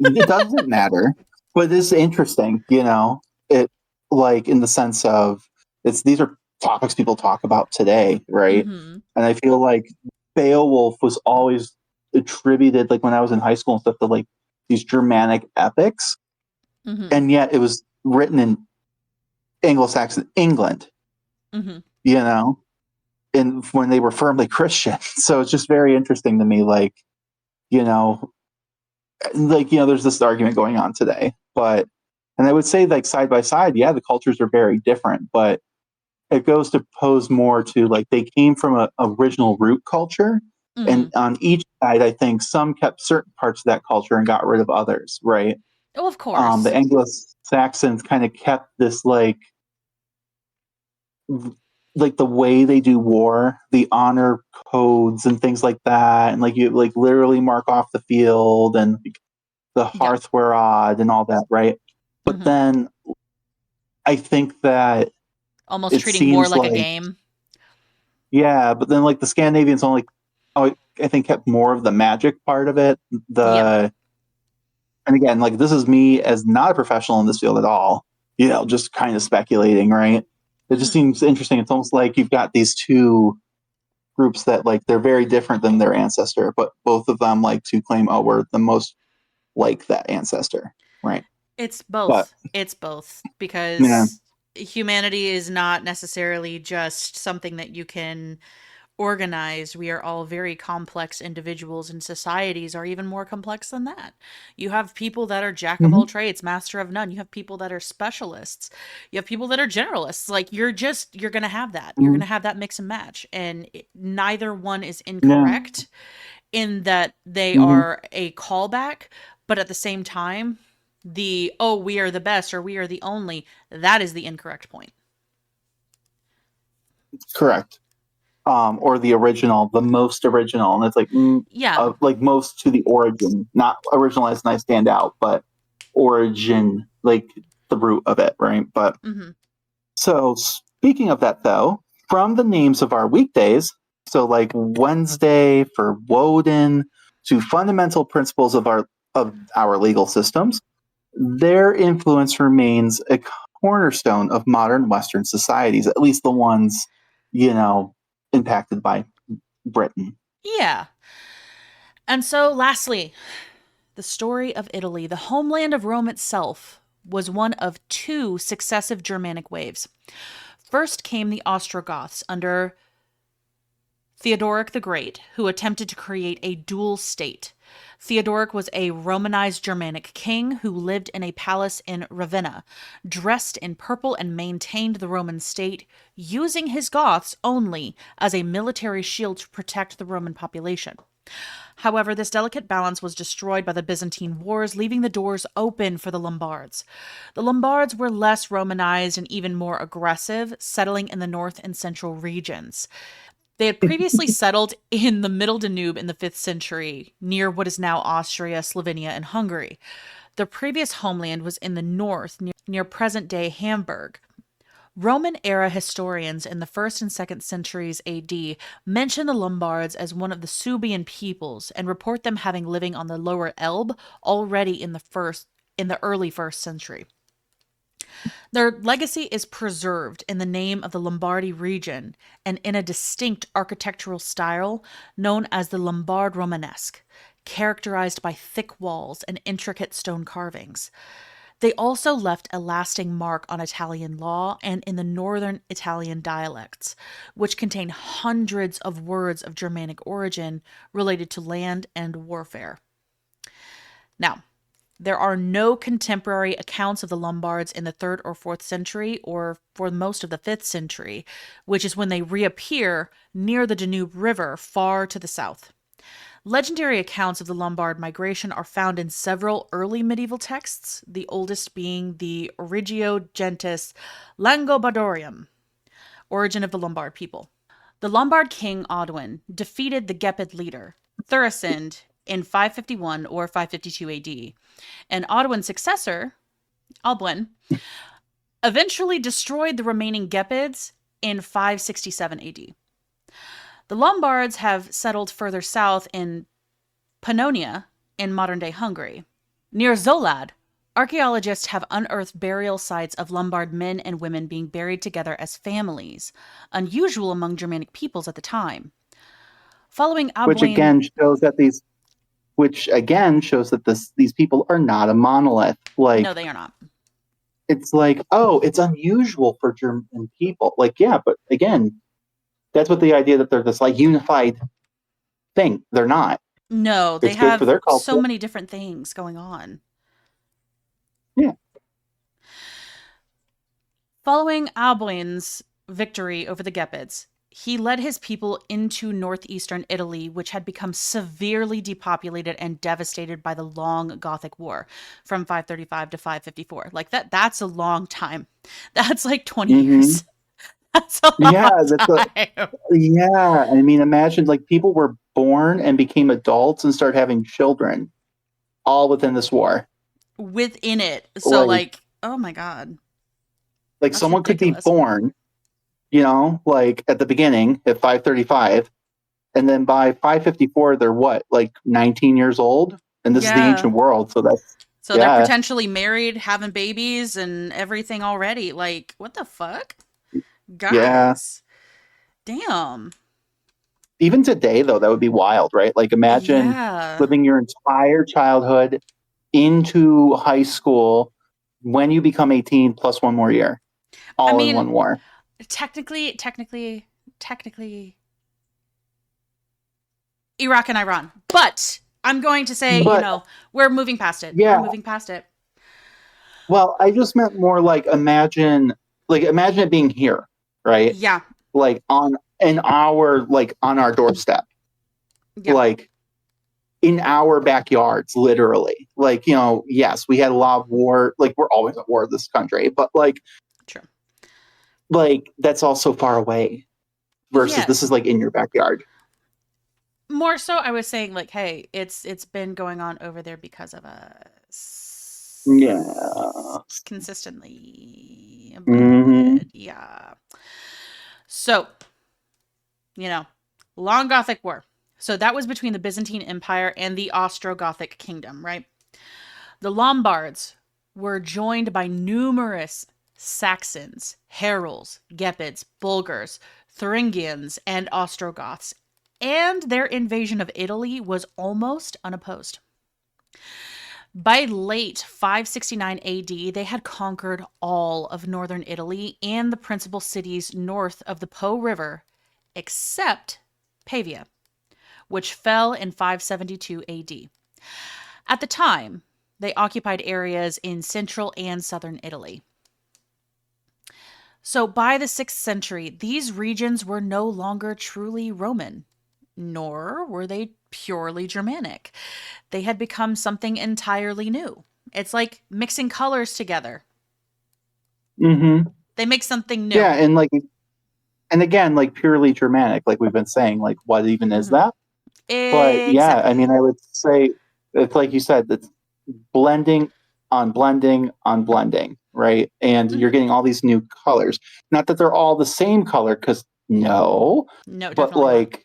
it doesn't matter, but it's interesting, it like in the sense of these are topics people talk about today, right? Mm-hmm. And I feel like Beowulf was always attributed, like when I was in high school and stuff, to like these Germanic epics, Mm-hmm. and yet it was written in Anglo-Saxon England, Mm-hmm. you know, and when they were firmly Christian. So it's just very interesting to me, you know, there's this argument going on today, and I would say like side by side, yeah, the cultures are very different, but it goes to pose more to like they came from a original root culture, Mm-hmm. and on each side, I think some kept certain parts of that culture and got rid of others. Right. Oh, of The course. Anglo-Saxons kind of kept this like the way they do war, the honor codes and things like that, and like you like literally mark off the field and like, the Yeah. Hearthwerod and all that, right? But Mm-hmm. then I think that Almost it treating war seems like a like game. yeah, but then like the Scandinavians only, oh, I think kept more of the magic part of it. Yeah. The and again, like this is me as not a professional in this field at all, just kind of speculating, right? It just Mm-hmm. seems interesting. It's almost like you've got these two groups that like they're very different than their ancestor, but both of them like to claim, oh, we're the most like that ancestor, right? It's But both. It's both yeah, because humanity is not necessarily just something that you can organize. We are all very complex individuals, and societies are even more complex than that. You have people that are jack of hmm all trades, master of none. You have people that are specialists. You have people that are generalists. Like you're going to have that. You're going hmm to have that mix and match. And neither one is yeah, incorrect in that they hmm are a callback, but at the same time, oh, we are the best or we are the only, that is the incorrect point. correct. Or the original, the most original, and it's like Yeah. like most to the origin, not original as I stand out, but origin, like the root of it, right? But Mm-hmm. so speaking of that, though, from the names of our weekdays, so like Wednesday for Woden to fundamental principles of our legal systems, their influence remains a cornerstone of modern Western societies, at least the ones, you know, impacted by Britain. Yeah. And so, lastly, the story of Italy, the homeland of Rome itself, was one of two successive Germanic waves. First came the Ostrogoths under Theodoric the Great, who attempted to create a dual state. Theodoric was a Romanized Germanic king who lived in a palace in Ravenna, dressed in purple and maintained the Roman state, using his Goths only as a military shield to protect the Roman population. However, this delicate balance was destroyed by the Byzantine Wars, leaving the doors open for the Lombards. The Lombards were less Romanized and even more aggressive, settling in the north and central regions. They had previously settled in the Middle Danube in the 5th century, near what is now Austria, Slovenia, and Hungary. Their previous homeland was in the north, near present day Hamburg. Roman era historians in the 1st and 2nd centuries AD mention the Lombards as one of the Suebian peoples and report them having living on the lower Elbe already in the early 1st century. Their legacy is preserved in the name of the Lombardy region and in a distinct architectural style known as the Lombard Romanesque, characterized by thick walls and intricate stone carvings. They also left a lasting mark on Italian law and in the northern Italian dialects, which contain hundreds of words of Germanic origin related to land and warfare. Now, there are no contemporary accounts of the Lombards in the 3rd or 4th century, or for most of the 5th century, which is when they reappear near the Danube River far to the south. Legendary accounts of the Lombard migration are found in several early medieval texts, the oldest being the Regio Gentis Langobardorium, origin of the Lombard people. The Lombard king Audwin defeated the Gepid leader, Thurisind, in 551 or 552 AD, and Audwin's successor, Albuin, eventually destroyed the remaining Gepids in 567 AD. The Lombards have settled further south in Pannonia in modern-day Hungary. Near Zolad, archaeologists have unearthed burial sites of Lombard men and women being buried together as families, unusual among Germanic peoples at the time. Following Which Albuin, again shows that these people are not a monolith. no, Like they are not. it's like, oh, it's unusual for German people. Like, yeah, but again, that's what the idea that they're this like unified thing. They're not. No, they It's good for have their so culture. many different things going on. Yeah. Following Albuin's victory over the Gepids, he led his people into northeastern Italy, which had become severely depopulated and devastated by the long Gothic War from 535 to 554. Like that's a long time. That's like 20 Mm-hmm. years. That's a Yeah, long that's time. yeah. I mean, imagine like people were born and became adults and started having children all within this war. Within it. So Like, like, oh my god. like That's someone could be ridiculous. born, like at the beginning at 535, and then by 554 they're what, like 19 years old, and this is the Yeah. ancient world. So that's So they're yeah, potentially married, having babies and everything already. Like, what the fuck? yeah. Guys. Damn. Even today though, that would be wild, right? Like imagine Yeah. living your entire childhood into high school when you become 18 plus one more year, I all in mean, one war. technically, Iraq and Iran. But I'm going to say, But we're moving past it. We're yeah, moving past it. well, I just meant more like imagine it being here, right? Yeah. Like on our doorstep, Yeah. like in our backyards, literally. Like, yes, we had a lot of war, like we're always at war in this country, but True. like that's all so far away versus this is Yes. like in your backyard. More so, I was saying like, hey, it's been going on over there because of Yeah. us consistently Mm-hmm. blended. Yeah. So, you know, long Gothic War. So that was between the Byzantine Empire and the Austro-Gothic kingdom, right? The Lombards were joined by numerous Saxons, Herulds, Gepids, Bulgars, Thuringians, and Ostrogoths, and their invasion of Italy was almost unopposed. By late 569 AD, they had conquered all of northern Italy and the principal cities north of the Po River, except Pavia, which fell in 572 AD. At the time, they occupied areas in central and southern Italy. So by the 6th century, these regions were no longer truly Roman, nor were they purely Germanic. They had become something entirely new. It's like mixing colors together. Mm-hmm. They make something new. Yeah, and again, like purely Germanic, like we've been saying, like what even is Mm-hmm. that? But yeah, I mean, Exactly. I would say it's like you said, it's blending on blending on blending, right? And you're Mm-hmm. getting all these new colors. Not that they're all the same color, because no, No, but definitely not.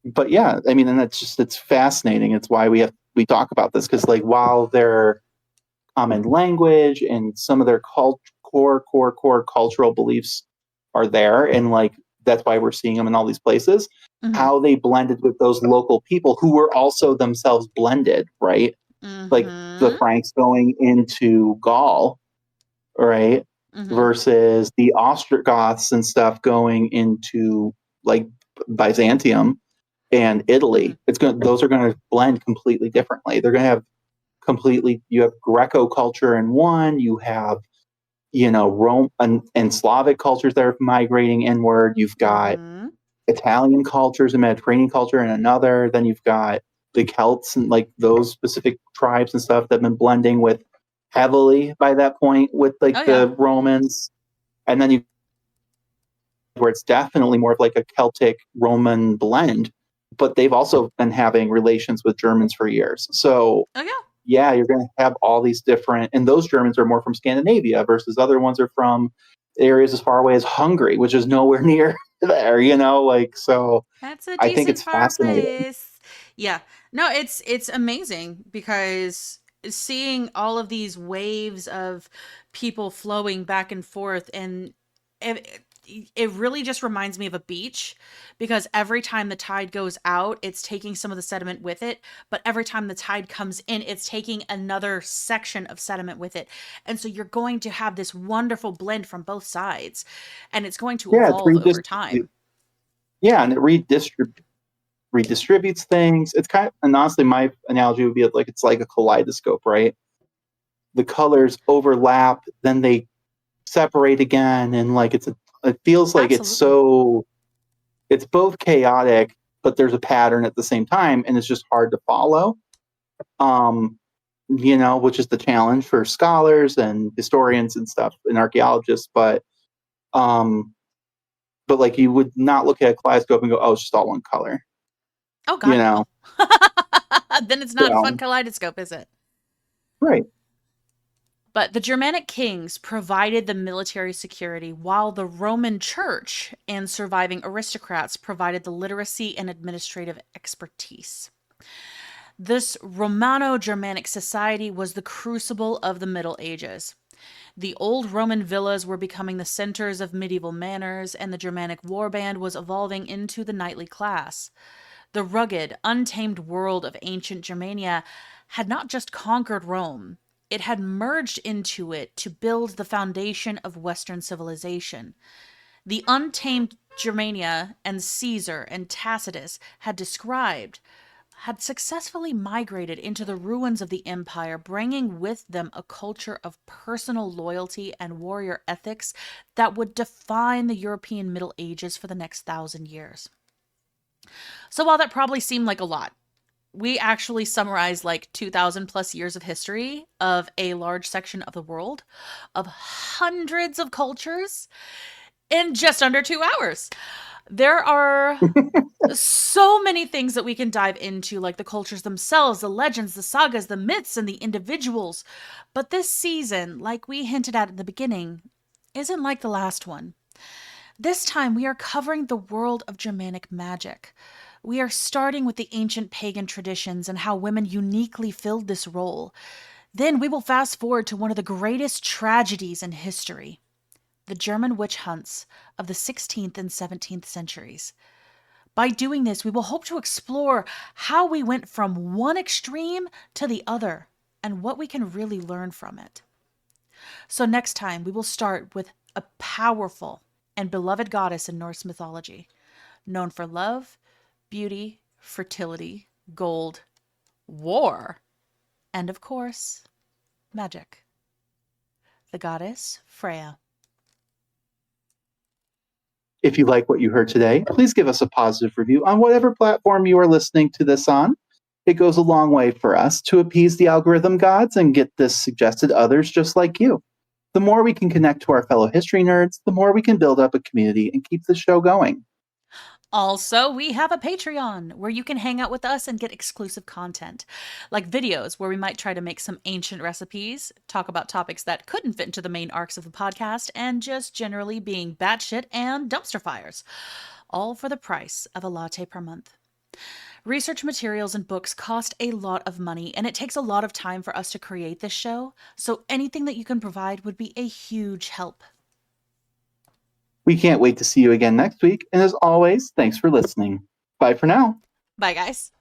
but yeah, I mean, and it's fascinating. It's why we talk about this, because like while they're common language and some of their core cultural beliefs are there, and like that's why we're seeing them in all these places, Mm-hmm. how they blended with those local people who were also themselves blended, right? Like the Mm-hmm. Franks going into Gaul, right, Mm-hmm. versus the Ostrogoths and stuff going into like Byzantium and Mm-hmm. Italy. Those are going to blend completely differently. They're going to have completely, you have Greco culture in one, you have Rome and Slavic cultures that are migrating inward, you've got Mm-hmm. Italian cultures and Mediterranean culture in another, then you've got the Celts and like those specific tribes and stuff that have been blending with heavily by that point with like Oh yeah. the Romans, and then you where it's definitely more of like a Celtic Roman blend, but they've also been having relations with Germans for years. So Oh yeah. yeah, you're going to have all these different, and those Germans are more from Scandinavia versus other ones are from areas as far away as Hungary, which is nowhere near there, like, so That's a I think decent it's fascinating. fireplace. Yeah. No, it's amazing because seeing all of these waves of people flowing back and forth and it really just reminds me of a beach because every time the tide goes out, it's taking some of the sediment with it, but every time the tide comes in, it's taking another section of sediment with it. And so you're going to have this wonderful blend from both sides, and it's going to Yeah, it's evolve over time. yeah, and it redistributes things. It's kind of, and honestly, my analogy would be like it's like a kaleidoscope, right? The colors overlap, then they separate again, and like it's a It feels like Absolutely. it's both chaotic, but there's a pattern at the same time, and it's just hard to follow. Um, which is the challenge for scholars and historians and stuff and archaeologists. Um, but like you would not look at a kaleidoscope and go, "Oh, it's just all one color," Oh you God, know. no. Then it's not a fun So kaleidoscope, is it? right. But the Germanic kings provided the military security, while the Roman Church and surviving aristocrats provided the literacy and administrative expertise. This Romano Germanic society was the crucible of the Middle Ages. The old Roman villas were becoming the centers of medieval manners, and the Germanic warband was evolving into the knightly class. The rugged, untamed world of ancient Germania had not just conquered Rome, it had merged into it to build the foundation of Western civilization. The untamed Germania and Caesar and Tacitus had described had successfully migrated into the ruins of the empire, bringing with them a culture of personal loyalty and warrior ethics that would define the European Middle Ages for the next 1,000 years. So, while that probably seemed like a lot, we actually summarize like 2,000 plus years of history of a large section of the world, of hundreds of cultures in just under 2 hours. There are so many things that we can dive into, like the cultures themselves, the legends, the sagas, the myths, and the individuals. But this season, like we hinted at the beginning, isn't like the last one. This time, we are covering the world of Germanic magic. We are starting with the ancient pagan traditions and how women uniquely filled this role. Then we will fast forward to one of the greatest tragedies in history, the German witch hunts of the 16th and 17th centuries. By doing this, we will hope to explore how we went from one extreme to the other and what we can really learn from it. So, next time, we will start with a powerful and beloved goddess in Norse mythology, known for love, beauty, fertility, gold, war, and of course, magic. The goddess Freya. If you like what you heard today, please give us a positive review on whatever platform you are listening to this on. It goes a long way for us to appease the algorithm gods and get this suggested to others just like you. The more we can connect to our fellow history nerds, the more we can build up a community and keep the show going. Also, we have a Patreon where you can hang out with us and get exclusive content, like videos where we might try to make some ancient recipes, talk about topics that couldn't fit into the main arcs of the podcast, and just generally being batshit and dumpster fires, all for the price of a latte per month. Research materials and books cost a lot of money, and it takes a lot of time for us to create this show, so anything that you can provide would be a huge help. We can't wait to see you again next week, and as always, thanks for listening. Bye for now. Bye, guys.